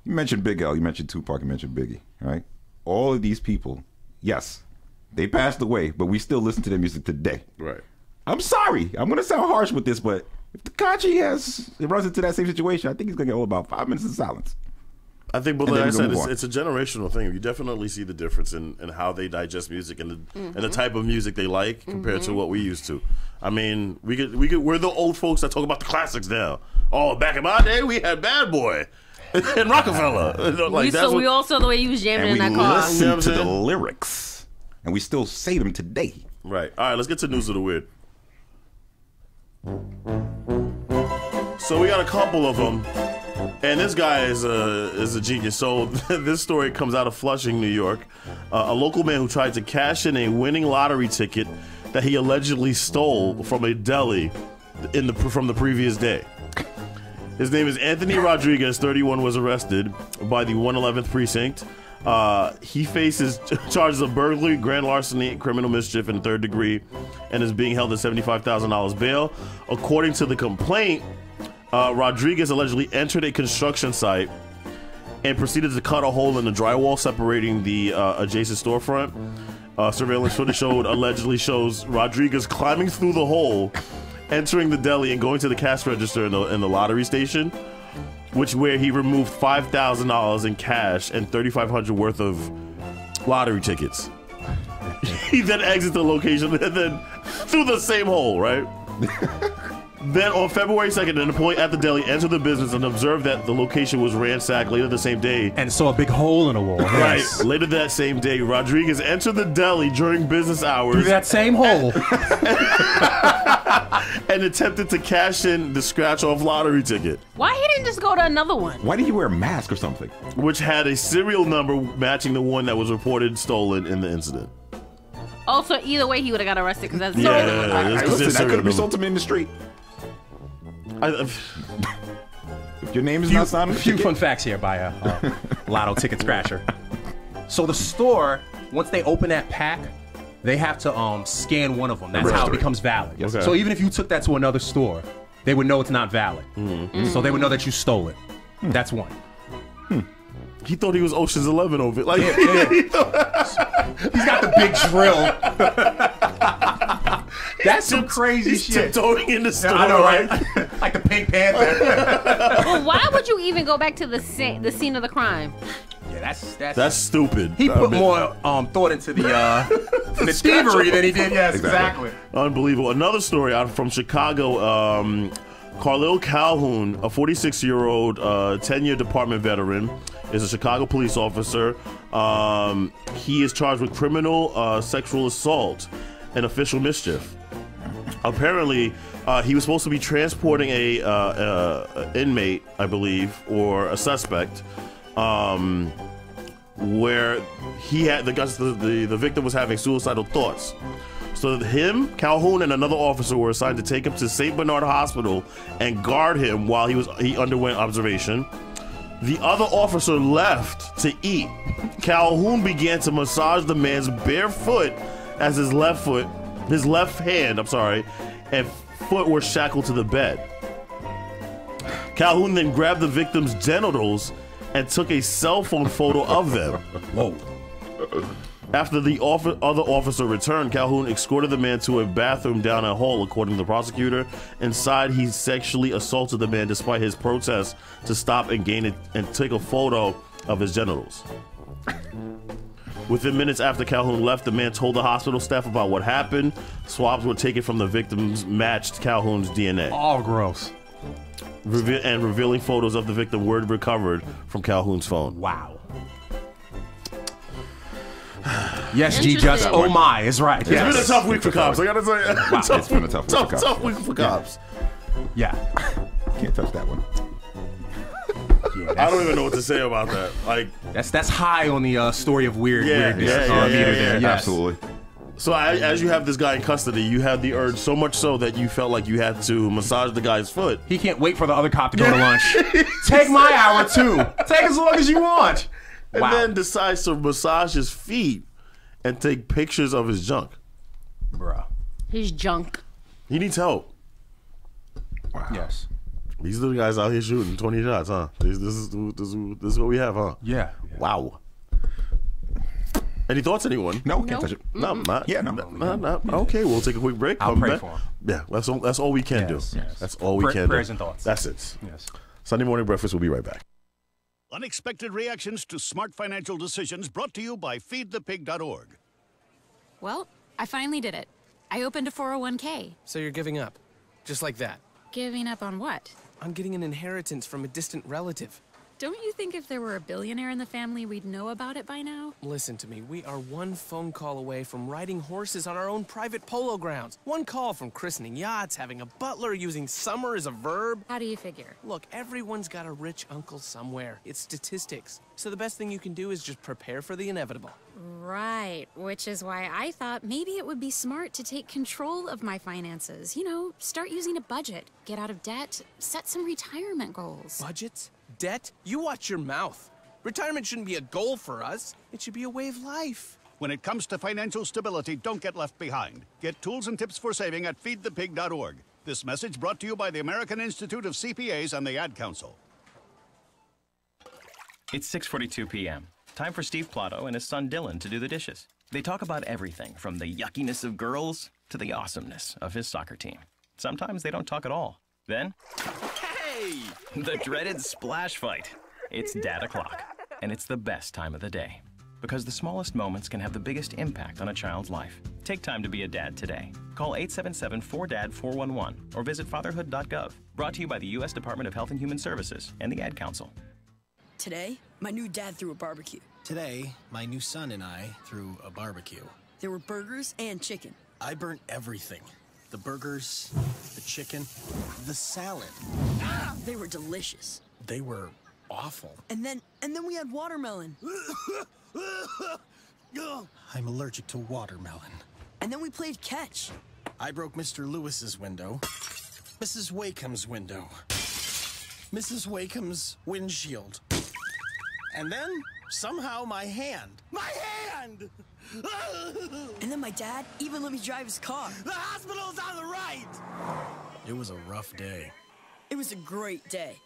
You mentioned Big L, you mentioned Tupac, you mentioned Biggie, right? All of these people, yes, they passed away, but we still listen to their music today. Right. I'm sorry. I'm going to sound harsh with this, but if Tekashi runs into that same situation, I think he's going to get all about 5 minutes of silence. I think, but like I said, it's a generational thing. You definitely see the difference in how they digest music and the type of music they like compared to what we used to. I mean, we're the old folks that talk about the classics now. Oh, back in my day, we had Bad Boy and Rockefeller. We all saw the way you was jamming in that car. And we listen to the lyrics, and we still say them today. Right. All right, let's get to News of the Weird. So we got a couple of them. And this guy is a genius. So this story comes out of Flushing, New York. A local man who tried to cash in a winning lottery ticket that he allegedly stole from a deli from the previous day. His name is Anthony Rodriguez, 31, was arrested by the 111th precinct. He faces charges of burglary, grand larceny, criminal mischief in third degree, and is being held at $75,000 bail. According to the complaint, Rodriguez allegedly entered a construction site and proceeded to cut a hole in the drywall separating the adjacent storefront. Surveillance footage allegedly shows Rodriguez climbing through the hole, entering the deli, and going to the cash register in the lottery station, where he removed $5,000 in cash and $3,500 worth of lottery tickets. He then exits the location and then through the same hole, right? Then on February 2nd, an employee at the deli entered the business and observed that the location was ransacked later the same day. And saw a big hole in the wall. Right. Yes. Later that same day, Rodriguez entered the deli during business hours. Through that same hole. And attempted to cash in the scratch-off lottery ticket. Why he didn't just go to another one? Why did he wear a mask or something? Which had a serial number matching the one that was reported stolen in the incident. Also, either way, he would have got arrested because that's Listen, I could have sold him in the street. If your name is not signed on the few ticket. fun facts here by a lotto ticket scratcher. So the store, once they open that pack, they have to scan one of them. That's how it becomes valid. Okay. So even if you took that to another store, they would know it's not valid. So they would know that you stole it. That's one. He thought he was Ocean's 11 over it. Like, He's got the big drill. That's some crazy he's shit. tiptoeing in the store. I know, right? Like the Pink Panther. Well, why would you even go back to the scene of the crime? Yeah, that's stupid. He put more thought into the thievery than he did. Yes, exactly. Unbelievable. Another story out from Chicago. Carlil Calhoun, a 46-year-old 10-year department veteran, is a Chicago police officer. He is charged with criminal sexual assault and official mischief. Apparently, he was supposed to be transporting a inmate, I believe, or a suspect, where he had the victim was having suicidal thoughts. So him, Calhoun, and another officer were assigned to take him to St. Bernard Hospital and guard him while he underwent observation. The other officer left to eat. Calhoun began to massage the man's bare foot as his left hand, and foot were shackled to the bed. Calhoun then grabbed the victim's genitals and took a cell phone photo of them. Whoa. After the other officer returned, Calhoun escorted the man to a bathroom down a hall, according to the prosecutor. Inside, he sexually assaulted the man despite his protest to stop and take a photo of his genitals. Within minutes after Calhoun left, the man told the hospital staff about what happened. Swabs were taken from the victims, matched Calhoun's DNA. All gross. Revealing photos of the victim were recovered from Calhoun's phone. Wow. Yes, G. Just oh my is right. It's been a tough week for cops. I gotta say, Wow, it's been a tough week for cops. Yeah. Can't touch that one. Yeah, I don't even know what to say about that. Like that's high on the story of weirdness. Yeah, Yes. Absolutely. So as you have this guy in custody, you had the urge so much so that you felt like you had to massage the guy's foot. He can't wait for the other cop to go to lunch. Take my hour too. Take as long as you want. And then decides to massage his feet and take pictures of his junk. Bruh. His junk. He needs help. Wow. Yes. These are the guys out here shooting 20 shots, huh? This is what we have, huh? Yeah. Wow. Any thoughts, anyone? No, can't touch it. No. No. Okay, we'll take a quick break. I'll Come pray back. for him. Yeah, that's all we can do. Yes. That's all we can do. Prayers and thoughts. That's it. Yes. Sunday Morning Breakfast, we'll be right back. Unexpected reactions to smart financial decisions brought to you by feedthepig.org. Well, I finally did it. I opened a 401k. So you're giving up? Just like that? Giving up on what? On getting an inheritance from a distant relative. Don't you think if there were a billionaire in the family, we'd know about it by now? Listen to me. We are one phone call away from riding horses on our own private polo grounds. One call from christening yachts, having a butler, using summer as a verb. How do you figure? Look, everyone's got a rich uncle somewhere. It's statistics. So the best thing you can do is just prepare for the inevitable. Right, which is why I thought maybe it would be smart to take control of my finances. You know, start using a budget, get out of debt, set some retirement goals. Budgets? Debt? You watch your mouth. Retirement shouldn't be a goal for us. It should be a way of life. When it comes to financial stability, don't get left behind. Get tools and tips for saving at feedthepig.org. This message brought to you by the American Institute of CPAs and the Ad Council. It's 6:42 p.m. Time for Steve Plato and his son Dylan to do the dishes. They talk about everything from the yuckiness of girls to the awesomeness of his soccer team. Sometimes they don't talk at all. Then, hey! The dreaded splash fight. It's Dad O'Clock, and it's the best time of the day. Because the smallest moments can have the biggest impact on a child's life. Take time to be a dad today. Call 877-4DAD-411 or visit fatherhood.gov. Brought to you by the U.S. Department of Health and Human Services and the Ad Council. Today, my new dad threw a barbecue. Today, my new son and I threw a barbecue. There were burgers and chicken. I burnt everything. The burgers, the chicken, the salad. They were delicious. They were awful. And then we had watermelon. I'm allergic to watermelon. And then we played catch. I broke Mr. Lewis's window. Mrs. Wakeham's window. Mrs. Wakeham's windshield. And then, somehow, my hand. My hand! And then my dad even let me drive his car. The hospital's on the right! It was a rough day. It was a great day.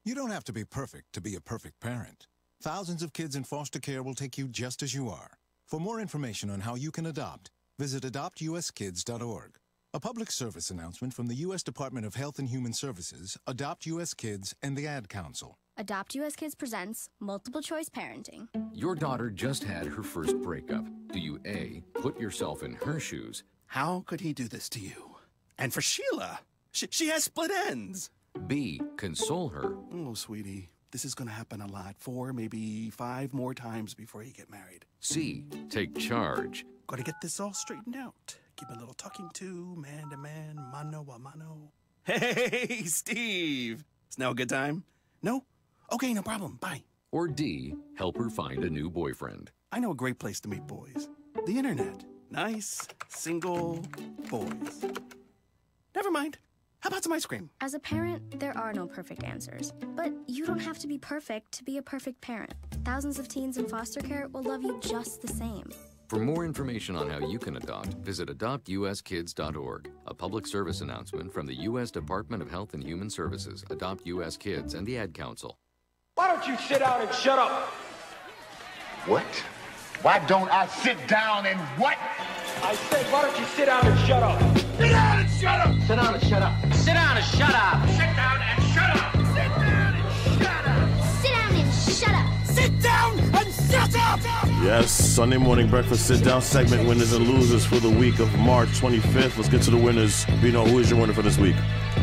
You don't have to be perfect to be a perfect parent. Thousands of kids in foster care will take you just as you are. For more information on how you can adopt, visit adoptuskids.org. A public service announcement from the U.S. Department of Health and Human Services, Adopt U.S. Kids, and the Ad Council. Adopt U.S. Kids presents Multiple Choice Parenting. Your daughter just had her first breakup. Do you A, put yourself in her shoes? How could he do this to you? And for Sheila, she has split ends. B, console her. Oh, sweetie, this is going to happen a lot. 4, maybe 5 more times before you get married. C, take charge. Got to get this all straightened out. Give a little talking to, man to man, mano a mano. Hey, Steve. Is now a good time? No? Okay, no problem. Bye. Or D, help her find a new boyfriend. I know a great place to meet boys. The internet. Nice, single boys. Never mind. How about some ice cream? As a parent, there are no perfect answers. But you don't have to be perfect to be a perfect parent. Thousands of teens in foster care will love you just the same. For more information on how you can adopt, visit adoptuskids.org. A public service announcement from the U.S. Department of Health and Human Services, Adopt U.S. Kids, and the Ad Council. Why don't you sit down and shut up? What? Why don't I sit down and what? I said, why don't you sit down and shut up? Sit down and shut up! Sit down and shut up. Sit down and shut up. Sit down and shut up. Sit down and shut up. Sit down and shut up. Sit down and shut up! Yes, Sunday morning breakfast sit-down segment, winners and losers for the week of March 25th. Let's get to the winners. Bino, who is your winner for this week?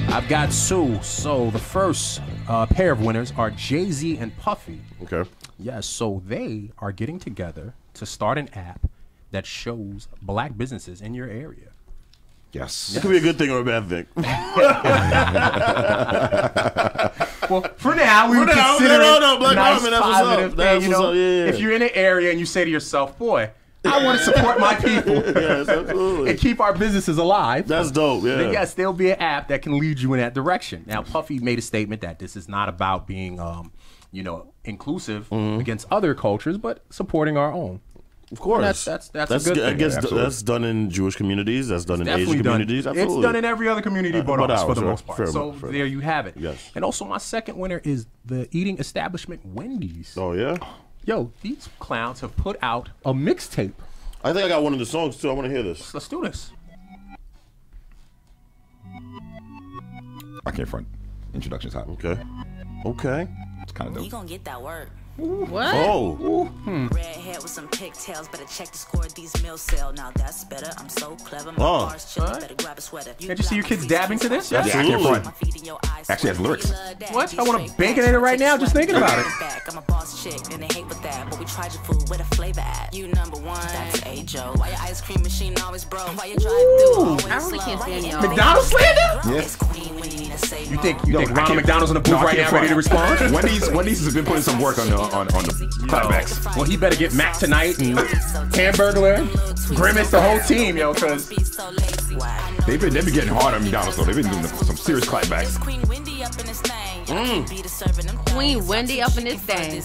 I've got Sue. So the first pair of winners are Jay-Z and Puffy. Okay. Yes, so they are getting together to start an app that shows black businesses in your area. Yes. It could be a good thing or a bad thing. Well, for now, we would consider it Black nice, Woman, that's positive what's up. thing. You know, Yeah. if you're in an area and you say to yourself, boy, I want to support my people Yes, absolutely. and keep our businesses alive. That's dope, yeah. Then yes, there'll be an app that can lead you in that direction. Now, Puffy made a statement that this is not about being, inclusive against other cultures, but supporting our own. Of course. And that's a good thing. I guess that's done in Jewish communities. That's done in Definitely Asian communities. Absolutely. It's done in every other community but ours, for the sure. most part. Fair So enough, fair there enough. you have it. Yes. And also my second winner is the eating establishment Wendy's. Oh, yeah? Yo, these clowns have put out a mixtape. I think I got one of the songs, too. I want to hear this. Let's do this. I can't front. Introduction's hot. Okay. Okay. It's kind of dope. You gonna get that work. What? Oh. Red hair with some pigtails. Better check the score of these meal sell. Now that's better. I'm so clever. My Oh. bars chillin'. Better grab a sweater. Can't you see your kids dabbing to this? Yeah, I can't Absolutely. front. Actually has lyrics. What? I want to bacon it right now just thinking about it. I'm a boss chick and they hate with that. But we tried your food with a flavor at. You number one. That's A-Joe. Why your ice cream machine always broke? Why your drive-through always I really slow? can't stand Why y'all. your McDonald's slander? Yes. Queen when you need a save You think Yo, I Ronald can't- McDonald's in the booth No, I right can't now ready to front. respond? Wendy's has been putting some work on the clapbacks. Well, he better get Mac tonight and Hamburglar, Grimace, the whole team, yo, because They've been getting hard on McDonald's though. They've been doing some serious clapbacks. Queen Wendy up in this thing. Queen Wendy up in this thing.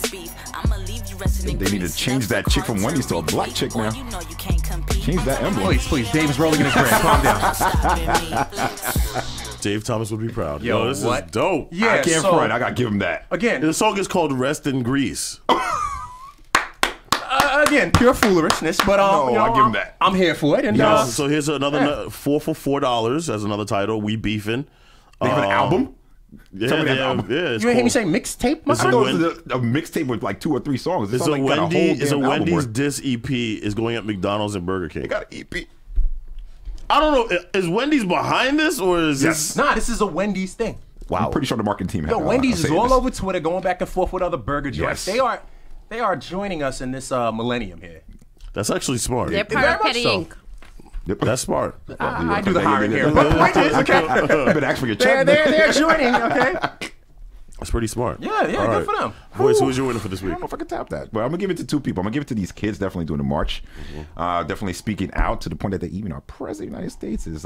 They need to change that chick from Wendy's to a black chick now. Change that emblem. Please, Dave's rolling in his grave. Calm down. Dave Thomas would be proud. Yo, this what? is dope. Yeah, I can't so- front. I gotta give him that. Again, The song is called Rest in Grease. again, pure foolishness, but No, I give him that. I'm here for it. And Yes. So here's another 4 for $4 as another title. We Beefin'. They have an album? Yeah, Tell me that yeah, album. yeah. It's you ain't hear me called- say mixtape, my It's I son? know it's a mixtape with like 2 or 3 songs. It's sounds a like got Wendy. It's a damn album Wendy's worth. Diss EP is going at McDonald's and Burger King. They got an EP. I don't know. Is Wendy's behind this or is this? Nah, this is a Wendy's thing. Wow. I'm pretty sure the marketing team. Yo, had, Wendy's is saying all this. over Twitter, going back and forth with other burger joints. Yes. They are joining us in this millennium here. That's actually smart. They're part of Petty Inc. That's smart. I do the hiring here. But the point is, okay, You better ask for your check. they're joining, okay? That's pretty smart. Yeah, All good right. for them. Boys, who's your winner for this I week? don't know if I can tap that, but I'm gonna give it to 2 people. I'm gonna give it to these kids definitely doing the march, definitely speaking out to the point that they even our president of the United States is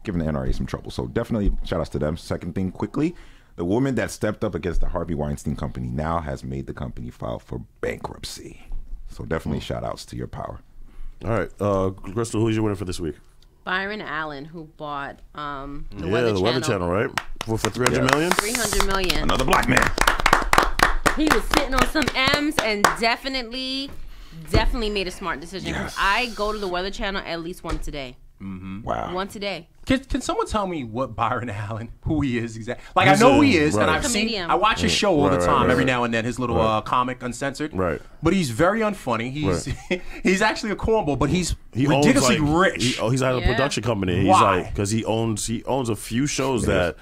giving the NRA some trouble. So definitely shout outs to them. Second thing, quickly, the woman that stepped up against the Harvey Weinstein Company now has made the company file for bankruptcy. So definitely shout outs to your power. All right, Crystal, who's your winner for this week? Byron Allen, who bought the Weather Channel, right? For $300 million? $300 million. Another black man. He was sitting on some M's and definitely made a smart decision. Yes. I go to the Weather Channel at least once a day. Mm-hmm. Wow. Once a day. Can someone tell me what Byron Allen, who he is exactly? Like, I know who he is, and I watch his show all the time, every now and then, his little comic, Uncensored. Right. But he's very unfunny. He's actually a cornball, but he's ridiculously rich. He's at a production company. Why? Because he owns a few shows that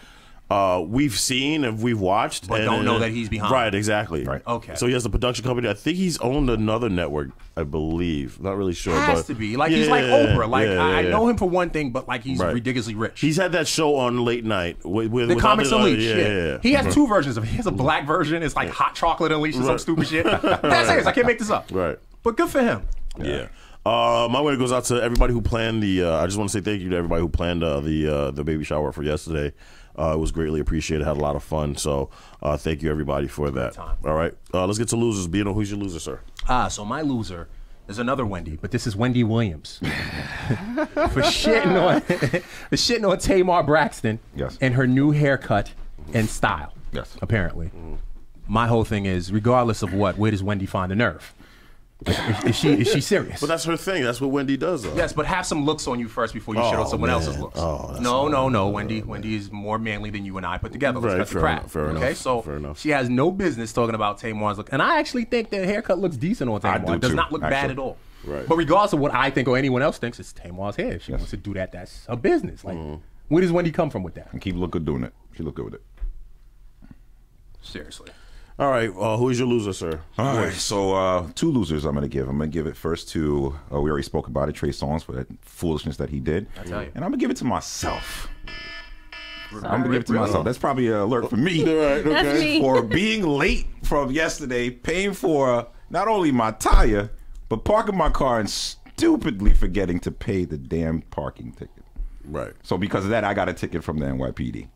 we've seen and we've watched, but don't know that he's behind. Right, exactly. Right. Okay. So he has a production company. I think he's owned another network, I believe. Not really sure. Has to be. Like, he's like Oprah. Like, I know him for one thing, but like he's ridiculously rich. He's had that show on late night with the Comics Unleashed. Yeah. He has two versions of it. He has a black version. It's like Hot Chocolate Unleashed or some stupid shit. That's it. I can't make this up. Right. But good for him. Yeah. My winner goes out to everybody who planned I just want to say thank you to everybody who planned the baby shower for yesterday. It was greatly appreciated. Had a lot of fun. So thank you, everybody, for that. All right. Let's get to losers. Bino, who's your loser, sir? So my loser is another Wendy, but this is Wendy Williams. for shitting on Tamar Braxton and her new haircut and style. Yes. Apparently. My whole thing is, regardless of where does Wendy find the nerve? Like, is she serious? But that's her thing. That's what Wendy does, though. Yes, but have some looks on you first before you shit on someone else's looks. No. Wendy is more manly than you and I put together. Let's cut the crap. Fair enough. Okay, so she has no business talking about Tamar's look. And I actually think the haircut looks decent on Tamar. It does not look bad at all. Right. But regardless of what I think or anyone else thinks, it's Tamar's hair. If she wants to do that, that's her business. Like, where does Wendy come from with that? And keep looking doing it. She look good with it. Seriously. All right, who is your loser, sir? All right, so two losers I'm going to give. I'm going to give it first to, we already spoke about it, Trey Songz for that foolishness that he did. I tell you. And I'm going to give it to myself. I'm going to give it to myself. That's probably an alert for me. That's me. For being late from yesterday, paying for not only my tire, but parking my car and stupidly forgetting to pay the damn parking ticket. Right. So because of that, I got a ticket from the NYPD.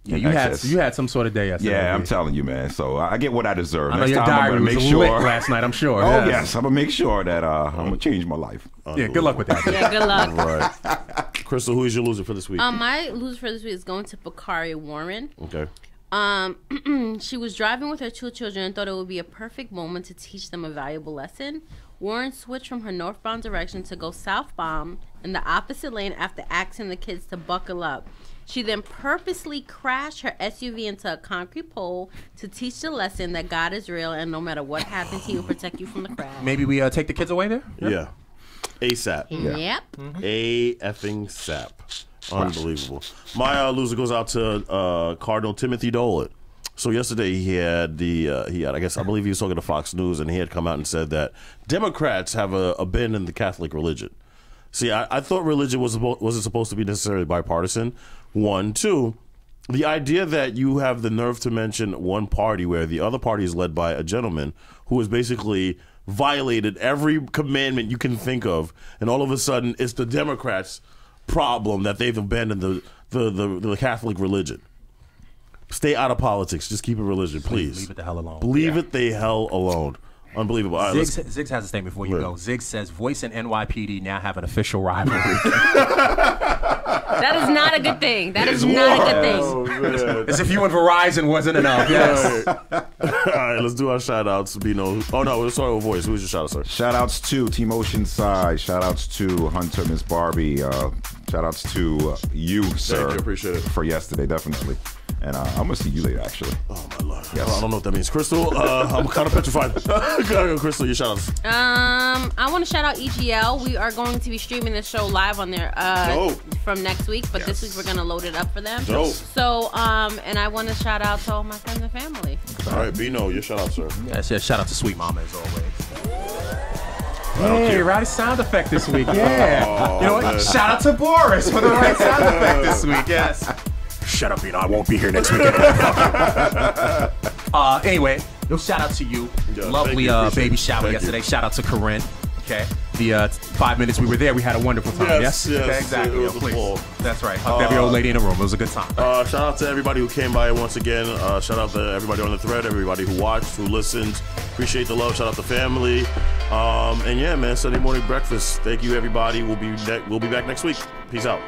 Yeah, you had some sort of day yesterday. Yeah, I'm telling you, man. So I get what I deserve. I know Next your time diary I'm was gonna make lit sure. last night, I'm sure. Oh, yes. I'm going to make sure that I'm going to change my life. Yeah, good luck with that. Yeah, good luck. Right. Crystal, who is your loser for this week? My loser for this week is going to Bakari Warren. Okay. She was driving with her two children and thought it would be a perfect moment to teach them a valuable lesson. Warren switched from her northbound direction to go southbound in the opposite lane after asking the kids to buckle up. She then purposely crashed her SUV into a concrete pole to teach the lesson that God is real and no matter what happens, He will protect you from the crash. Maybe we take the kids away there? Yeah. ASAP. Yep. A-effing sap. Unbelievable. My loser goes out to Cardinal Timothy Dolan. So yesterday he had I believe he was talking to Fox News, and he had come out and said that Democrats have a bend in the Catholic religion. See, I thought religion wasn't supposed to be necessarily bipartisan. 1, 2, the idea that you have the nerve to mention one party where the other party is led by a gentleman who has basically violated every commandment you can think of, and all of a sudden it's the Democrats' problem that they've abandoned the Catholic religion. Stay out of politics. Just keep it religion, please. Leave it the hell alone. Leave it the hell alone. Unbelievable. All right, Ziggs has a statement before you go. Ziggs says Voice and NYPD now have an official rivalry. That is not a good thing. That is not a good thing. Oh, as if you and Verizon wasn't enough. Yes. All right, let's do our shout outs. Bino. Oh, no, we're starting with Voice. Who's your shout out, sir? Shout outs to Team Oceanside. Shout outs to Hunter, Miss Barbie. Shout outs to you, sir. Thank you. Appreciate it. For yesterday, definitely. And I'm going to see you later, actually. Oh, my Lord. Yes. I don't know what that means. Crystal, I'm kind of petrified. Crystal, your shout outs. I want to shout out EGL. We are going to be streaming this show live on there from next week, but this week we're going to load it up for them. Dope. So, and I want to shout out to all my friends and family. All right, Bino, your shout out, sir. Yes, shout out to Sweet Mama as always. Hey, right sound effect this week. Yeah. Oh, you know what? Man. Shout out to Boris for the right sound effect this week. Yes. Shut up, Bino. I won't be here next week. Anyway, shout out to you. Yeah, Lovely you. baby shower yesterday. Shout out to Corinne. Okay. The 5 minutes we were there, we had a wonderful time. Yes. Okay, exactly. It was a ball. That's right. Hugged every old lady in the room. It was a good time. Shout out to everybody who came by once again. Shout out to everybody on the thread, everybody who watched, who listened. Appreciate the love. Shout out to family. And yeah, man, Sunday morning breakfast. Thank you, everybody. We'll be back next week. Peace out.